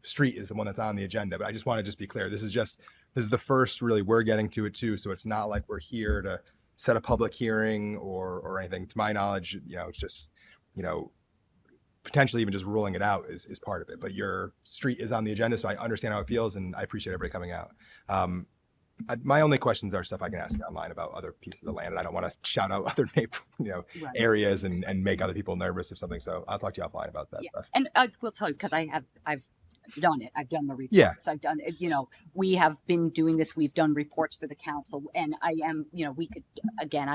street is the one that's on the agenda, but I just want to be clear. This is the first really we're getting to it too. So it's not like we're here to set a public hearing or anything. To my knowledge, it's just, potentially even just ruling it out is part of it, but your street is on the agenda. So I understand how it feels and I appreciate everybody coming out. My only questions are stuff I can ask you online about other pieces of land, and I don't want to shout out other Right. areas and make other people nervous or something. So I'll talk to you offline about that stuff. And I will tell you, because I've done it. I've done the reports. Yeah. I've done it. We have been doing this. We've done reports for the council, and I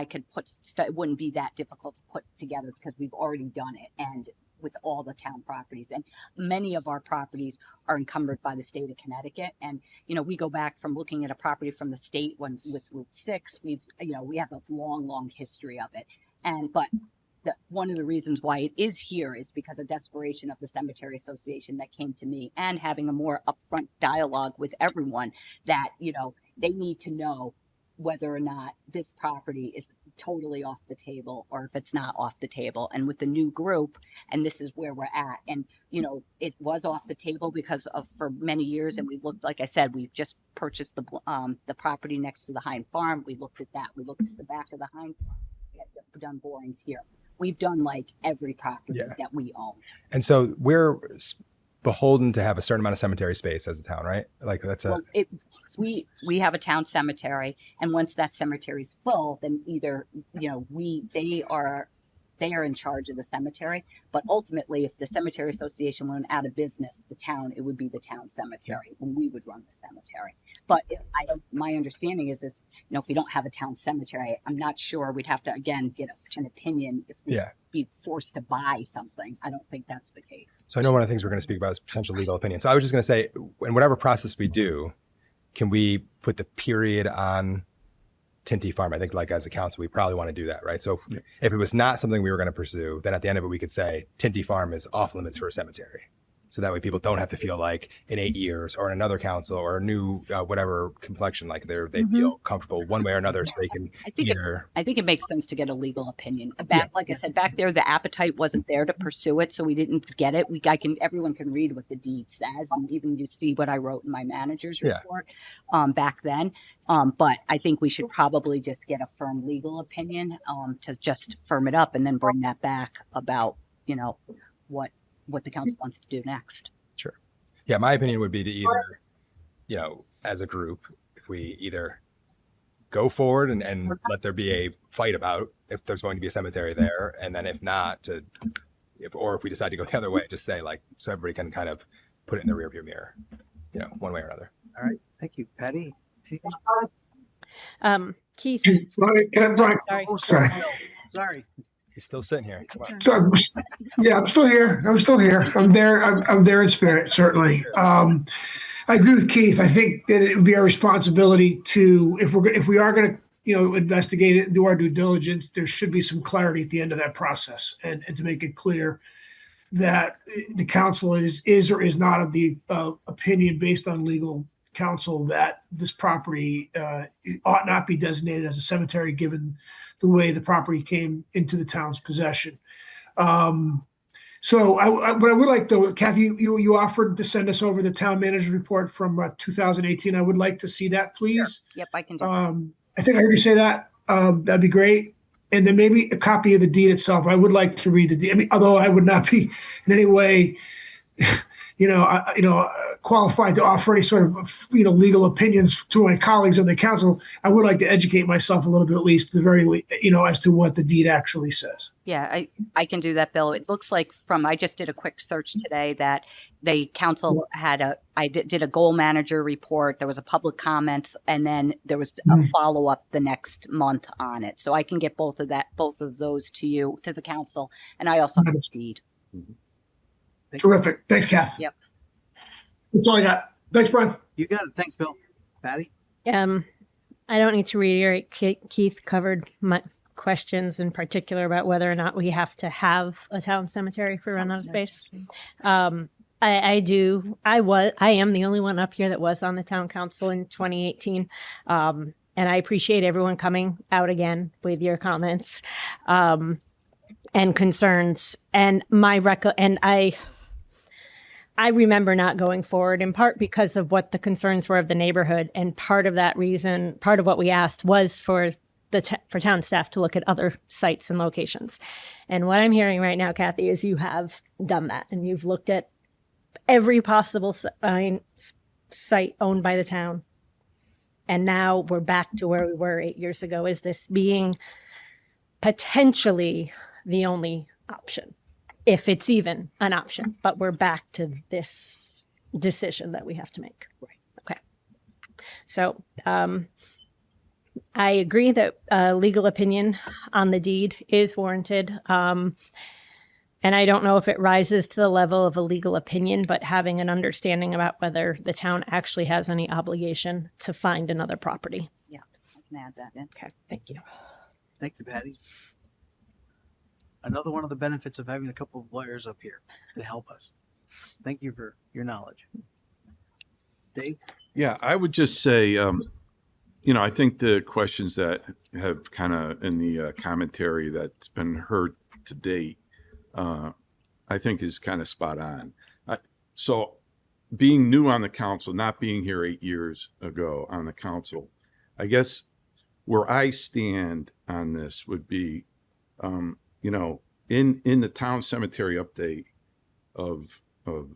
could put. It wouldn't be that difficult to put together because we've already done it, and with all the town properties, and many of our properties are encumbered by the state of Connecticut. And we go back from looking at a property from the state with Route 6. We have a long history of it, but one of the reasons why it is here is because of desperation of the Cemetery Association that came to me, and having a more upfront dialogue with everyone that they need to know whether or not this property is totally off the table or if it's not off the table. And with the new group, and this is where we're at, and it was off the table because of, for many years, and we've looked, like I said, we've just purchased the property next to the Hind Farm. We looked at that. We looked at the back of the Hind Farm. We had done borings here. We've done like every property that we own. And so we're beholden to have a certain amount of cemetery space as a town, right? Like that's we have a town cemetery, and once that cemetery is full, then either they are in charge of the cemetery. But ultimately, if the Cemetery Association went out of business, it would be the town cemetery, and we would run the cemetery. But my understanding is if we don't have a town cemetery, I'm not sure, we'd have to again get an opinion if we'd be forced to buy something. I don't think that's the case. So I know one of the things we're going to speak about is potential legal opinion. So I was just going to say, in whatever process we do, can we put the period on Tinty Farm? I think like as a council, we probably want to do that, right? So if it was not something we were going to pursue, then at the end of it, we could say Tinty Farm is off limits for a cemetery. So that way people don't have to feel like in 8 years or in another council or a new whatever complexion, like they feel comfortable one way or another, so they can I think it makes sense to get a legal opinion. Like I said, back there, the appetite wasn't there to pursue it, so we didn't get it. Everyone can read what the deed says, and even you see what I wrote in my manager's report back then. But I think we should probably just get a firm legal opinion to just firm it up, and then bring that back about what the council wants to do next. Sure. Yeah, my opinion would be to either, as a group, if we either go forward and let there be a fight about if there's going to be a cemetery there, and then if not, or if we decide to go the other way, just say so everybody can kind of put it in the rearview mirror, one way or another. All right. Thank you, Patty. Keith. Sorry. Oh, sorry. He's still sitting here. Come on. So, yeah, I'm still here. I'm there. I'm there in spirit, certainly. I agree with Keith. I think that it would be our responsibility to, if we are going to, investigate it and do our due diligence, there should be some clarity at the end of that process, and to make it clear that the council is or is not of the opinion based on legal counsel that this property ought not be designated as a cemetery given the way the property came into the town's possession. So what I would like, though, Kathy, you offered to send us over the town manager's report from 2018. I would like to see that, please. Sure. Yep, I can do that. I think I heard you say that. That'd be great. And then maybe a copy of the deed itself. I would like to read the deed. I mean, although I would not be in any way qualified to offer any sort of, legal opinions to my colleagues on the council. I would like to educate myself a little bit, at least, as to what the deed actually says. Yeah, I can do that, Bill. It looks like I just did a quick search today that the council I did a goal manager report. There was a public comments, and then there was a follow up the next month on it. So I can get both of those to the council, and I also have the deed. Terrific. Thanks, Kath. Yep. That's all I got. Thanks, Brian. You got it. Thanks, Bill. Patty? I don't need to reiterate. Keith covered my questions in particular about whether or not we have to have a town cemetery for run out of space. I do. I am the only one up here that was on the town council in 2018. And I appreciate everyone coming out again with your comments and concerns. And I remember not going forward in part because of what the concerns were of the neighborhood. And part of that reason, part of what we asked was for town staff to look at other sites and locations. And what I'm hearing right now, Kathy, is you have done that and you've looked at every possible site owned by the town. And now we're back to where we were 8 years ago. Is this being potentially the only option? If it's even an option, but we're back to this decision that we have to make. Right. Okay. So I agree that legal opinion on the deed is warranted. And I don't know if it rises to the level of a legal opinion, but having an understanding about whether the town actually has any obligation to find another property. Yeah, I can add that in. Okay, thank you. Thank you, Patty. Another one of the benefits of having a couple of lawyers up here to help us. Thank you for your knowledge. Dave? Yeah, I would just say, I think the questions that have kind of in the commentary that's been heard to date, I think is kind of spot on. So being new on the council, not being here 8 years ago on the council, I guess where I stand on this would be, in the town cemetery update of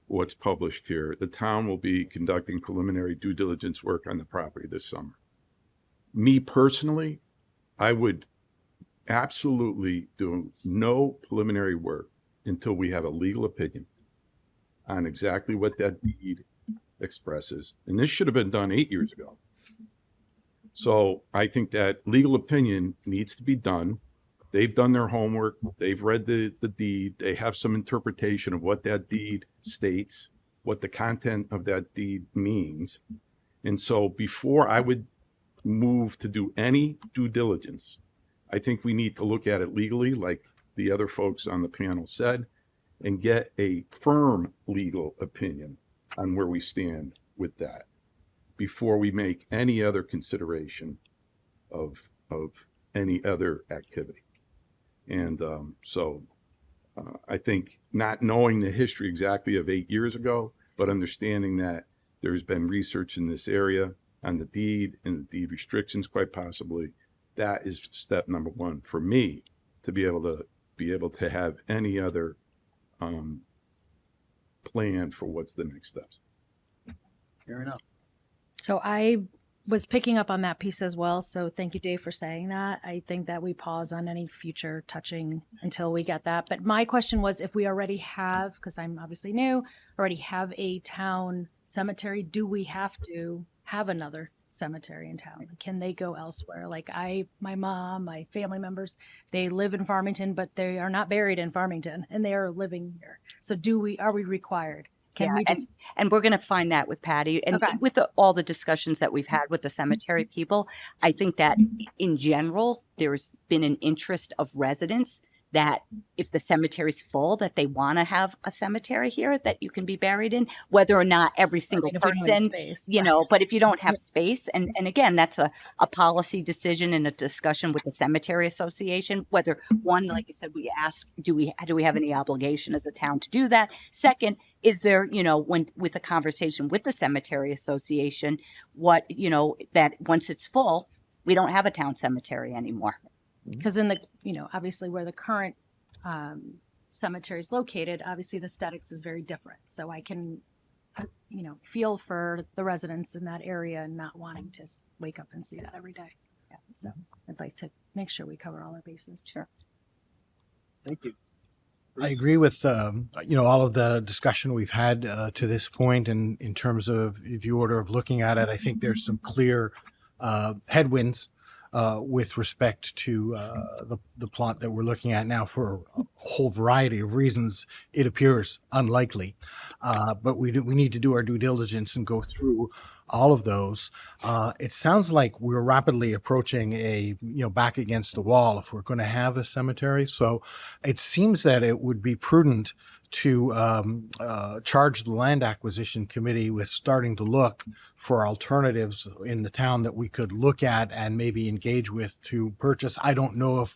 what's published here, the town will be conducting preliminary due diligence work on the property this summer. Me personally, I would absolutely do no preliminary work until we have a legal opinion on exactly what that deed expresses. And this should have been done 8 years ago. So I think that legal opinion needs to be done. They've done their homework. They've read the deed. They have some interpretation of what that deed states, what the content of that deed means. And so before I would move to do any due diligence, I think we need to look at it legally, like the other folks on the panel said, and get a firm legal opinion on where we stand with that before we make any other consideration of any other activity. And I think not knowing the history exactly of 8 years ago, but understanding that there's been research in this area on the deed and the deed restrictions, quite possibly, that is step number one for me to be able to have any other plan for what's the next steps. Fair enough. So I was picking up on that piece as well. So thank you, Dave, for saying that. I think that we pause on any future touching until we get that. But my question was, if we already have, because I'm obviously new, already have a town cemetery, do we have to have another cemetery in town? Can they go elsewhere? Like my mom, my family members, they live in Farmington, but they are not buried in Farmington and they are living here. So are we required? Can we just... and we're going to find that with Patty and with all the discussions that we've had with the cemetery people. I think that in general, there's been an interest of residents that if the cemetery's full, that they want to have a cemetery here that you can be buried in, whether or not every single person, but if you don't have space, and again, that's a policy decision and a discussion with the cemetery association, whether one, like I said, we ask, do we have any obligation as a town to do that? Second, is there, when with a conversation with the cemetery association, that once it's full, we don't have a town cemetery anymore. Because in the, obviously where the current cemetery is located, obviously the aesthetics is very different. So I can, feel for the residents in that area and not wanting to wake up and see that every day. Yeah. So I'd like to make sure we cover all our bases. Sure. Thank you. I agree with, all of the discussion we've had to this point. And in terms of the order of looking at it, I think there's some clear headwinds with respect to the plot that we're looking at now. For a whole variety of reasons, it appears unlikely. But we need to do our due diligence and go through all of those. It sounds like we're rapidly approaching a, back against the wall if we're going to have a cemetery. So it seems that it would be prudent to charge the land acquisition committee with starting to look for alternatives in the town that we could look at and maybe engage with to purchase. I don't know if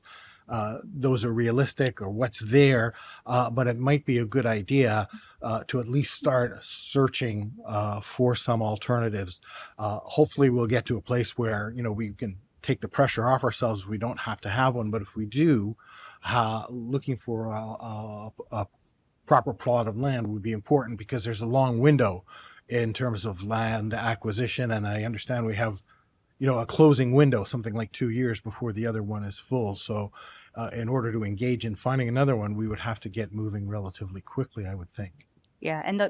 those are realistic or what's there, but it might be a good idea to at least start searching for some alternatives. Hopefully we'll get to a place where, we can take the pressure off ourselves. We don't have to have one, but if we do, looking for a proper plot of land would be important, because there's a long window in terms of land acquisition. And I understand we have, a closing window, something like 2 years before the other one is full. So in order to engage in finding another one, we would have to get moving relatively quickly, I would think. Yeah. And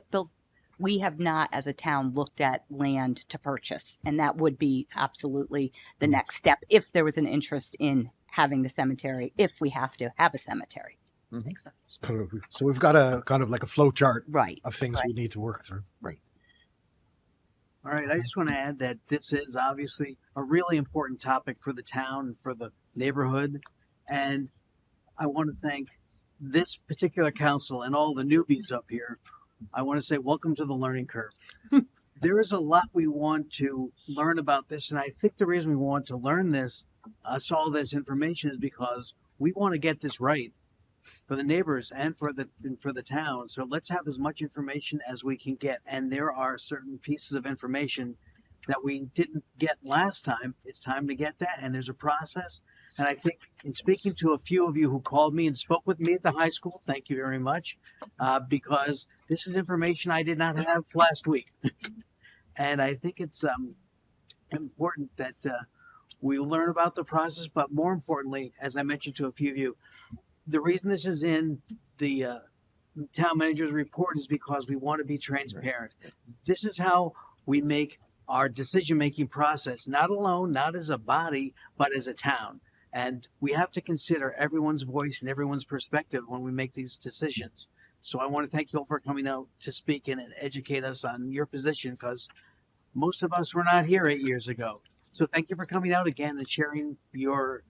we have not as a town looked at land to purchase, and that would be absolutely the next step if there was an interest in having the cemetery, if we have to have a cemetery. Makes sense. So we've got a kind of like a flow chart of things Right. we need to work through. Right. All right. I just want to add that this is obviously a really important topic for the town and for the neighborhood. And I want to thank this particular council and all the newbies up here. I want to say welcome to the learning curve. There is a lot we want to learn about this. And I think the reason we want to learn this, all this information, is because we want to get this right for the neighbors and for the town. So let's have as much information as we can get. And there are certain pieces of information that we didn't get last time. It's time to get that. And there's a process. And I think in speaking to a few of you who called me and spoke with me at the high school, thank you very much, because this is information I did not have last week. And I think it's important that we learn about the process. But more importantly, as I mentioned to a few of you, the reason this is in the town manager's report is because we want to be transparent. This is how we make our decision-making process, not alone, not as a body, but as a town. And we have to consider everyone's voice and everyone's perspective when we make these decisions. So I want to thank you all for coming out to speak and educate us on your position, because most of us were not here 8 years ago. So thank you for coming out again and sharing your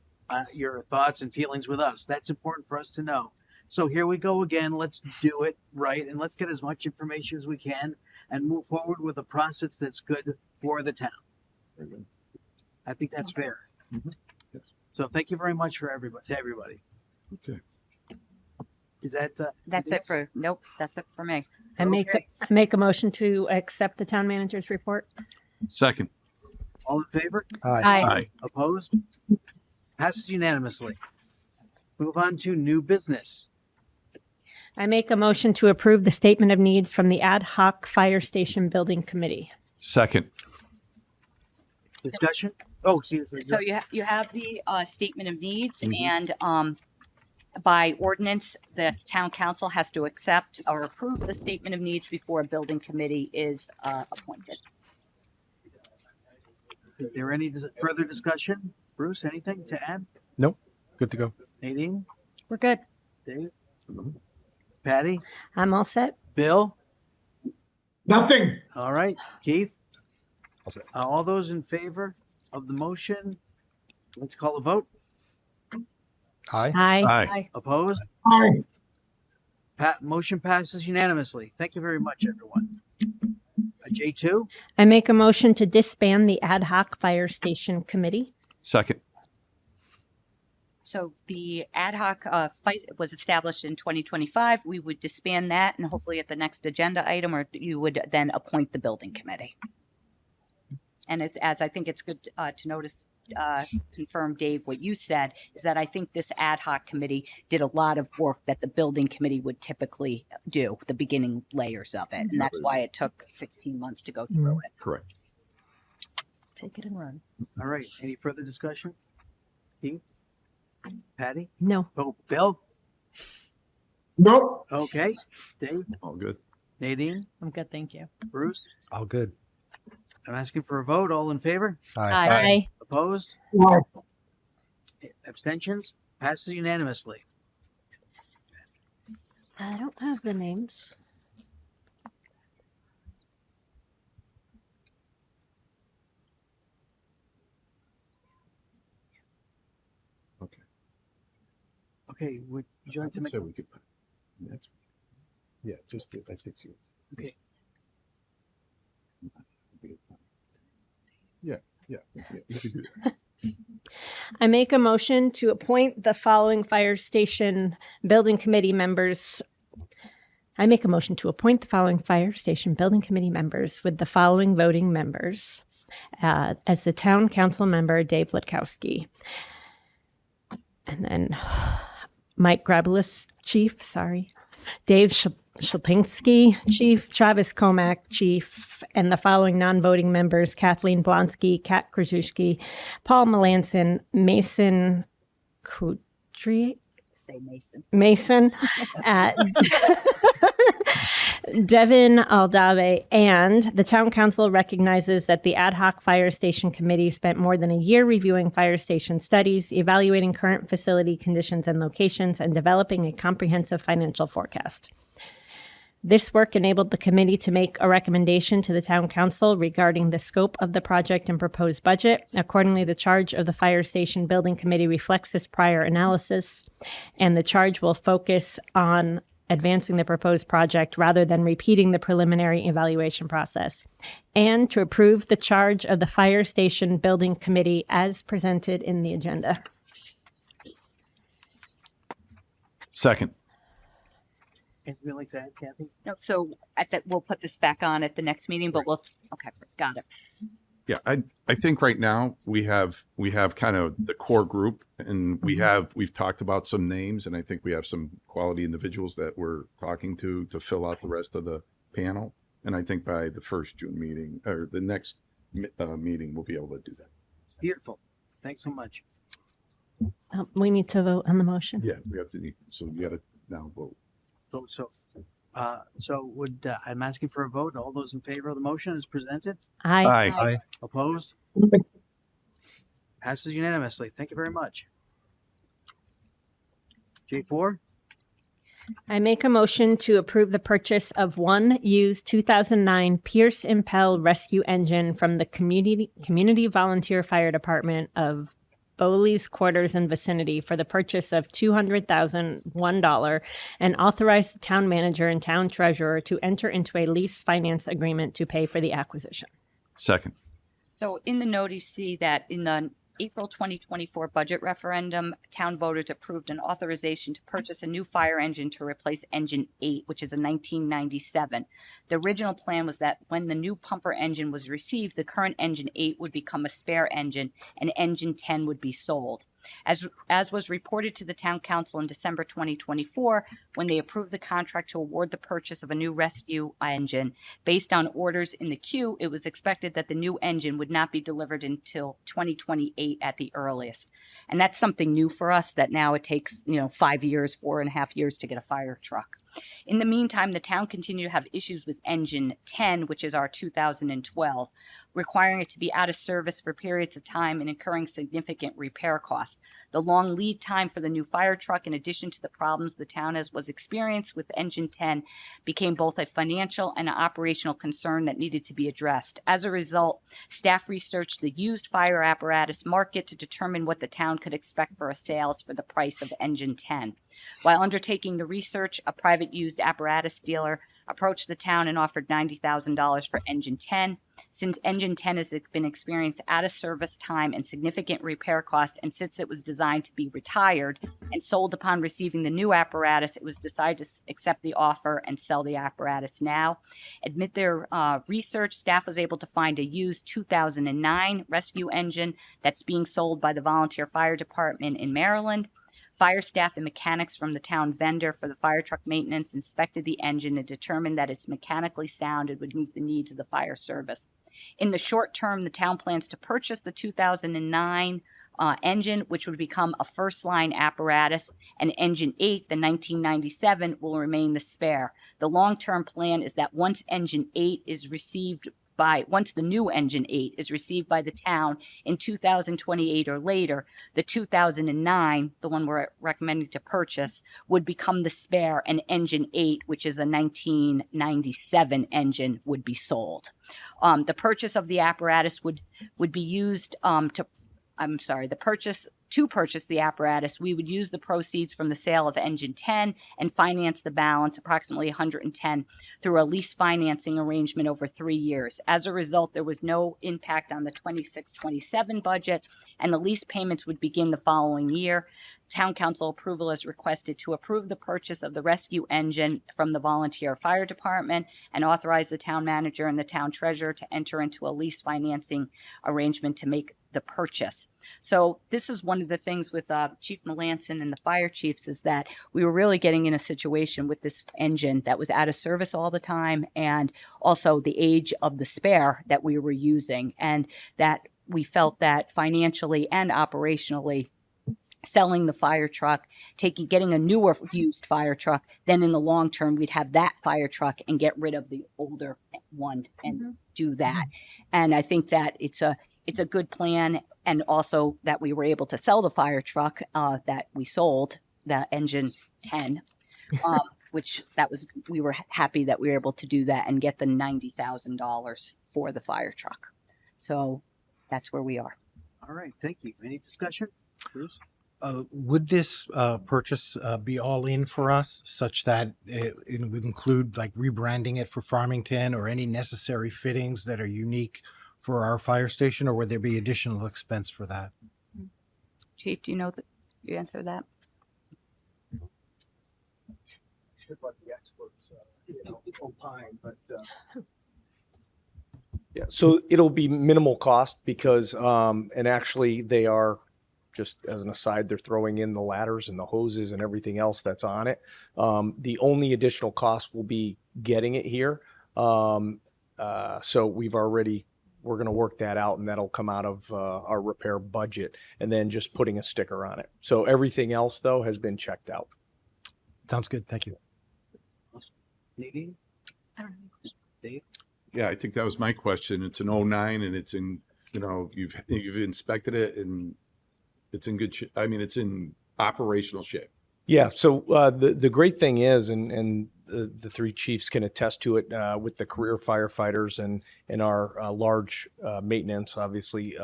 thoughts and feelings with us. That's important for us to know. So here we go again. Let's do it right, and let's get as much information as we can and move forward with a process that's good for the town. I think that's fair. So thank you very much for everybody. To everybody. Okay. Is that That's it for nope. That's it for me. I make a motion to accept the town manager's report. Second. all in favor? Aye. Opposed? Passes unanimously. Move on to new business. I make a motion to approve the statement of needs from the Ad Hoc Fire Station Building Committee. Second. Discussion? Oh, seriously. So you have the statement of needs, and by ordinance, the town council has to accept or approve the statement of needs before a building committee is appointed. Is there any further discussion? Bruce, anything to add? Nope. Good to go. Nadine? We're good. Dave? Patty? I'm all set. Bill? Nothing. All right. Keith? All set. All those in favor of the motion, let's call a vote. Aye. Aye. Opposed? Aye. Motion passes unanimously. Thank you very much, everyone. J2? I make a motion to disband the Ad Hoc Fire Station Committee. Second. So the ad hoc fight was established in 2025. We would disband that, and hopefully at the next agenda item, or you would then appoint the building committee. And it's, as I think it's good to notice, confirm, Dave, what you said is that I think this ad hoc committee did a lot of work that the building committee would typically do, the beginning layers of it, and that's why it took 16 months to go through it. Correct. Take it and run. All right. Any further discussion? Keith? Patty? No. Oh, Bill? Nope. Okay. Dave? All good. Nadine? I'm good, thank you. Bruce? All good. I'm asking for a vote. All in favor? Aye. Opposed? Aye. Abstentions? Passes unanimously. I don't have the names. Okay. Would you like to make? So we could. That's, yeah, just I think yours. Okay. Yeah. You could do that. I make a motion to appoint the following fire station building committee members. I make a motion to appoint the following fire station building committee members with the following voting members. As the town council member, Dave Litkowski. And then Mike Grabelis, chief, Dave Shilpinsky, chief, Travis Komak, chief, and the following non-voting members, Kathleen Blonsky, Kat Krasuski, Paul Melanson, Mason Kudry, Say Mason. Mason, Devin Aldave, and the town council recognizes that the Ad Hoc Fire Station Committee spent more than a year reviewing fire station studies, evaluating current facility conditions and locations, and developing a comprehensive financial forecast. This work enabled the committee to make a recommendation to the town council regarding the scope of the project and proposed budget. Accordingly, the charge of the Fire Station Building Committee reflects this prior analysis, and the charge will focus on advancing the proposed project rather than repeating the preliminary evaluation process, and to approve the charge of the Fire Station Building Committee as presented in the agenda. Second. Anything you'd like to add, Kathy? No, so we'll put this back on at the next meeting, but okay, got it. Yeah, I think right now we have kind of the core group, and we've talked about some names, and I think we have some quality individuals that we're talking to fill out the rest of the panel. And I think by the first June meeting or the next meeting, we'll be able to do that. Beautiful. Thanks so much. We need to vote on the motion. Yeah, we have to. So we got to now vote. I'm asking for a vote. All those in favor of the motion as presented? Aye. Opposed? Passes unanimously. Thank you very much. J4? I make a motion to approve the purchase of one used 2009 Pierce Impel rescue engine from the Community Volunteer Fire Department of Bowley's Quarters and vicinity for the purchase of $200,001 and authorize the town manager and town treasurer to enter into a lease finance agreement to pay for the acquisition. Second. So in the note, you see that in the April 2024 budget referendum, town voters approved an authorization to purchase a new fire engine to replace engine 8, which is a 1997. The original plan was that when the new pumper engine was received, the current engine 8 would become a spare engine and engine 10 would be sold. As was reported to the town council in December 2024, when they approved the contract to award the purchase of a new rescue engine, based on orders in the queue, it was expected that the new engine would not be delivered until 2028 at the earliest. And that's something new for us, that now it takes, 5 years, 4.5 years to get a fire truck. In the meantime, the town continued to have issues with engine 10, which is our 2012, requiring it to be out of service for periods of time and incurring significant repair costs. The long lead time for the new fire truck, in addition to the problems the town was experienced with engine 10, became both a financial and an operational concern that needed to be addressed. As a result, staff researched the used fire apparatus market to determine what the town could expect for a sales for the price of engine 10. While undertaking the research, a private used apparatus dealer approached the town and offered $90,000 for engine 10. Since engine 10 has been experiencing out of service time and significant repair cost, and since it was designed to be retired and sold upon receiving the new apparatus, it was decided to accept the offer and sell the apparatus now. Amid their research, staff was able to find a used 2009 rescue engine that's being sold by the volunteer fire department in Maryland. Fire staff and mechanics from the town vendor for the fire truck maintenance inspected the engine and determined that it's mechanically sound and would meet the needs of the fire service. In the short term, the town plans to purchase the 2009 engine, which would become a first-line apparatus, and engine 8, the 1997, will remain the spare. The long-term plan is that once engine 8 is received once the new engine 8 is received by the town in 2028 or later, the 2009, the one we're recommending to purchase, would become the spare, and engine 8, which is a 1997 engine, would be sold. The purchase of the apparatus would be used to purchase the apparatus, we would use the proceeds from the sale of engine 10 and finance the balance, approximately 110, through a lease financing arrangement over 3 years. As a result, there was no impact on the 26-27 budget, and the lease payments would begin the following year. Town council approval is requested to approve the purchase of the rescue engine from the volunteer fire department and authorize the town manager and the town treasurer to enter into a lease financing arrangement to make the purchase. So this is one of the things with Chief Melanson and the fire chiefs, is that we were really getting in a situation with this engine that was out of service all the time, and also the age of the spare that we were using, and that we felt that financially and operationally, selling the fire truck, getting a newer used fire truck, then in the long term, we'd have that fire truck and get rid of the older one and do that. And I think that it's a good plan, and also that we were able to sell the fire truck that we sold, the engine 10, we were happy that we were able to do that and get the $90,000 for the fire truck. So that's where we are. All right, thank you. Any discussion, Bruce? Would this purchase be all in for us, such that it would include like rebranding it for Farmington or any necessary fittings that are unique for our fire station, or would there be additional expense for that? Chief, do you know you answer that? Should let the experts, opine, but. Yeah, so it'll be minimal cost because, and actually they are, just as an aside, they're throwing in the ladders and the hoses and everything else that's on it. The only additional cost will be getting it here. So we're going to work that out, and that'll come out of our repair budget, and then just putting a sticker on it. So everything else, though, has been checked out. Sounds good. Thank you. Nadine? Dave? Yeah, I think that was my question. It's an 09 and it's in, you've inspected it and it's in good shape. I mean, it's in operational shape. Yeah. So the great thing is, and the three chiefs can attest to it with the career firefighters and our large maintenance, obviously,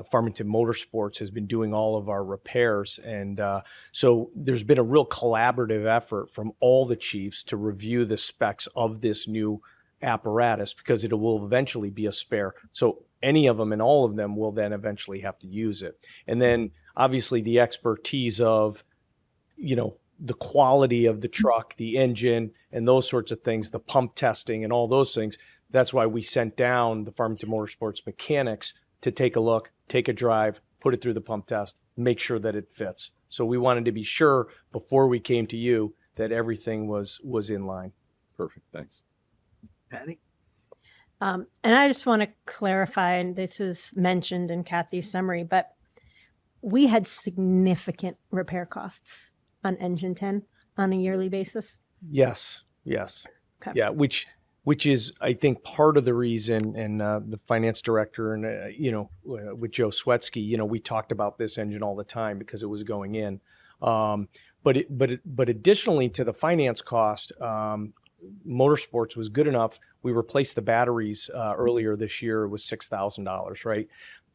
Farmington Motorsports has been doing all of our repairs. And so there's been a real collaborative effort from all the chiefs to review the specs of this new apparatus, because it will eventually be a spare. So any of them and all of them will then eventually have to use it. And then obviously the expertise of, the quality of the truck, the engine, and those sorts of things, the pump testing and all those things. That's why we sent down the Farmington Motorsports mechanics to take a look, take a drive, put it through the pump test, make sure that it fits. So we wanted to be sure before we came to you that everything was in line. Perfect. Thanks. Patty? And I just want to clarify, and this is mentioned in Kathy's summary, but we had significant repair costs on Engine 10 on a yearly basis. Yes. Okay. Yeah, which is, I think, part of the reason, and the finance director and, with Joe Swetsky, we talked about this engine all the time because it was going in. But additionally to the finance cost, Motorsports was good enough. We replaced the batteries earlier this year. It was $6,000, right?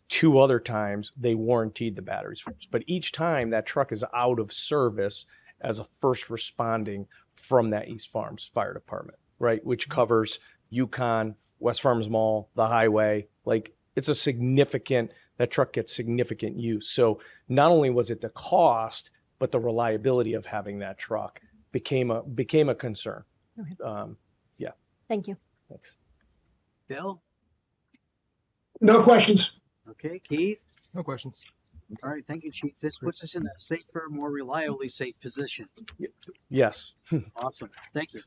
2 other times they warranted the batteries for us. But each time that truck is out of service as a first responding from that East Farms Fire Department, right? Which covers Yukon, West Farms Mall, the highway. Like, it's that truck gets significant use. So not only was it the cost, but the reliability of having that truck became a concern. Okay. Yeah. Thank you. Thanks. Bill? No questions. Okay, Keith? No questions. All right, thank you, Chief. This puts us in a safer, more reliably safe position. Yes. Awesome. Thank you.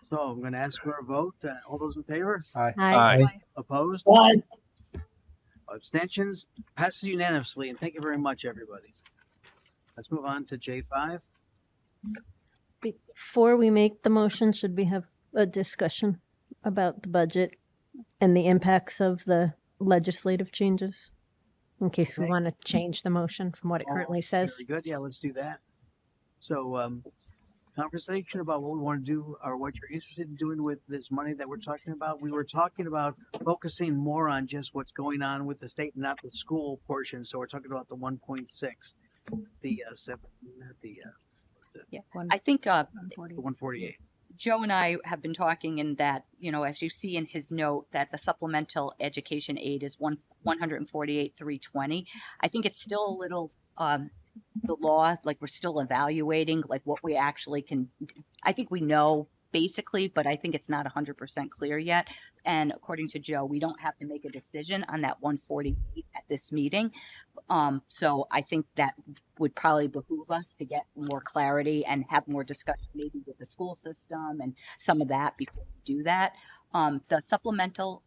So I'm going to ask for a vote. All those in favor? Aye. Aye. Opposed? Aye. Abstentions? Passes unanimously, and thank you very much, everybody. Let's move on to J5. Before we make the motion, should we have a discussion about the budget and the impacts of the legislative changes, in case we want to change the motion from what it currently says? Very good. Yeah, let's do that. So, conversation about what we want to do or what you're interested in doing with this money that we're talking about. We were talking about focusing more on just what's going on with the state and not the school portion. So we're talking about the 1.6, the 7, Yeah, I think the 148. Joe and I have been talking in that, as you see in his note, that the supplemental education aid is 148,320. I think it's still a little the law, like we're still evaluating like what we actually can. I think we know basically, but I think it's not 100% clear yet. And according to Joe, we don't have to make a decision on that 148 at this meeting. So I think that would probably behoove us to get more clarity and have more discussion maybe with the school system and some of that before we do that. The supplemental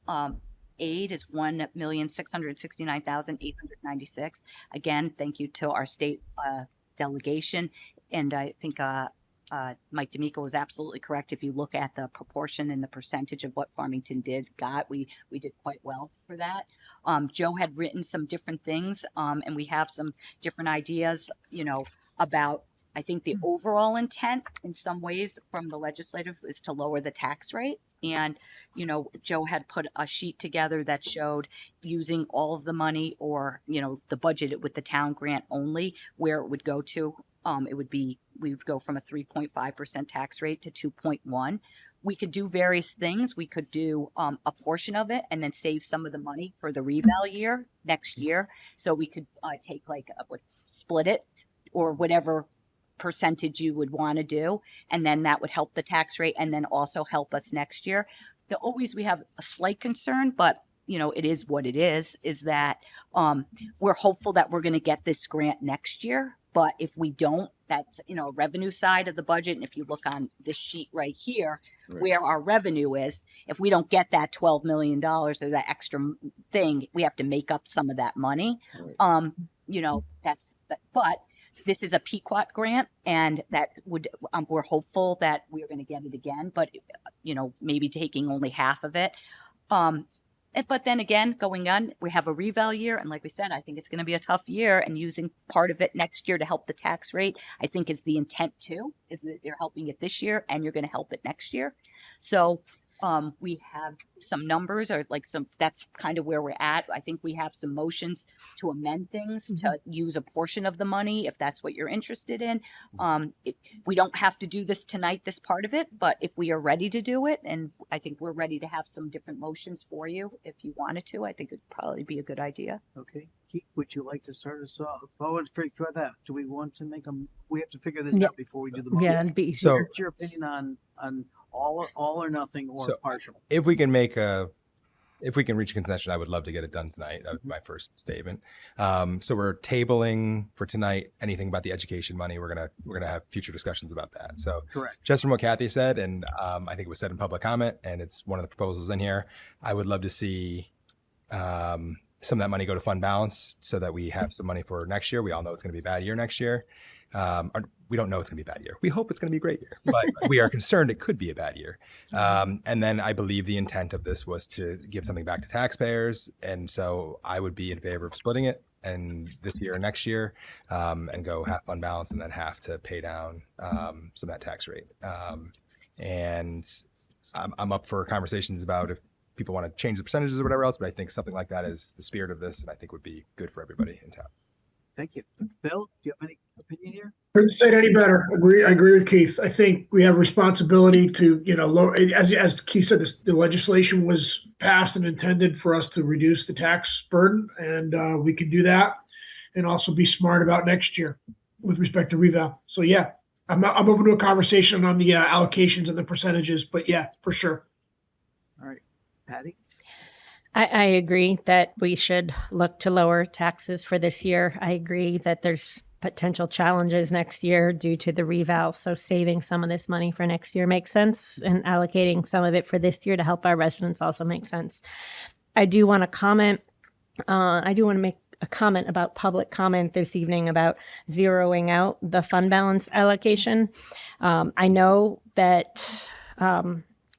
aid is 1,669,896. Again, thank you to our state delegation. And I think Mike D'Amico was absolutely correct. If you look at the proportion and the percentage of what Farmington got, we did quite well for that. Joe had written some different things, and we have some different ideas, about, I think the overall intent in some ways from the legislative is to lower the tax rate. And, Joe had put a sheet together that showed using all of the money or, the budget with the town grant only, where it would go to. We would go from a 3.5% tax rate to 2.1. We could do various things. We could do a portion of it and then save some of the money for the reval year next year. So we could take split it or whatever percentage you would want to do. And then that would help the tax rate and then also help us next year. We have a slight concern, but it is what it is that we're hopeful that we're going to get this grant next year. But if we don't, that's, revenue side of the budget. And if you look on this sheet right here, where our revenue is, if we don't get that $12 million or that extra thing, we have to make up some of that money. But this is a Pequot grant, and that would, we're hopeful that we're going to get it again, but, maybe taking only half of it. But then again, going on, we have a reval year. And like we said, I think it's going to be a tough year, and using part of it next year to help the tax rate, I think is the intent too, is that you're helping it this year and you're going to help it next year. So we have some numbers or like that's kind of where we're at. I think we have some motions to amend things to use a portion of the money if that's what you're interested in. We don't have to do this tonight, this part of it, but if we are ready to do it, and I think we're ready to have some different motions for you if you wanted to, I think it'd probably be a good idea. Okay. Keith, would you like to start us off? Forward for that. Do we want to make them? We have to figure this out before we do the motion. Yeah, it'd be So, easier. what's your opinion on all or nothing or So, partial? If we can reach a consensus, I would love to get it done tonight. That would be my first statement. So we're tabling for tonight anything about the education money. We're gonna have future discussions about that. So Correct. Just from what Kathy said, and I think it was said in public comment, and it's one of the proposals in here. I would love to see some of that money go to fund balance so that we have some money for next year. We all know it's going to be a bad year next year. We don't know it's going to be a bad year. We hope it's going to be a great year, but we are concerned it could be a bad year. And then I believe the intent of this was to give something back to taxpayers. And so I would be in favor of splitting it and this year and next year and go half fund balance and then half to pay down some of that tax rate. And I'm up for conversations about if people want to change the percentages or whatever else, but I think something like that is the spirit of this and I think would be good for everybody in town. Thank you. Bill, do you have any opinion here? Couldn't say it any better. I agree with Keith. I think we have responsibility to, lower, as Keith said, the legislation was passed and intended for us to reduce the tax burden, and we can do that, and also be smart about next year with respect to reval. So yeah, I'm open to a conversation on the allocations and the percentages, but yeah, for sure. All right, Patty. I agree that we should look to lower taxes for this year. I agree that there's potential challenges next year due to the reval. So saving some of this money for next year makes sense, and allocating some of it for this year to help our residents also makes sense. I do want to comment. I do want to make a comment about public comment this evening about zeroing out the fund balance allocation. I know that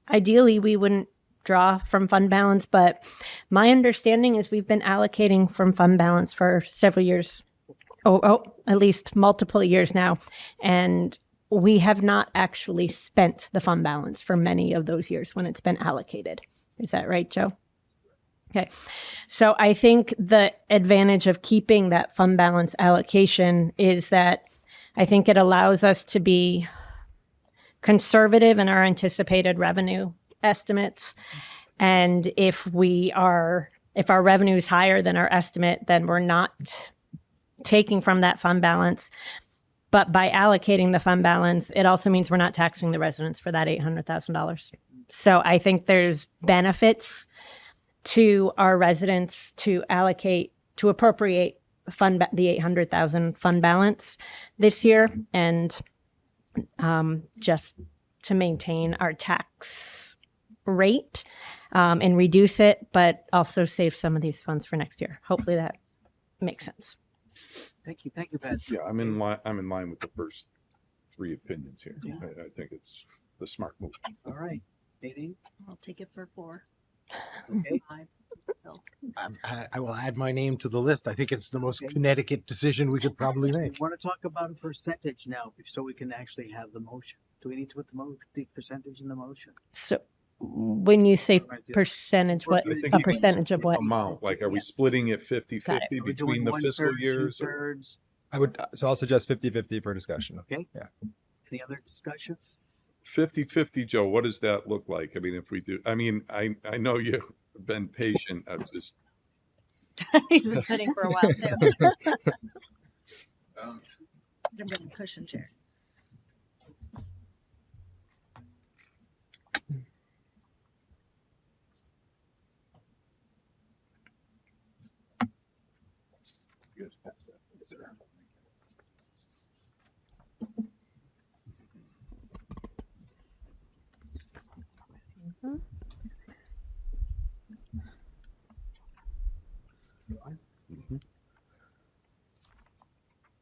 ideally we wouldn't draw from fund balance, but my understanding is we've been allocating from fund balance for several years, at least multiple years now, and we have not actually spent the fund balance for many of those years when it's been allocated. Is that right, Joe? Okay. So I think the advantage of keeping that fund balance allocation is that I think it allows us to be conservative in our anticipated revenue estimates. And if our revenue is higher than our estimate, then we're not taking from that fund balance. But by allocating the fund balance, it also means we're not taxing the residents for that $800,000. So I think there's benefits to our residents to appropriate the $800,000 fund balance this year, and just to maintain our tax rate and reduce it, but also save some of these funds for next year. Hopefully that makes sense. Thank you, Pat. Yeah, I'm in line with the first three opinions here. Yeah. I think it's the smart move. All right, Nadine. I'll take it for 4. Okay. 5. Bill. I will add my name to the list. I think it's the most Connecticut decision we could probably We make. want to talk about a percentage now, so we can actually have the motion. Do we need to put the percentage in the motion? So when you say percentage, what I think a he percentage of what? amount? Like, are we splitting it 50-50 Got it. Are we between doing the 1/3, fiscal years? Or? 2/3? I'll suggest 50-50 for discussion. Okay. Yeah. Any other discussions? 50-50, Joe, what does that look like? I mean, if we do, I know you've been patient. I was just. He's been sitting for a while too. I'm getting a cushion chair.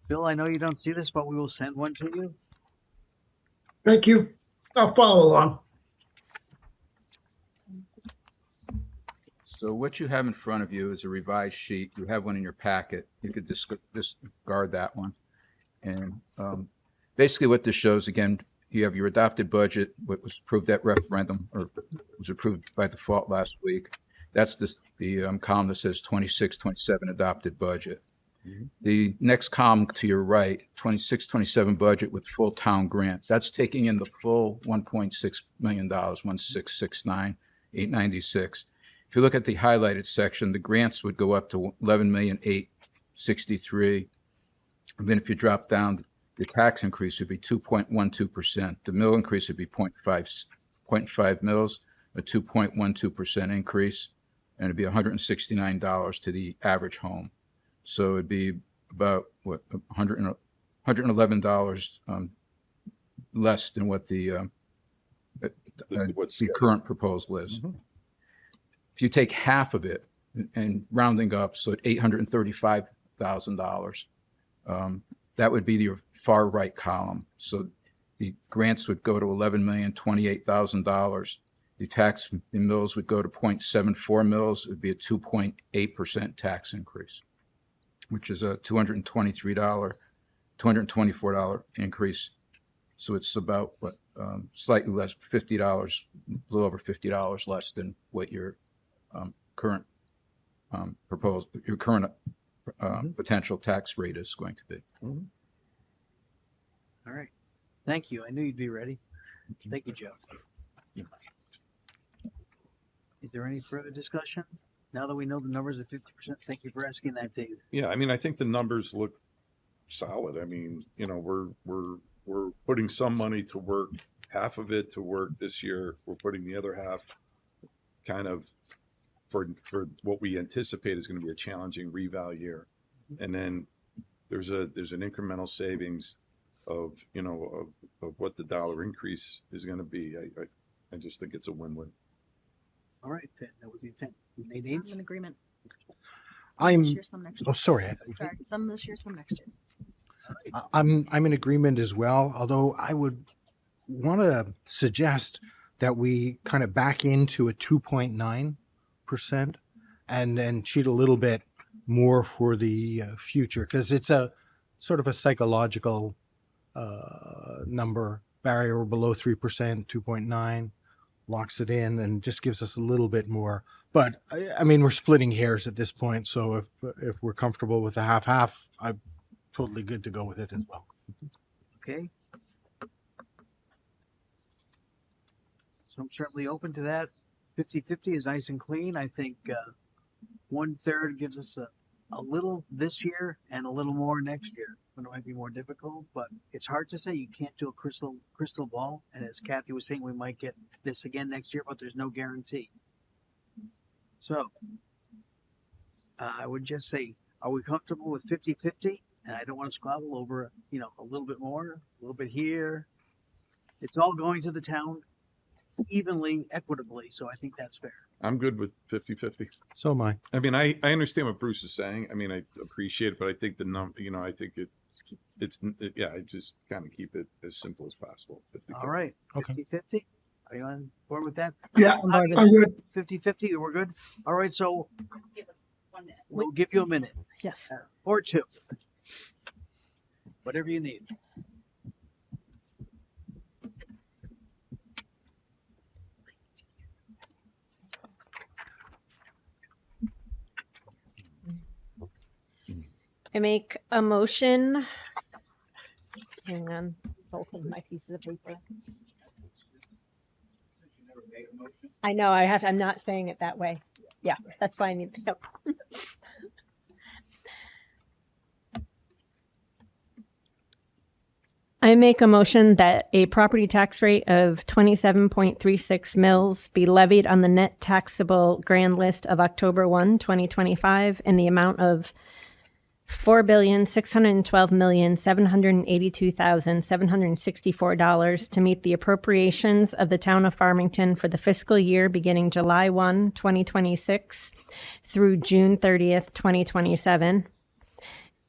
Bill, I know you don't see this, but we will send one to you. Thank you. I'll follow along. So what you have in front of you is a revised sheet. You have one in your packet. You could discard that one. And basically what this shows, again, you have your adopted budget, what was approved at referendum or was approved by default last week. That's the column that says 26, 27 adopted budget. The next column to your right, 26, 27 budget with full town grant. That's taking in the full $1.6 million, 1,669,896. If you look at the highlighted section, the grants would go up to 11,863,000. And then if you drop down, the tax increase would be 2.12%. The mill increase would be 0.5 mils, a 2.12% increase, and it'd be $169 to the average home. So it'd be about $111 less than what the current proposal is. If you take half of it and rounding up, so at $835,000, that would be your far right column. So the grants would go to $11,028,000. The tax in mills would go to 0.74 mils. It would be a 2.8% tax increase, which is a $224 increase. So it's about slightly less, $50, a little over $50 less than what your current potential tax rate is going to be. All right. Thank you. I knew you'd be ready. Thank you, Joe. Is there any further discussion? Now that we know the numbers are 50%, thank you for asking that, Dave. Yeah, I mean, I think the numbers look solid. I mean, we're putting some money to work, half of it to work this year. We're putting the other half kind of for what we anticipate is going to be a challenging reval year. And then there's an incremental savings of what the dollar increase is going to be. I just think it's a win-win. All right, that was the intent. Nadine? I'm in agreement. I'm. This year, some next year. Oh, sorry. Sorry, some this year, some next year. I'm in agreement as well. Although I would want to suggest that we kind of back into a 2.9% and then cheat a little bit more for the future, because it's a sort of a psychological number. Barrier below 3%, 2.9 locks it in and just gives us a little bit more. But I mean, we're splitting hairs at this point. So if we're comfortable with a half, I'm totally good to go with it as well. Okay. So I'm certainly open to that. 50-50 is nice and clean. I think 1/3 gives us a little this year and a little more next year. It might be more difficult, but it's hard to say. You can't do a crystal ball. And as Kathy was saying, we might get this again next year, but there's no guarantee. So I would just say, are we comfortable with 50-50? And I don't want to squabble over, a little bit more, a little bit here. It's all going to the town evenly, equitably. So I think that's fair. I'm good with 50-50. So am I. I mean, I understand what Bruce is saying. I mean, I appreciate it, but I think I think I just kind of keep it as simple as possible. 50-50. All right. 50-50. Are you on board with that? Yeah, I'm good. 50-50. We're good. All right. So we'll give you a minute. Yes. Or two. Whatever you need. I make a motion. Hang on, both of my pieces of paper. I know I'm not saying it that way. Yeah, that's why I need. Yep. I make a motion that a property tax rate of 27.36 mils be levied on the net taxable grand list of October 1, 2025 in the amount of $4,612,782,764 to meet the appropriations of the town of Farmington for the fiscal year beginning July 1, 2026 through June 30th, 2027.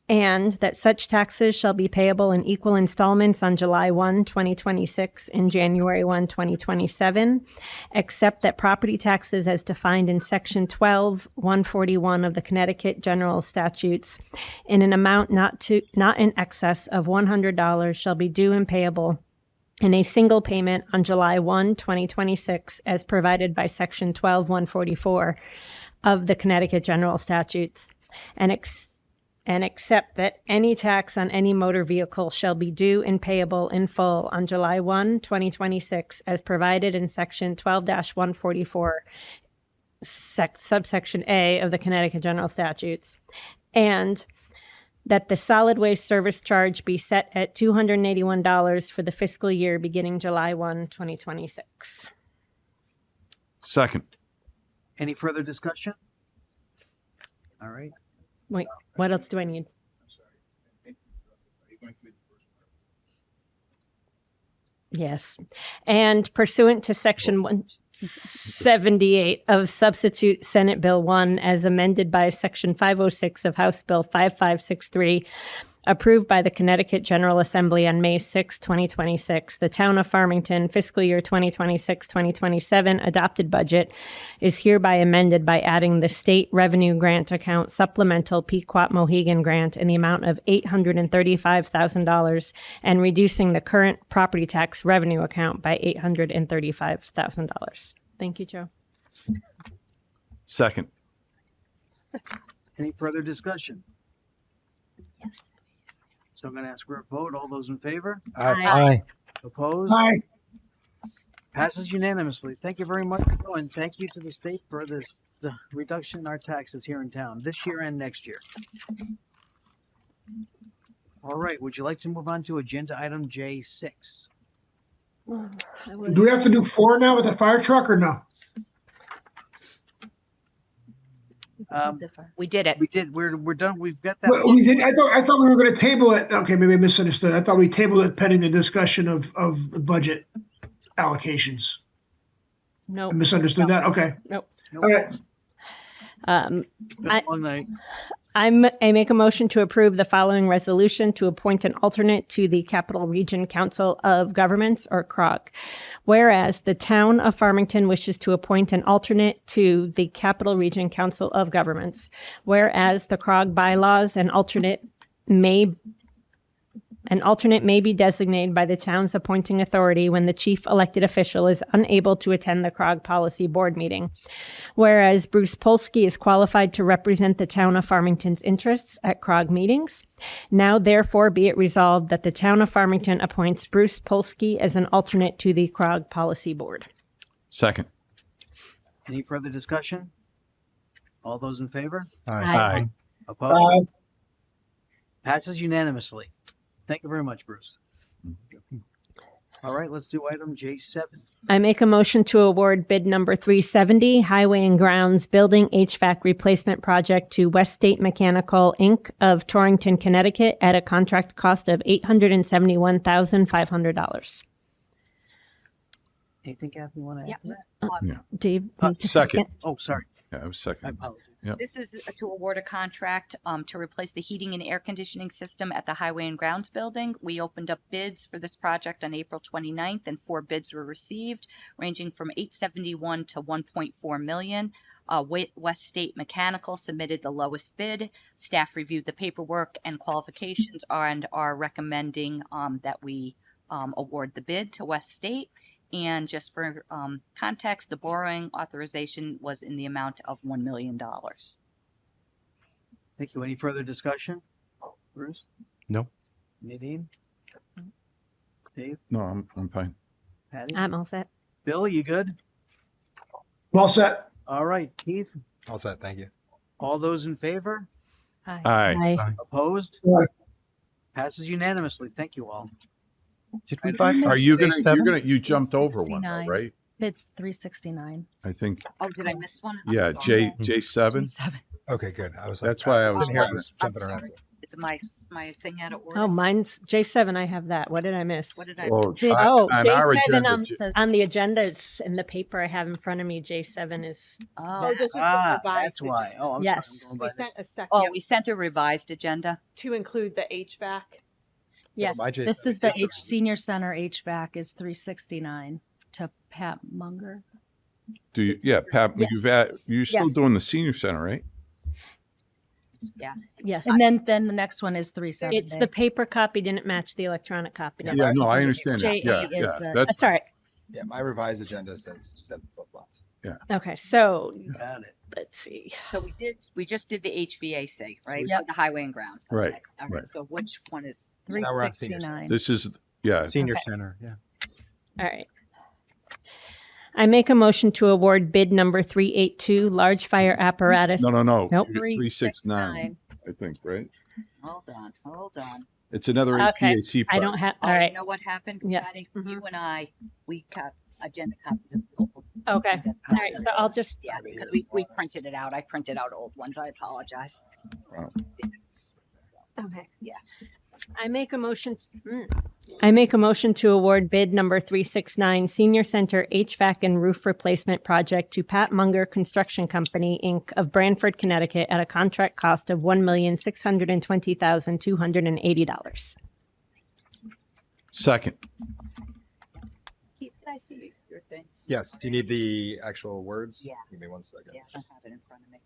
And that such taxes shall be payable in equal installments on July 1, 2026 and January 1, 2027, except that property taxes as defined in Section 12-141 of the Connecticut General Statutes in an amount not in excess of $100 shall be due and payable in a single payment on July 1, 2026, as provided by Section 12144 of the Connecticut General Statutes, and accept that any tax on any motor vehicle shall be due and payable in full on July 1, 2026, as provided in Section 12-144, subsection A of the Connecticut General Statutes, and that the solid waste service charge be set at $281 for the fiscal year beginning July 1, 2026. Second. Any further discussion? All right. Wait, what else do I need? Yes. And pursuant to Section 178 of Substitute Senate Bill 1, as amended by Section 506 of House Bill 5563, approved by the Connecticut General Assembly on May 6, 2026, the Town of Farmington fiscal year 2026-2027 adopted budget is hereby amended by adding the State Revenue Grant Account Supplemental Pequot Mohegan Grant in the amount of $835,000 and reducing the current property tax revenue account by $835,000. Thank you, Joe. Second. Any further discussion? Yes. So I'm going to ask for a vote. All those in favor? Aye. Opposed? Aye. Passes unanimously. Thank you very much, and thank you to the state for the reduction in our taxes here in town this year and next year. All right. Would you like to move on to agenda item J6? Do we have to do 4 now with the fire truck or no? We did it. We did. We're done. We've got that. Well, we did. I thought we were going to table it. Okay, maybe I misunderstood. I thought we tabled it pending the discussion of the budget allocations. No. I misunderstood that. Okay. Nope. All right. Long night. I make a motion to approve the following resolution to appoint an alternate to the Capital Region Council of Governments, or CROG. Whereas the town of Farmington wishes to appoint an alternate to the Capital Region Council of Governments. Whereas the CROG bylaws, an alternate may be designated by the town's appointing authority when the chief elected official is unable to attend the CROG Policy Board meeting. Whereas Bruce Polsky is qualified to represent the town of Farmington's interests at CROG meetings. Now, therefore, be it resolved that the town of Farmington appoints Bruce Polsky as an alternate to the CROG Policy Board. Second. Any further discussion? All those in favor? Aye. Opposed? Aye. Passes unanimously. Thank you very much, Bruce. All right, let's do item J7. I make a motion to award bid number 370, Highway and Grounds Building HVAC Replacement Project to West State Mechanical, Inc. of Torrington, Connecticut at a contract cost of $871,500. Anything, Kathy, you want to add to that? Yeah. Dave, need to Second. Oh, sorry. Yeah, I was I second. apologize. Yep. This is to award a contract to replace the heating and air conditioning system at the Highway and Grounds Building. We opened up bids for this project on April 29th, and 4 bids were received, ranging from $871,000 to $1.4 million. West State Mechanical submitted the lowest bid. Staff reviewed the paperwork and qualifications and are recommending that we award the bid to West State. And just for context, the borrowing authorization was in the amount of $1 million. Thank you. Any further discussion? Bruce? No. Nadine? Dave? No, I'm fine. Patty? I'm all set. Bill, you good? Well set. All right. Keith? All set. Thank you. All those in favor? Aye. Opposed? Aye. Passes unanimously. Thank you all. Did we buy? Are you you jumped over one, though, 69. right? It's 369. I think, Oh, did I miss one? yeah, J7. 7. Okay, good. I was like, That's why I was sitting here. I Oh, was I'm jumping sorry. around. It's my thing out of order. Oh, mine's J7. I have that. What did I miss? What did I Oh, miss? Oh, on our J7 agenda, on the agenda. It's in the paper I have in front of me. J7 is. Oh, This is the Ah, revised that's why. agenda. Oh, I'm Yes. sorry. I'm going We by sent a second oh, we sent a revised agenda. to include the HVAC. Yes. My J7 This is the the- Senior Center HVAC is 369 to Pat Munger. Do you, yeah, Pat, Yes. you're still Yes. doing the senior center, right? Yeah. Yes. And then the next one is 370. It's the paper copy didn't match the electronic copy. Yeah, no, I understand that. JA Yeah, is yeah, the- That's all right. Yeah, my revised agenda says just have flip flops. Yeah. Okay, so Got it. let's see. So we just did the HVAC, right? Yep. For the highway and grounds. Right, Okay. All right. So which one is? So now we're on senior 369. This is, yeah. Senior Okay. center, yeah. All right. I make a motion to award bid number 382, large fire apparatus. No. Nope. 369, I think, right? Hold on. It's another Okay. HVAC. I don't have, Oh, all right. you know what happened? Yeah. Patty? Mhm. You and I, we got agenda copies of the old. Okay. All right, so I'll just, Yeah, because we printed it out. I printed out old ones. I apologize. okay. Yeah. I make a motion to award bid number 369, Senior Center HVAC and Roof Replacement Project to Pat Munger Construction Company, Inc. of Branford, Connecticut at a contract cost of $1,620,280. Second. Keith, can I see your thing? Yes. Do you need the actual words? Yeah. Give me 1 second. Yeah, I have it in front of me.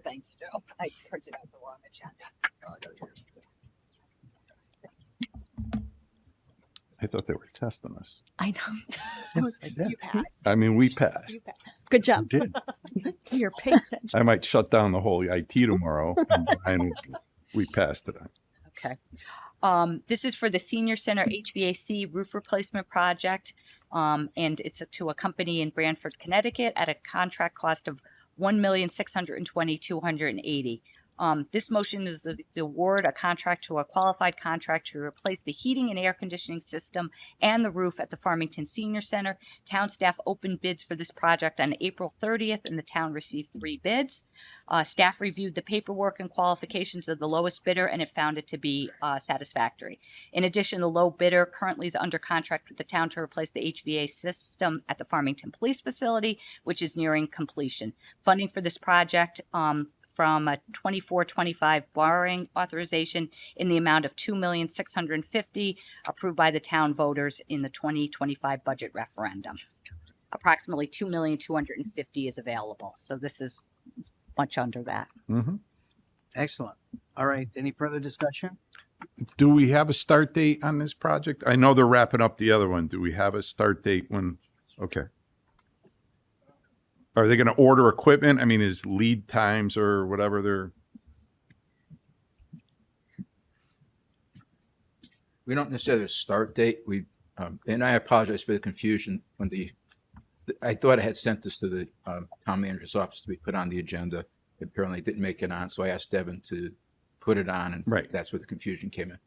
Thanks, Joe. I printed out the wrong agenda. I thought they were testing us. I know. I was like, you passed. I mean, we passed. Good job. You're paying attention. I might shut down the whole IT tomorrow, and we passed it. Okay. This is for the Senior Center HVAC roof replacement project. And it's to a company in Branford, Connecticut at a contract cost of $1,620,280. This motion is the award a contract to a qualified contractor to replace the heating and air conditioning system and the roof at the Farmington Senior Center. Town staff opened bids for this project on April 30th, and the town received 3 bids. Staff reviewed the paperwork and qualifications of the lowest bidder, and it found it to be satisfactory. In addition, the low bidder currently is under contract with the town to replace the HVAC system at the Farmington Police Facility, which is nearing completion. Funding for this project from a 24-25 borrowing authorization in the amount of $2,650,000 approved by the town voters in the 2025 budget referendum. Approximately $2,250,000 is available. So this is much under that. Mm-hmm. Excellent. All right. Any further discussion? Do we have a start date on this project? I know they're wrapping up the other one. Do we have a start date when? Okay. Are they going to order equipment? I mean, is lead times or whatever they're? We don't necessarily have a start date. And I apologize for the confusion when I thought I had sent this to the town manager's office to be put on the agenda. Apparently it didn't make it on, so I asked Devin to put it on, and that's where the confusion came in.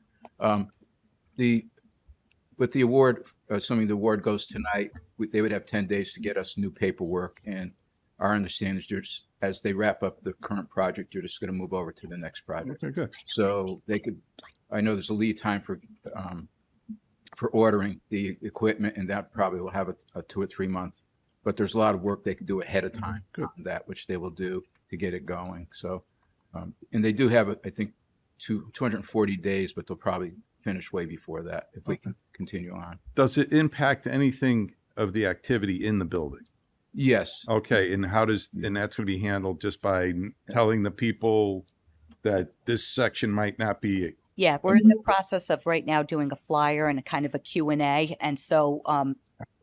With the award, assuming the award goes tonight, they would have 10 days to get us new paperwork, and our understanding is just as they wrap up the current project, you're just going to move over to the next project. Okay, good. So they could. I know there's a lead time for ordering the equipment, and that probably will have a 2 or 3 month. But there's a lot of work they can do ahead of time on that, which they will do to get it going. So, and they do have, I think, 240 days, but they'll probably finish way before that if we can continue on. Does it impact anything of the activity in the building? Yes. Okay, and that's going to be handled just by telling the people that this section might not be. Yeah, we're in the process of right now doing a flyer and a kind of a Q&A. And so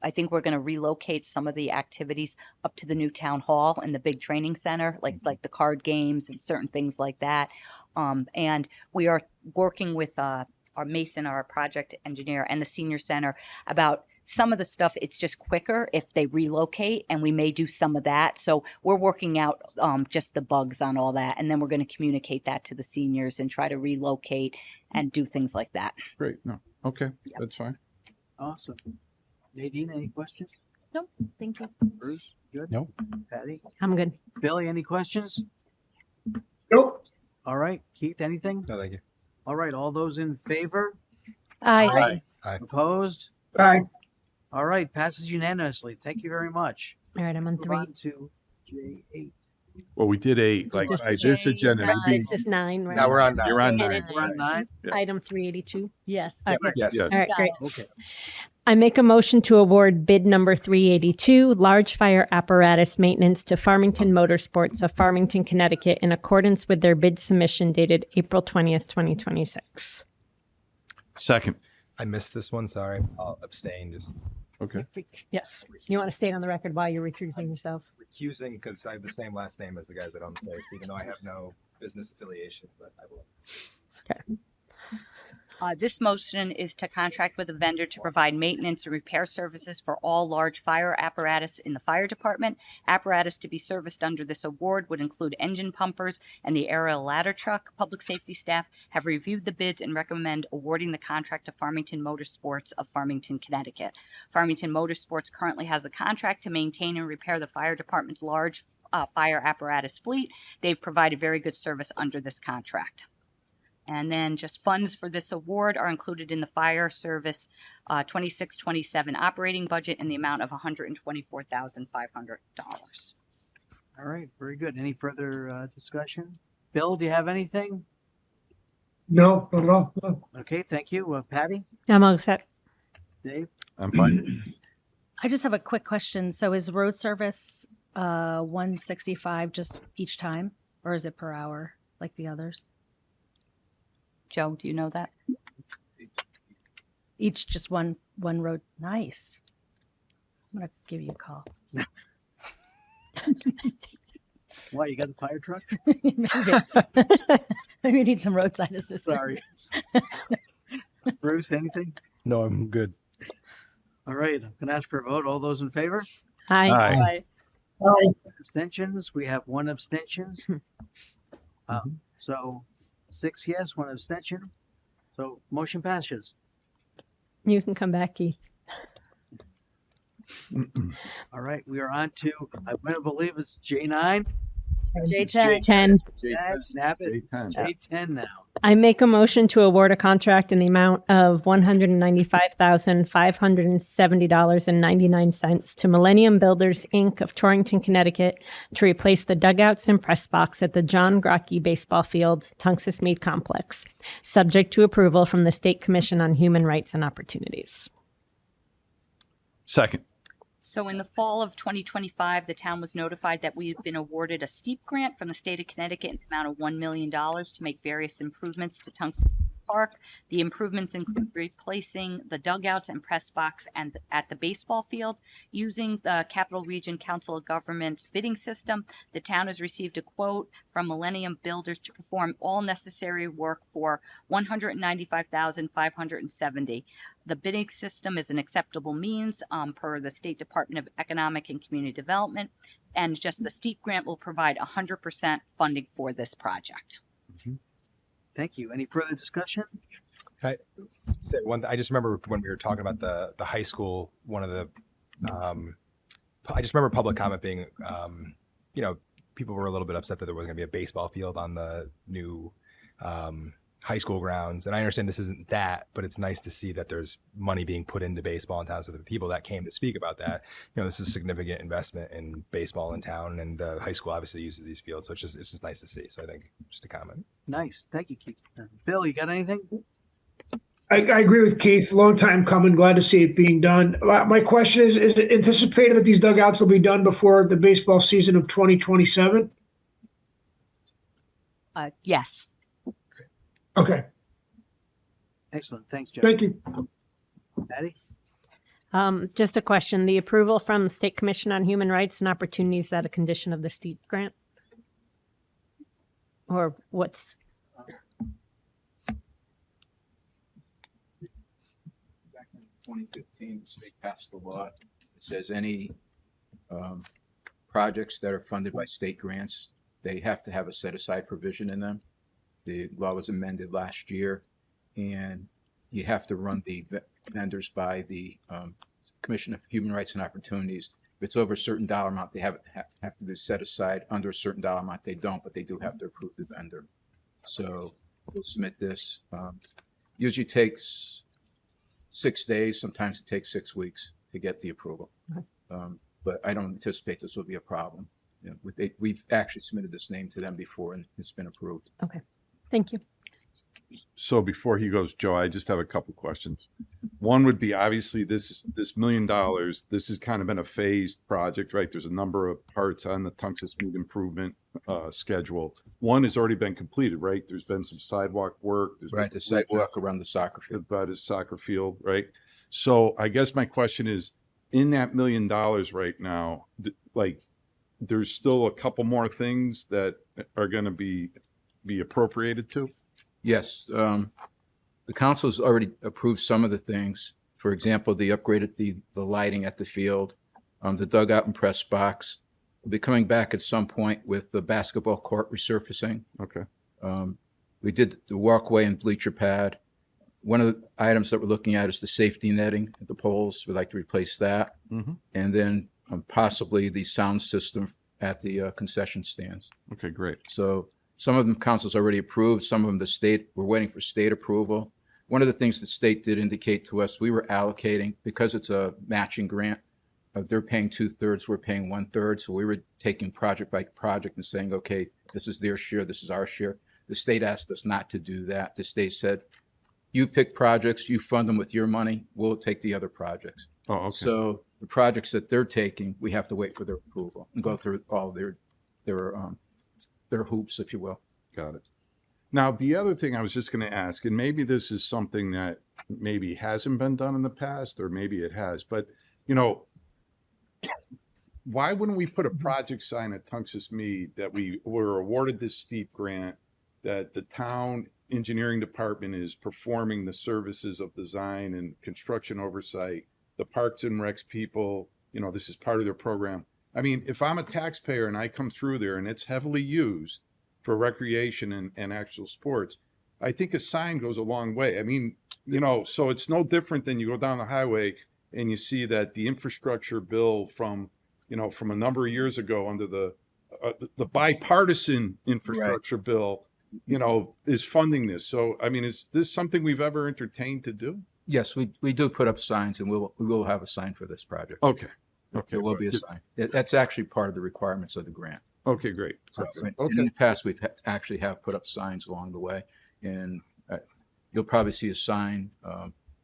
I think we're going to relocate some of the activities up to the new town hall and the big training center, like the card games and certain things like that. And we are working with our Mason, our project engineer, and the senior center about some of the stuff. It's just quicker if they relocate, and we may do some of that. So we're working out just the bugs on all that, and then we're going to communicate that to the seniors and try to relocate and do things like that. Great. No. Okay. Yep. That's fine. Awesome. Nadine, any questions? No, thank you. Bruce, good? No. Patty? I'm good. Billy, any questions? Nope. All right. Keith, anything? No, thank you. All right. All those in favor? Aye. Aye. Opposed? Aye. All right. Passes unanimously. Thank you very much. All right, I'm on Move 3. on to J8. Well, we did 8. Like Just by this agenda, maybe This is 9, right? Now we're on 9. you're on And 9. it's We're on 9. Yeah. item 382. Yes. Okay. Yes. All right, great. Okay. I make a motion to award bid number 382, large fire apparatus maintenance to Farmington Motorsports of Farmington, Connecticut, in accordance with their bid submission dated April 20th, 2026. Second. I missed this one. Sorry. I'll abstain. Just Okay. Yes. You want to state on the record why you're recusing yourself? recusing because I have the same last name as the guys that own the place, even though I have no business affiliation, but I will. Okay. This motion is to contract with a vendor to provide maintenance and repair services for all large fire apparatus in the fire department. Apparatus to be serviced under this award would include engine pumpers and the aerial ladder truck. Public safety staff have reviewed the bids and recommend awarding the contract to Farmington Motorsports of Farmington, Connecticut. Farmington Motorsports currently has a contract to maintain and repair the fire department's large fire apparatus fleet. They've provided very good service under this contract. And then just funds for this award are included in the fire service 26-27 operating budget in the amount of $124,500. All right, very good. Any further discussion? Bill, do you have anything? No, not at all. No. Okay, thank you. Patty? I'm all set. Dave? I'm fine. I just have a quick question. So is road service $165 just each time, or is it per hour like the others? Joe, do you know that? Each just one road. Nice. I'm gonna give you a call. Why, you got the fire truck? Maybe you need some roadside assistance. Sorry. Bruce, anything? No, I'm good. All right, I'm going to ask for a vote. All those in favor? Aye. Aye. Abstentions? We have 1 abstention. So 6 yes, 1 abstention. So motion passes. You can come back, Keith. All right, we are on to, I'm going to believe it's J9. J10. 10. Nabbit. J10. J10 now. I make a motion to award a contract in the amount of $195,570.99 to Millennium Builders, Inc. of Torrington, Connecticut, to replace the dugouts and press box at the John Grocky Baseball Field, Tungus Mead Complex, subject to approval from the State Commission on Human Rights and Opportunities. Second. So in the fall of 2025, the town was notified that we had been awarded a STEEP grant from the state of Connecticut in the amount of $1 million to make various improvements to Tungus Park. The improvements include replacing the dugouts and press box and at the baseball field. Using the Capital Region Council of Governments bidding system, the town has received a quote from Millennium Builders to perform all necessary work for $195,570. The bidding system is an acceptable means per the State Department of Economic and Community Development, and just the STEEP grant will provide 100% funding for this project. Thank you. Any further discussion? Can I say one? I just remember when we were talking about the high school. One of the, I just remember public comment being, people were a little bit upset that there wasn't going to be a baseball field on the new high school grounds. And I understand this isn't that, but it's nice to see that there's money being put into baseball in town. So the people that came to speak about that, this is a significant investment in baseball in town, and the high school obviously uses these fields. So it's just nice to see. So I think just a comment. Nice. Thank you, Keith. Bill, you got anything? I agree with Keith. Long time coming. Glad to see it being done. My question is it anticipated that these dugouts will be done before the baseball season of 2027? Yes. Okay. Excellent. Thanks, Joe. Thank you. Patty? Just a question. The approval from State Commission on Human Rights and Opportunities, is that a condition of the STEEP grant? Or what's? Back in 2015, the state passed a law. It says any projects that are funded by state grants, they have to have a set-aside provision in them. The law was amended last year, and you have to run the vendors by the Commission of Human Rights and Opportunities. If it's over a certain dollar amount, they have to be set aside. Under a certain dollar amount, they don't, but they do have to approve the vendor. So we'll submit this. Usually takes 6 days. Sometimes it takes 6 weeks to get the approval. But I don't anticipate this will be a problem. we've actually submitted this name to them before, and it's been approved. Okay. Thank you. So before he goes, Joe, I just have a couple questions. One would be, obviously this $1 million, this has kind of been a phased project, right? There's a number of parts on the Tungus Mead improvement schedule. One has already been completed, right? There's been some sidewalk work. There's Right, the sidewalk around the soccer field. About his soccer field, right? So I guess my question is, in that $1 million right now, like, there's still a couple more things that are going to be appropriated to? Yes, the council's already approved some of the things. For example, they upgraded the lighting at the field, the dugout and press box. We'll be coming back at some point with the basketball court resurfacing. Okay. We did the walkway and bleacher pad. One of the items that we're looking at is the safety netting at the poles. We'd like to replace that. Mhm. And then possibly the sound system at the concession stands. Okay, great. So some of them council's already approved, some of them the state, we're waiting for state approval. One of the things the state did indicate to us, we were allocating, because it's a matching grant, they're paying 2/3, we're paying 1/3. So we were taking project by project and saying, okay, this is their share, this is our share. The state asked us not to do that. The state said, you pick projects, you fund them with your money, we'll take the other projects. Oh, okay. So the projects that they're taking, we have to wait for their approval and go through all their hoops, if you will. Got it. Now, the other thing I was just going to ask, and maybe this is something that maybe hasn't been done in the past, or maybe it has, but, you know, why wouldn't we put a project sign at Tungus Mead that we were awarded this steep grant, that the town engineering department is performing the services of design and construction oversight, the Parks and Recs people, you know, this is part of their program. I mean, if I'm a taxpayer and I come through there and it's heavily used for recreation and actual sports, I think a sign goes a long way. I mean, you know, so it's no different than you go down the highway and you see that the infrastructure bill from a number of years ago under the bipartisan infrastructure bill, you know, is funding this. So, I mean, is this something we've ever entertained to do? Yes, we do put up signs, and we will have a sign for this project. Okay. Okay, there will be a sign. That's actually part of the requirements of the grant. Okay, great. So, Awesome. and in the past, we've actually have put up signs along the way, and you'll probably see a sign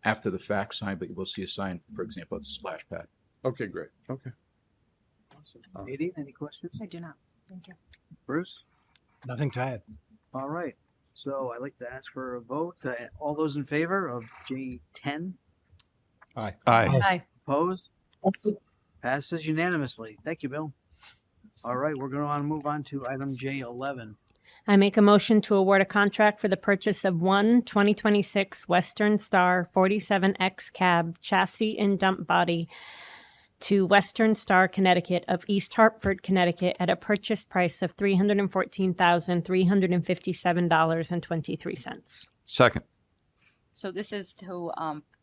after the fact sign, but you will see a sign, for example, at the splash pad. Okay, great. Okay. Awesome. Nadine, any questions? I do not. Thank you. Bruce? Nothing to add. All right. So I'd like to ask for a vote. All those in favor of J10? Aye. Aye. Opposed? Passes unanimously. Thank you, Bill. All right, we're going to move on to item J11. I make a motion to award a contract for the purchase of one 2026 Western Star 47X cab chassis and dump body to Western Star Connecticut of East Hartford, Connecticut at a purchase price of $314,357.23. Second. So this is to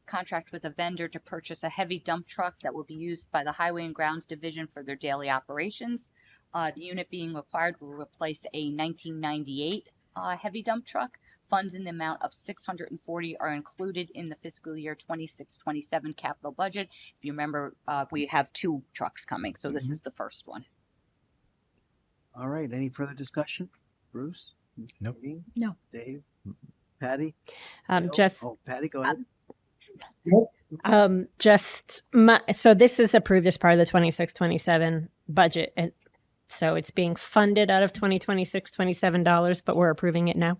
contract with a vendor to purchase a heavy dump truck that will be used by the Highway and Grounds Division for their daily operations. The unit being required will replace a 1998 heavy dump truck. Funds in the amount of $640 are included in the fiscal year 26-27 capital budget. If you remember, we have 2 trucks coming, so this is the first one. All right, any further discussion? Bruce? Nope. Nadine? No. Dave? Patty? Patty, go ahead. So this is approved as part of the 26-27 budget, and so it's being funded out of 2026-27 dollars, but we're approving it now.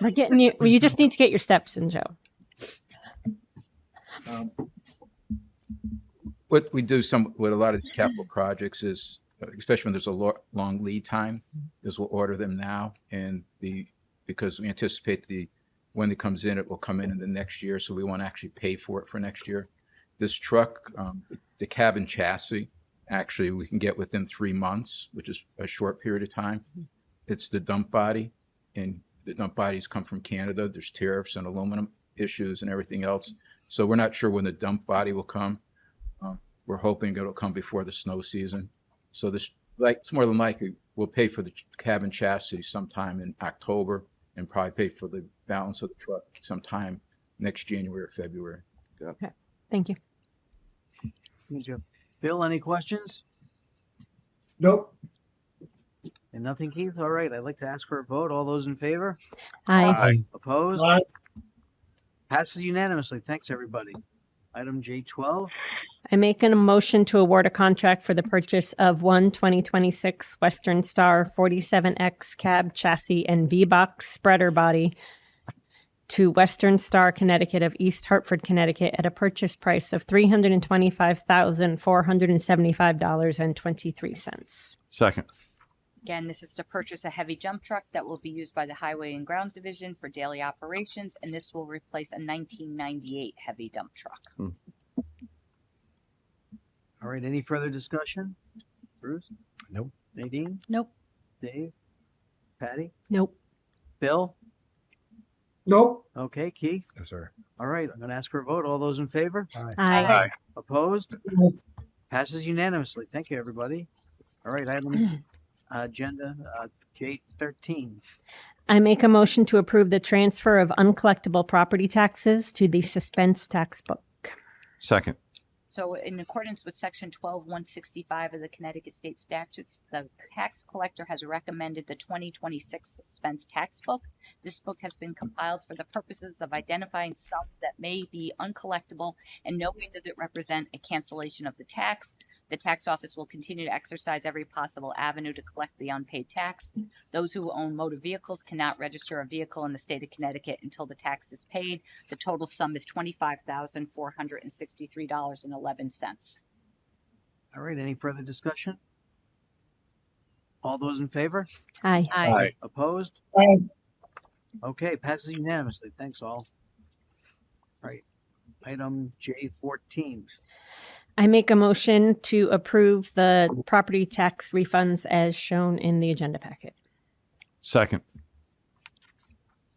We're getting you. You just need to get your steps in, Joe. What we do with a lot of these capital projects is, especially when there's a long lead time, is we'll order them now, and because we anticipate when it comes in, it will come in the next year, so we won't actually pay for it for next year. This truck, the cab and chassis, actually we can get within 3 months, which is a short period of time. It's the dump body, and the dump bodies come from Canada. There's tariffs and aluminum issues and everything else. So we're not sure when the dump body will come. We're hoping it'll come before the snow season. So it's more than likely we'll pay for the cab and chassis sometime in October, and probably pay for the balance of the truck sometime next January or February. Okay. Thank you. Thank you. Bill, any questions? Nope. And nothing, Keith? All right, I'd like to ask for a vote. All those in favor? Aye. Opposed? Aye. Passes unanimously. Thanks, everybody. Item J12. I make a motion to award a contract for the purchase of one 2026 Western Star 47X cab chassis and V-Box spreader body to Western Star Connecticut of East Hartford, Connecticut at a purchase price of $325,475.23. Second. Again, this is to purchase a heavy dump truck that will be used by the Highway and Grounds Division for daily operations, and this will replace a 1998 heavy dump truck. All right, any further discussion? Bruce? Nope. Nadine? Nope. Dave? Patty? Nope. Bill? Nope. Okay, Keith? No, sir. All right, I'm going to ask for a vote. All those in favor? Aye. Opposed? Passes unanimously. Thank you, everybody. All right, item agenda J13. I make a motion to approve the transfer of uncollectible property taxes to the suspense tax book. Second. So in accordance with section 12165 of the Connecticut State Statutes, the tax collector has recommended the 2026 suspense tax book. This book has been compiled for the purposes of identifying sums that may be uncollectible, and no way does it represent a cancellation of the tax. The tax office will continue to exercise every possible avenue to collect the unpaid tax. Those who own motor vehicles cannot register a vehicle in the state of Connecticut until the tax is paid. The total sum is $25,463.11. All right, any further discussion? All those in favor? Aye. Aye. Opposed? Aye. Okay, passes unanimously. Thanks all. All right, item J14. I make a motion to approve the property tax refunds as shown in the agenda packet. Second.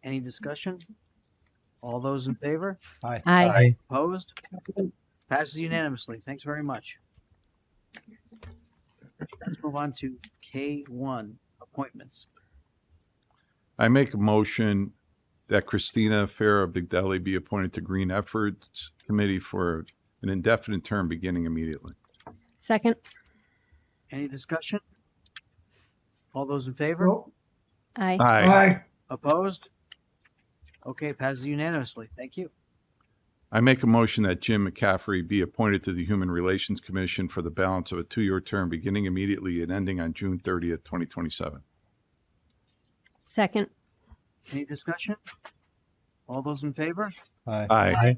Any discussion? All those in favor? Aye. Aye. Opposed? Passes unanimously. Thanks very much. Let's move on to K1, appointments. I make a motion that Christina Farah Bigdelli be appointed to Green Efforts Committee for an indefinite term beginning immediately. Second. Any discussion? All those in favor? Nope. Aye. Aye. Opposed? Okay, passes unanimously. Thank you. I make a motion that Jim McCaffrey be appointed to the Human Relations Commission for the balance of a 2-year term beginning immediately and ending on June 30th, 2027. Second. Any discussion? All those in favor? Aye. Aye.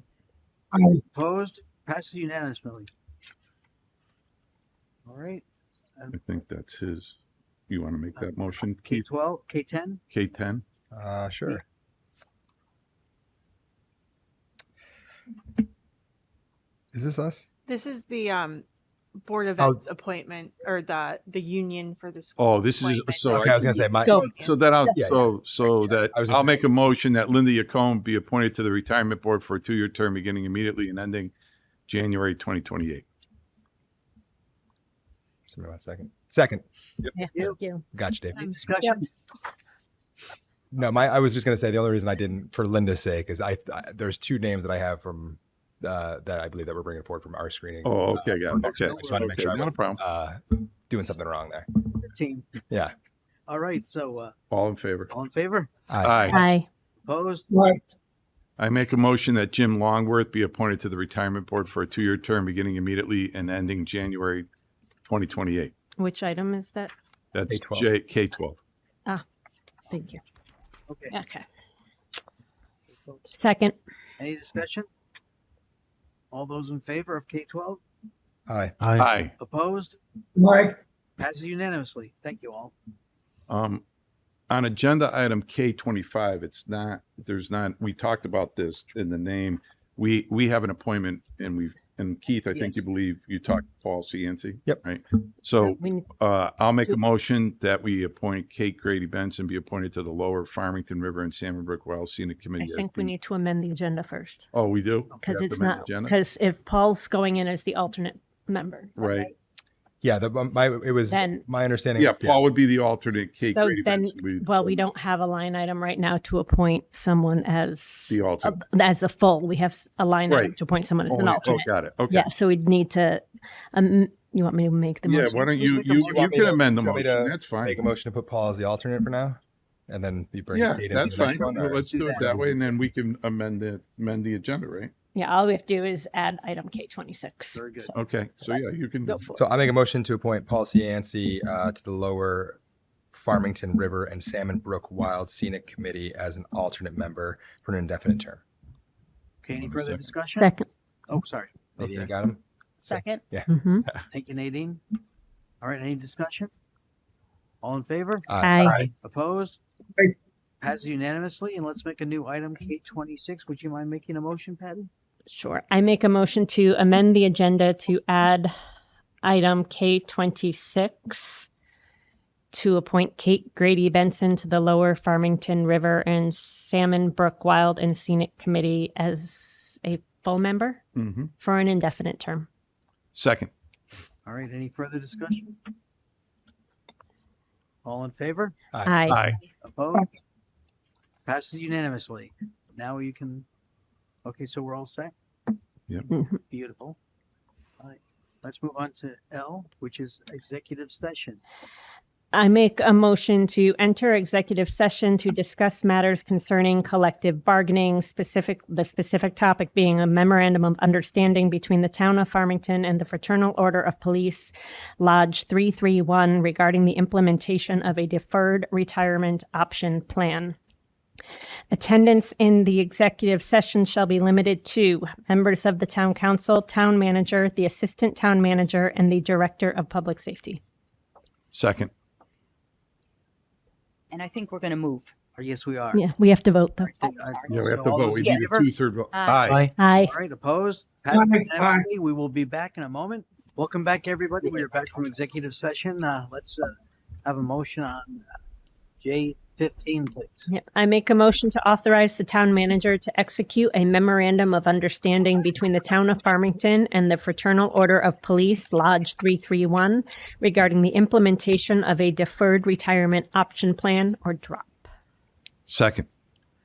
Aye. Opposed? Passes unanimously. All right. I think that's his. You want to make that motion, Keith? K12, K10? K10? Sure. Is this us? This is the Board of Ed's appointment, or the union for the school. Oh, this is appointment. so. Okay, I was gonna say my. So that I'll Yeah, that I was gonna I'll say- make a motion that Linda Yacone be appointed to the retirement board for a 2-year term beginning immediately and ending January 2028. Somebody want a second? Second. Yeah, thank you. Gotcha, Dave. Any discussion? No, I was just gonna say the only reason I didn't, for Linda's sake, is I there's 2 names that I have from that I believe that we're bringing forward from our screening. Oh, okay, got it. Okay. I just wanted to make sure I no wasn't problem. doing something wrong there. It's a team. Yeah. All right, so All in favor? all in favor? Aye. Aye. Opposed? Aye. I make a motion that Jim Longworth be appointed to the retirement board for a 2-year term beginning immediately and ending January 2028. Which item is that? That's K12. K12. Thank you. Okay. Okay. Second. Any discussion? All those in favor of K12? Aye. Aye. Opposed? Aye. Passes unanimously. Thank you all. On agenda item K25, there's not, we talked about this in the name. We have an appointment and Keith, I think you believe you talked to Paul Cianci. Yep. Right. So we need I'll make a motion that we appoint Kate Grady Benson be appointed to the Lower Farmington River and Salmon Brook Wild Scenic Committee. I think we need to amend the agenda first. Oh, we do? Because We have it's to amend not, the agenda? because if Paul's going in as the alternate member. Is that Right. Yeah, it was Then- my understanding. Yeah, was, Paul would be the alternate. Kate So Grady then, Benson. well, we don't have a line item right now to appoint someone as The alternate. as a full. We have a line item Right. to appoint someone as an Oh, alternate. got it. Okay. Yeah, so we'd need to. You want me to make the Yeah, motion? why don't you want me can to- amend the do you want me motion. to That's fine. Make a motion to put Paul as the alternate for now, and then you bring Yeah, Kate in that's for the next fine. one, Well, or- let's do it that way, and then we can amend the agenda, right? Yeah, all we have to do is add item K26. Very good. Okay, so yeah, you can Go for So I make a motion to appoint Paul Cianci to the Lower Farmington River and Salmon Brook Wild Scenic Committee as an alternate member for an indefinite term. Okay, any further discussion? Second. Oh, sorry. Nadine, you got him? Second. Yeah. Mhm. Thank you, Nadine. All right, any discussion? All in favor? Aye. Opposed? Aye. Passes unanimously, and let's make a new item, K26. Would you mind making a motion, Patty? Sure. I make a motion to amend the agenda to add item K26 to appoint Kate Grady Benson to the Lower Farmington River and Salmon Brook Wild and Scenic Committee as a full member Mm-hmm. for an indefinite term. Second. All right, any further discussion? All in favor? Aye. Opposed? Passes unanimously. Now you can, okay, so we're all set? Yep. Mhm. Beautiful. All right, let's move on to L, which is executive session. I make a motion to enter executive session to discuss matters concerning collective bargaining, the specific topic being a memorandum of understanding between the town of Farmington and the Fraternal Order of Police, Lodge 331, regarding the implementation of a deferred retirement option plan. Attendance in the executive session shall be limited to members of the town council, town manager, the assistant town manager, and the director of public safety. Second. And I think we're going to move. Yes, we are. Yeah, we have to vote though. Oh, sorry. Yeah, we have to So all vote. those We in need a favor? 2/3 vote. Aye. Aye. All right, opposed? Passes unanimously. We will be back in a moment. Welcome back, everybody. We are back from executive session. Let's have a motion on J15, please. Yeah, I make a motion to authorize the town manager to execute a memorandum of understanding between the town of Farmington and the Fraternal Order of Police, Lodge 331, regarding the implementation of a deferred retirement option plan or DROP. Second.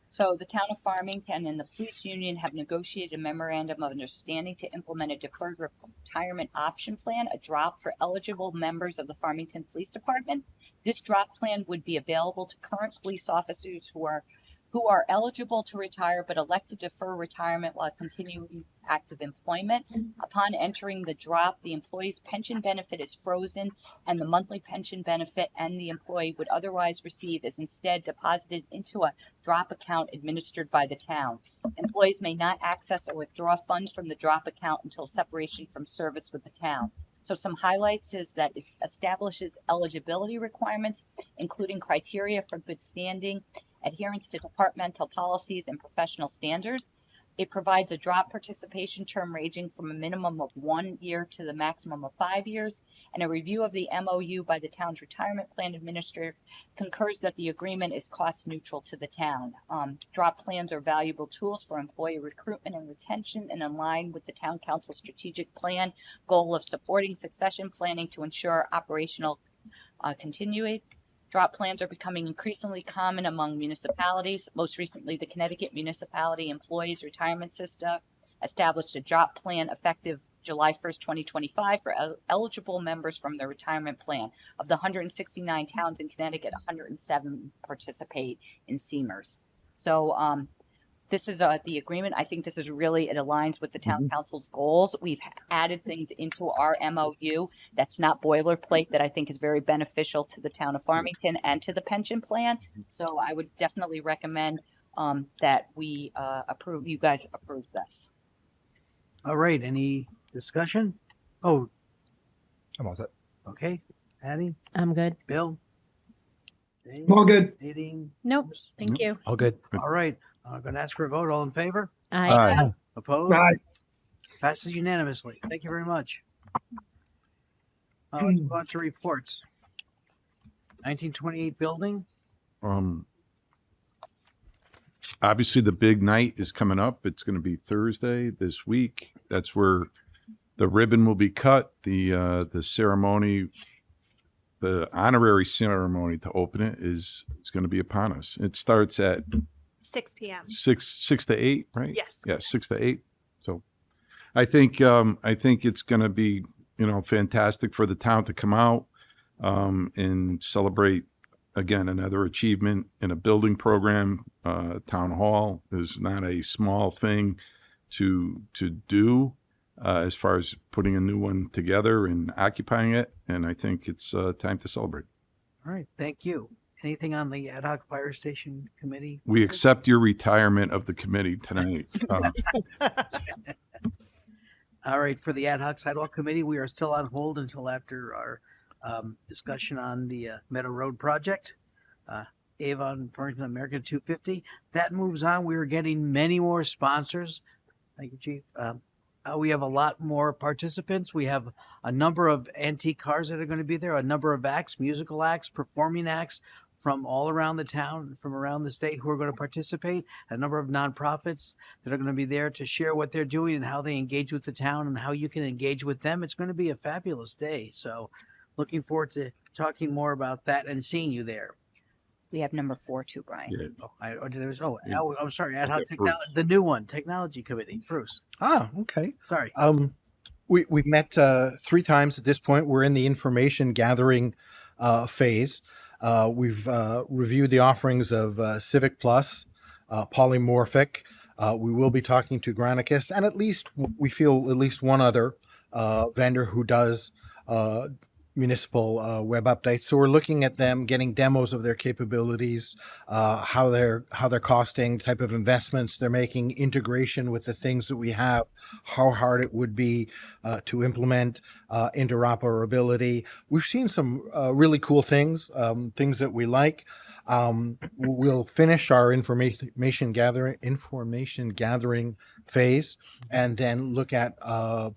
So the town of Farmington and the police union have negotiated a memorandum of understanding to implement a deferred retirement option plan, a drop for eligible members of the Farmington Police Department. This drop plan would be available to current police officers who are eligible to retire but elect to defer retirement while continuing active employment. Upon entering the drop, the employee's pension benefit is frozen, and the monthly pension benefit and the employee would otherwise receive is instead deposited into a drop account administered by the town. Employees may not access or withdraw funds from the drop account until separation from service with the town. So some highlights is that it establishes eligibility requirements, including criteria for good standing, adherence to departmental policies and professional standards. It provides a drop participation term ranging from a minimum of 1 year to the maximum of 5 years, and a review of the MOU by the town's retirement plan administrator concurs that the agreement is cost neutral to the town. Drop plans are valuable tools for employee recruitment and retention, and in line with the town council's strategic plan goal of supporting succession planning to ensure operational continuity. Drop plans are becoming increasingly common among municipalities. Most recently, the Connecticut Municipality Employees Retirement System established a drop plan effective July 1st, 2025 for eligible members from their retirement plan. Of the 169 towns in Connecticut, 107 participate in CMERS. So this is the agreement. I think this is really, it aligns with the town council's goals. We've added things into our MOU that's not boilerplate, that I think is very beneficial to the town of Farmington and to the pension plan. So I would definitely recommend that we you guys approve this. All right, any discussion? Oh, I'm all set. okay. Patty, I'm good. Bill? Dave? All good. Nadine? Nope. Thank you. All good. All right, I'm going to ask for a vote. All in favor? Aye. Opposed? Aye. Passes unanimously. Thank you very much. Let's move on to reports. 1928 building. Obviously the big night is coming up. It's going to be Thursday this week. That's where The ribbon will be cut. The ceremony, the honorary ceremony to open it is going to be upon us. It starts at 6 p.m. 6 to 8, right? Yes. Yeah, 6 to 8. So I think it's going to be, fantastic for the town to come out and celebrate again another achievement in a building program. Town hall is not a small thing to do as far as putting a new one together and occupying it, and I think it's time to celebrate. All right, thank you. Anything on the ad hoc fire station committee? We accept your retirement of the committee tonight. All right, for the ad hoc sidewalk committee, we are still on hold until after our discussion on the Meadow Road project. Avon, Farmington, American 250. That moves on. We are getting many more sponsors. Thank you, Chief. We have a lot more participants. We have a number of antique cars that are going to be there, a number of acts, musical acts, performing acts from all around the town, from around the state who are going to participate, a number of nonprofits that are going to be there to share what they're doing and how they engage with the town and how you can engage with them. It's going to be a fabulous day. So looking forward to talking more about that and seeing you there. We have number 4 too, Brian. Yeah. I'm sorry. Ad hoc technology, the new one, technology committee, Bruce. Ah, okay. Sorry. We've met 3 times at this point. We're in the information gathering phase. We've reviewed the offerings of Civic Plus, Polymorphic. We will be talking to Granicus, and we feel at least one other vendor who does municipal web updates. So we're looking at them, getting demos of their capabilities, how they're costing, type of investments they're making, integration with the things that we have, how hard it would be to implement, interoperability. We've seen some really cool things, things that we like. We'll finish our information gathering phase, and then look at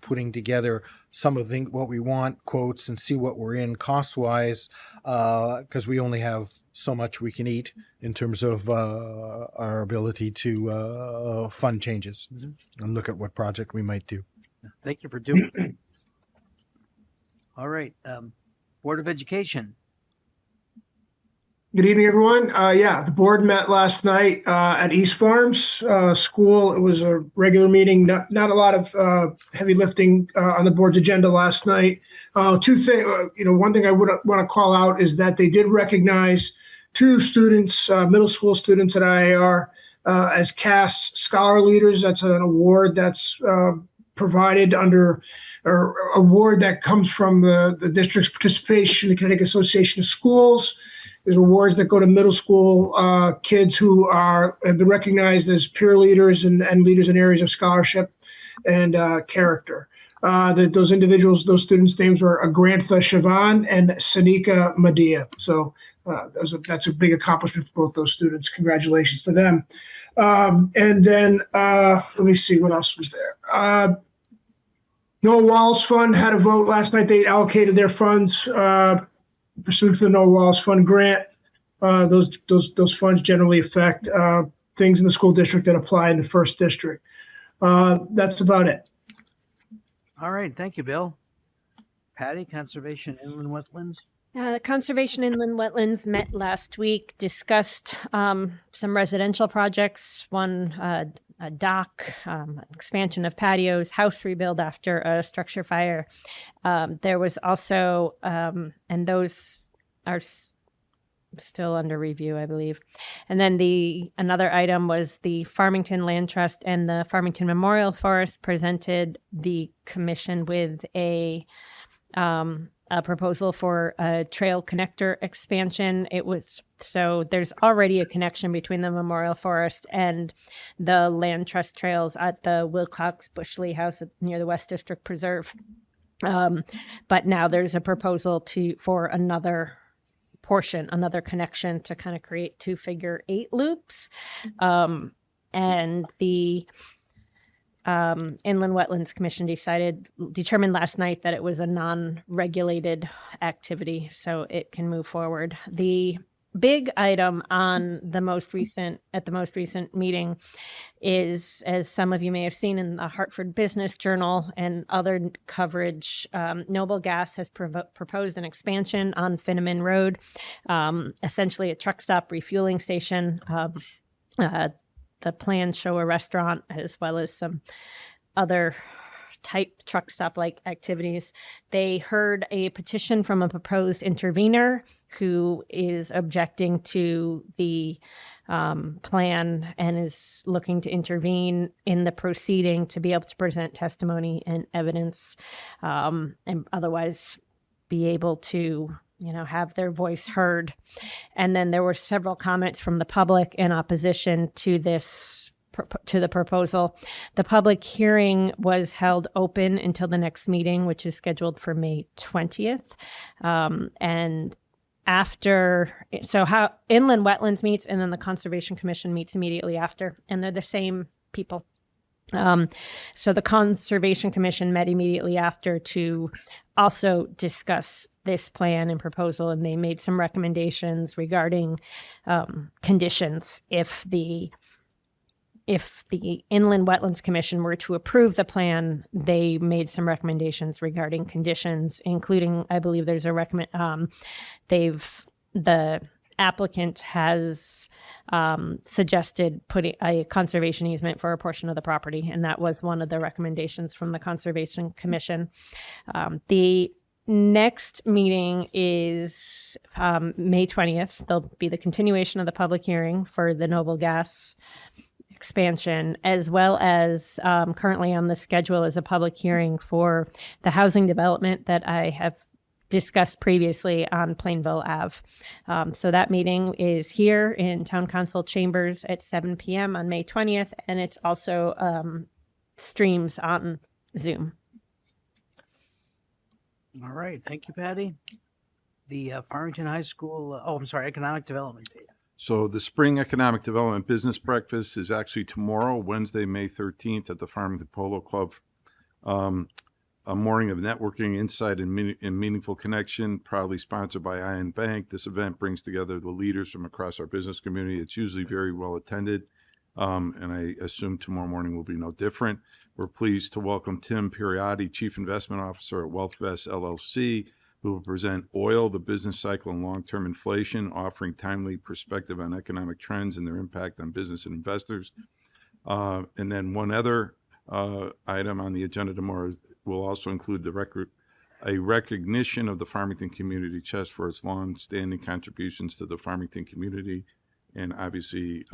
putting together some of what we want, quotes, and see what we're in cost-wise, because we only have so much we can eat in terms of our ability to fund changes and look at what project we might do. Thank you for doing it. All right. Board of Education. Good evening, everyone. The board met last night at East Farms School. It was a regular meeting, not a lot of heavy lifting on the board's agenda last night. 2 things, one thing I would want to call out is that they did recognize 2 students, middle school students at IAR, as CAS Scholar Leaders. That's an award that's provided under, or award that comes from the district's participation in the Connecticut Association of Schools. There's awards that go to middle school kids who have been recognized as peer leaders and leaders in areas of scholarship and character. Those individuals, those students' names were Agrantha Sivan and Sanika Madea. So that's a big accomplishment for both those students. Congratulations to them. And then let me see what else was there. Noah Wallace Fund had a vote last night. They allocated their funds pursuant to the Noah Wallace Fund grant. Those funds generally affect things in the school district that apply in the first district. That's about it. All right. Thank you, Bill. Patty, Conservation Inland Wetlands. Conservation Inland Wetlands met last week, discussed some residential projects, one a dock, expansion of patios, house rebuild after a structure fire. There was also, and those are still under review, I believe. And then another item was the Farmington Land Trust and the Farmington Memorial Forest presented the commission with a proposal for a trail connector expansion. So there's already a connection between the Memorial Forest and the Land Trust trails at the Wilcox Bushley House near the West District Preserve. But now there's a proposal for another portion, another connection to kind of create 2 figure 8 loops. And the Inland Wetlands Commission determined last night that it was a non-regulated activity, so it can move forward. The big item on the most recent meeting is, as some of you may have seen in the Hartford Business Journal and other coverage, Noble Gas has proposed an expansion on Finneman Road, essentially a truck stop refueling station. The plans show a restaurant as well as some other type truck stop like activities. They heard a petition from a proposed intervener who is objecting to the plan and is looking to intervene in the proceeding to be able to present testimony and evidence, and otherwise be able to have their voice heard. And then there were several comments from the public in opposition to the proposal. The public hearing was held open until the next meeting, which is scheduled for May 20th. And after, so how Inland Wetlands meets and then the Conservation Commission meets immediately after, and they're the same people. So the Conservation Commission met immediately after to also discuss this plan and proposal, and they made some recommendations regarding conditions if the Inland Wetlands Commission were to approve the plan. They made some recommendations regarding conditions, including, I believe there's a the applicant has suggested putting a conservation easement for a portion of the property, and that was one of the recommendations from the Conservation Commission. The next meeting is May 20th. There'll be the continuation of the public hearing for the Noble Gas expansion, as well as currently on the schedule is a public hearing for the housing development that I have discussed previously on Plainville Ave. So that meeting is here in Town Council chambers at 7 p.m. on May 20th, and it's also streams on Zoom. All right. Thank you, Patty. The Farmington High School, Economic Development Day. So the Spring Economic Development Business Breakfast is actually tomorrow, Wednesday, May 13th at the Farmington Polo Club. A morning of networking, insight, and meaningful connection, proudly sponsored by Iron Bank. This event brings together the leaders from across our business community. It's usually very well attended, and I assume tomorrow morning will be no different. We're pleased to welcome Tim Periotti, Chief Investment Officer at WealthVest LLC, who will present Oil, the Business Cycle, and Long-Term Inflation, offering timely perspective on economic trends and their impact on business and investors. And then one other item on the agenda tomorrow will also include a recognition of the Farmington Community Chest for its long-standing contributions to the Farmington community. And obviously,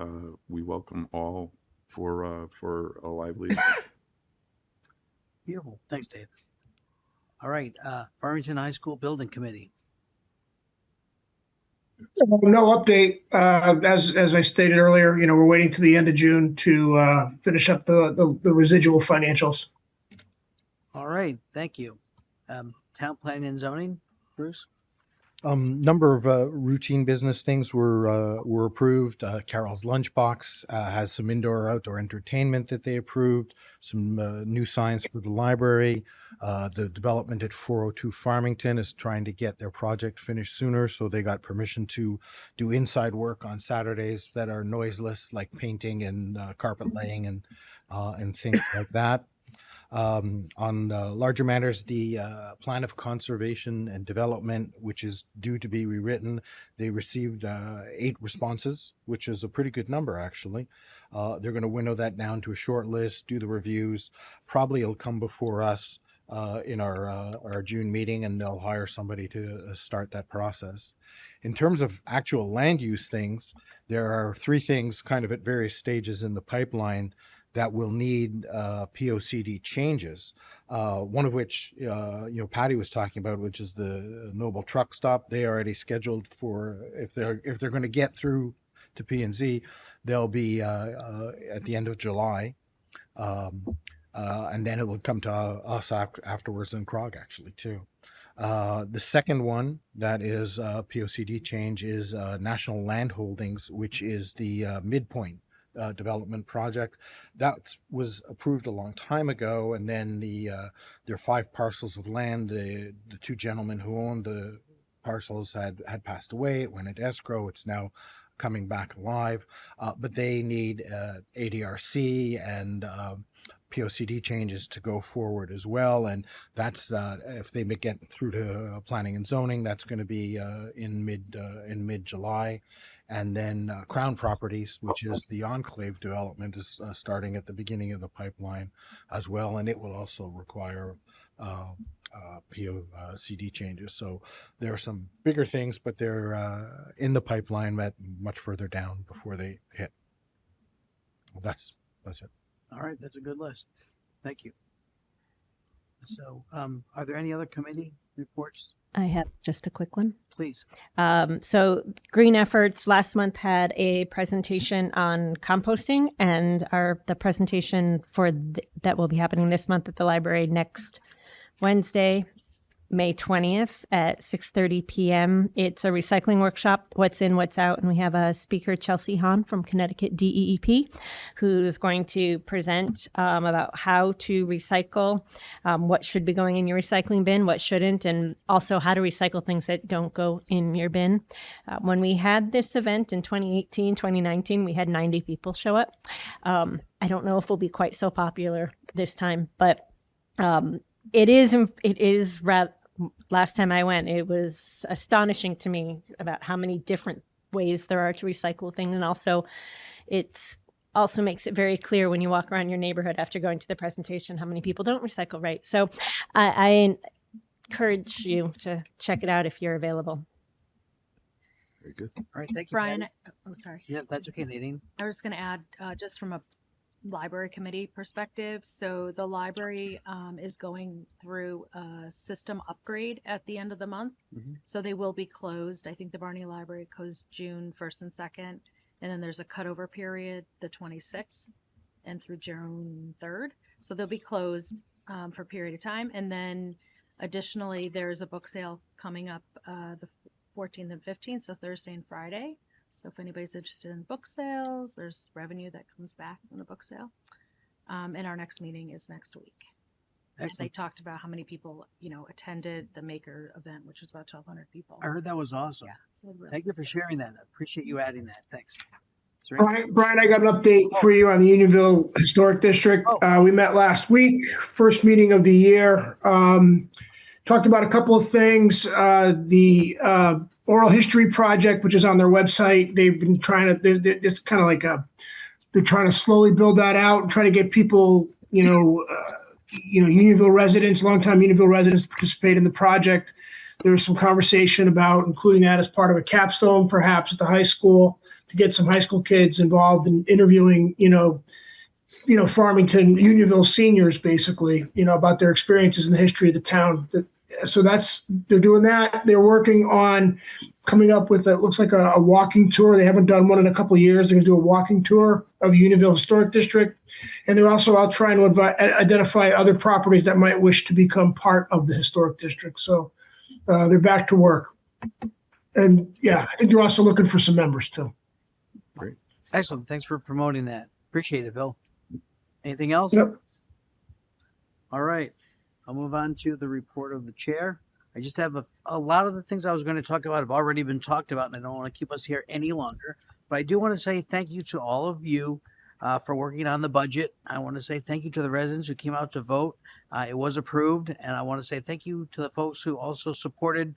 we welcome all for a lively event. Beautiful. Thanks, Dave. All right, Farmington High School Building Committee. No update. As I stated earlier, we're waiting to the end of June to finish up the residual financials. All right, thank you. Town Planning and Zoning, Bruce? Number of routine business things were approved. Carol's Lunchbox has some indoor-outdoor entertainment that they approved, some new signs for the library. The development at 402 Farmington is trying to get their project finished sooner, so they got permission to do inside work on Saturdays that are noiseless, like painting and carpet laying and things like that. On larger matters, the plan of conservation and development, which is due to be rewritten, they received 8 responses, which is a pretty good number, actually. They're going to winnow that down to a short list, do the reviews. Probably it'll come before us in our June meeting, and they'll hire somebody to start that process. In terms of actual land use things, there are 3 things kind of at various stages in the pipeline that will need POCD changes. One of which, Patty was talking about, which is the Noble Truck Stop. They already scheduled for, if they're going to get through to P&Z, they'll be at the end of July. And then it will come to us afterwards in Krog, actually, too. The second one that is POCD change is National Land Holdings, which is the Midpoint development project that was approved a long time ago, and then there are 5 parcels of land. The 2 gentlemen who own the parcels had passed away. It went into escrow. It's now coming back alive, but they need ADRC and POCD changes to go forward as well. And that's if they get through to planning and zoning, that's going to be in mid July. And then Crown Properties, which is the enclave development, is starting at the beginning of the pipeline as well, and it will also require POCD changes. So there are some bigger things, but they're in the pipeline, but much further down before they hit. Well, that's it. All right, that's a good list. Thank you. So, are there any other committee reports? I have just a quick one. Please. So Green Efforts last month had a presentation on composting, and the presentation for that will be happening this month at the library next Wednesday, May 20th at 6:30 p.m. It's a recycling workshop, what's in, what's out. And we have a speaker, Chelsea Hahn from Connecticut DEEP, who's going to present about how to recycle, what should be going in your recycling bin, what shouldn't, and also how to recycle things that don't go in your bin. When we had this event in 2018, 2019, we had 90 people show up. I don't know if we'll be quite so popular this time, but it is rather. Last time I went, it was astonishing to me about how many different ways there are to recycle things. And also, it also makes it very clear when you walk around your neighborhood after going to the presentation how many people don't recycle right. So I encourage you to check it out if you're available. Very good. All right, thank you, Brian. Patty. Sorry. Yeah, that's okay, Nadine. I was going to add, just from a library committee perspective. So the library is going through a system upgrade at the end of the month. Mhm. So they will be closed. I think the Barney Library closed June 1st and 2nd. And then there's a cutover period, the 26th and through June 3rd. So they'll be closed for a period of time. And then additionally, there's a book sale coming up the 14th and 15th, so Thursday and Friday. So if anybody's interested in book sales, there's revenue that comes back from the book sale. And our next meeting is next week. And they talked about how many people, attended the Maker event, which was about 1,200 people. I heard that was awesome. Yeah. So really Thank you for sharing that. I appreciate you adding that. Thanks. Is there Brian, I got an update for you on the Unionville Historic District. We met last week, first meeting of the year. Talked about a couple of things. The oral history project, which is on their website, they've been trying to. It's kind of like they're trying to slowly build that out and try to get people, Unionville residents, longtime Unionville residents, to participate in the project. There was some conversation about including that as part of a capstone, perhaps at the high school, to get some high school kids involved in interviewing, Farmington, Unionville seniors, basically, about their experiences in the history of the town. So they're doing that. They're working on coming up with, it looks like a walking tour. They haven't done one in a couple of years. They're going to do a walking tour of Unionville Historic District. And they're also out trying to identify other properties that might wish to become part of the historic district. So they're back to work. And yeah, I think they're also looking for some members too. Great. Excellent. Thanks for promoting that. Appreciate it, Bill. Anything else? Yep. All right. I'll move on to the report of the chair. I just have a lot of the things I was going to talk about have already been talked about, and I don't want to keep us here any longer. But I do want to say thank you to all of you for working on the budget. I want to say thank you to the residents who came out to vote. It was approved, and I want to say thank you to the folks who also supported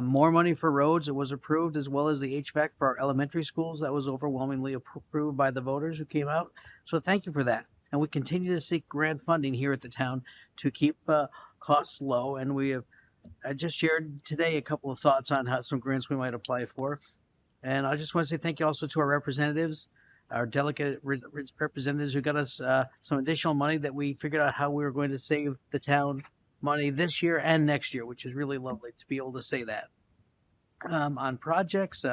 more money for roads. It was approved, as well as the HVAC for our elementary schools. That was overwhelmingly approved by the voters who came out. So thank you for that. And we continue to seek grant funding here at the town to keep costs low. And I just shared today a couple of thoughts on how some grants we might apply for. And I just want to say thank you also to our representatives, our delegate representatives who got us some additional money that we figured out how we were going to save the town money this year and next year, which is really lovely to be able to say that. On projects,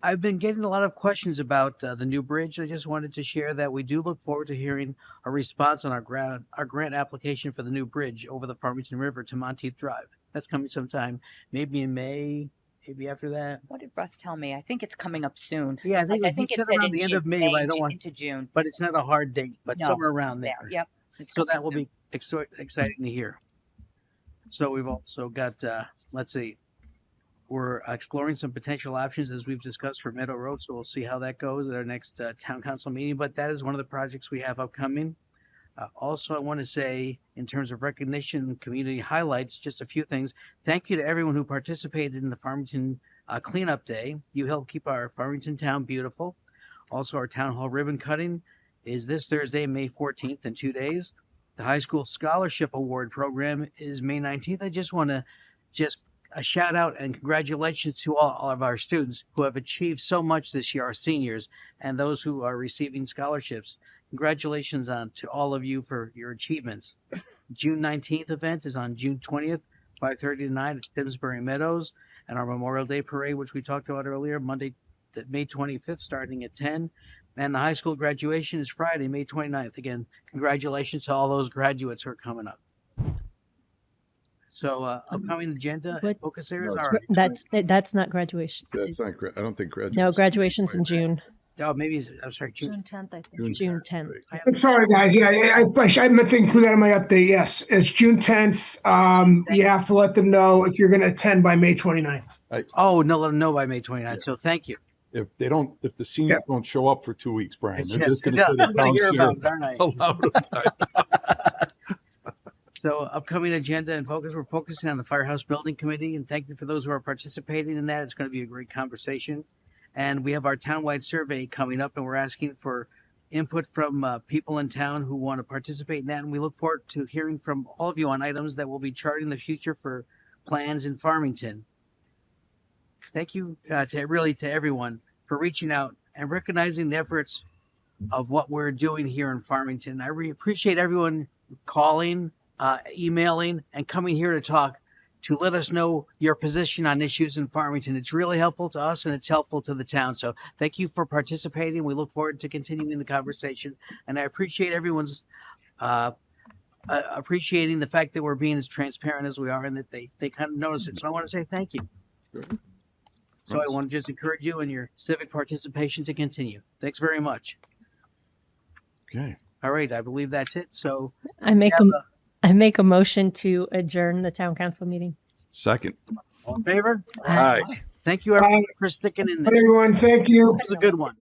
I've been getting a lot of questions about the new bridge. I just wanted to share that we do look forward to hearing a response on our grant application for the new bridge over the Farmington River to Monteith Drive. That's coming sometime, maybe in May, maybe after that. What did Russ tell me? I think it's coming up soon. Yeah, I think it's it said around the end of May, but I don't want into June. But it's not a hard date, but No, somewhere around there. Yep. So that will be exciting to hear. So we've also got let's see. We're exploring some potential options as we've discussed for Meadow Road, so we'll see how that goes at our next town council meeting. But that is one of the projects we have upcoming. Also, I want to say, in terms of recognition and community highlights, just a few things. Thank you to everyone who participated in the Farmington Cleanup Day. You helped keep our Farmington town beautiful. Also, our town hall ribbon cutting is this Thursday, May 14th, in 2 days. The High School Scholarship Award program is May 19th. I just want to a shout out and congratulations to all of our students who have achieved so much this year, our seniors, and those who are receiving scholarships. Congratulations to all of you for your achievements. June 19th event is on June 20th, 5:30 to 9 at Simsbury Meadows, and our Memorial Day Parade, which we talked about earlier, Monday, May 25th, starting at 10. And the high school graduation is Friday, May 29th. Again, congratulations to all those graduates who are coming up. So upcoming agenda, What- focus areas No, are. That's not graduation. That's not, I don't think graduation. No, graduation's in June. Oh, maybe, I'm sorry, June. June 10th, I think. June 10th. I'm sorry, guys. Yeah, I meant to include that in my update. Yes, it's June 10th. You have to let them know if you're going to attend by May 29th. Oh, no, let them know by May 29th. So thank you. If the seniors don't show up for 2 weeks, Brian, they're Yeah, just going to yeah, sit I'm gonna hear downstairs. about it, aren't I? Allow them time. So upcoming agenda and focus, we're focusing on the Firehouse Building Committee, and thank you for those who are participating in that. It's going to be a great conversation. And we have our townwide survey coming up, and we're asking for input from people in town who want to participate in that. And we look forward to hearing from all of you on items that will be charting the future for plans in Farmington. Thank you to everyone for reaching out and recognizing the efforts of what we're doing here in Farmington. I appreciate everyone calling, emailing, and coming here to talk, to let us know your position on issues in Farmington. It's really helpful to us and it's helpful to the town. So thank you for participating. We look forward to continuing the conversation. And I appreciate everyone's appreciating the fact that we're being as transparent as we are and that they kind of notice it. So I want to say thank you. So I want to just encourage you in your civic participation to continue. Thanks very much. Okay. All right. I believe that's it. So I make a motion to adjourn the town council meeting. Second. all in favor? Aye. Thank you everyone for sticking in there. Everyone, thank you. It was a good one.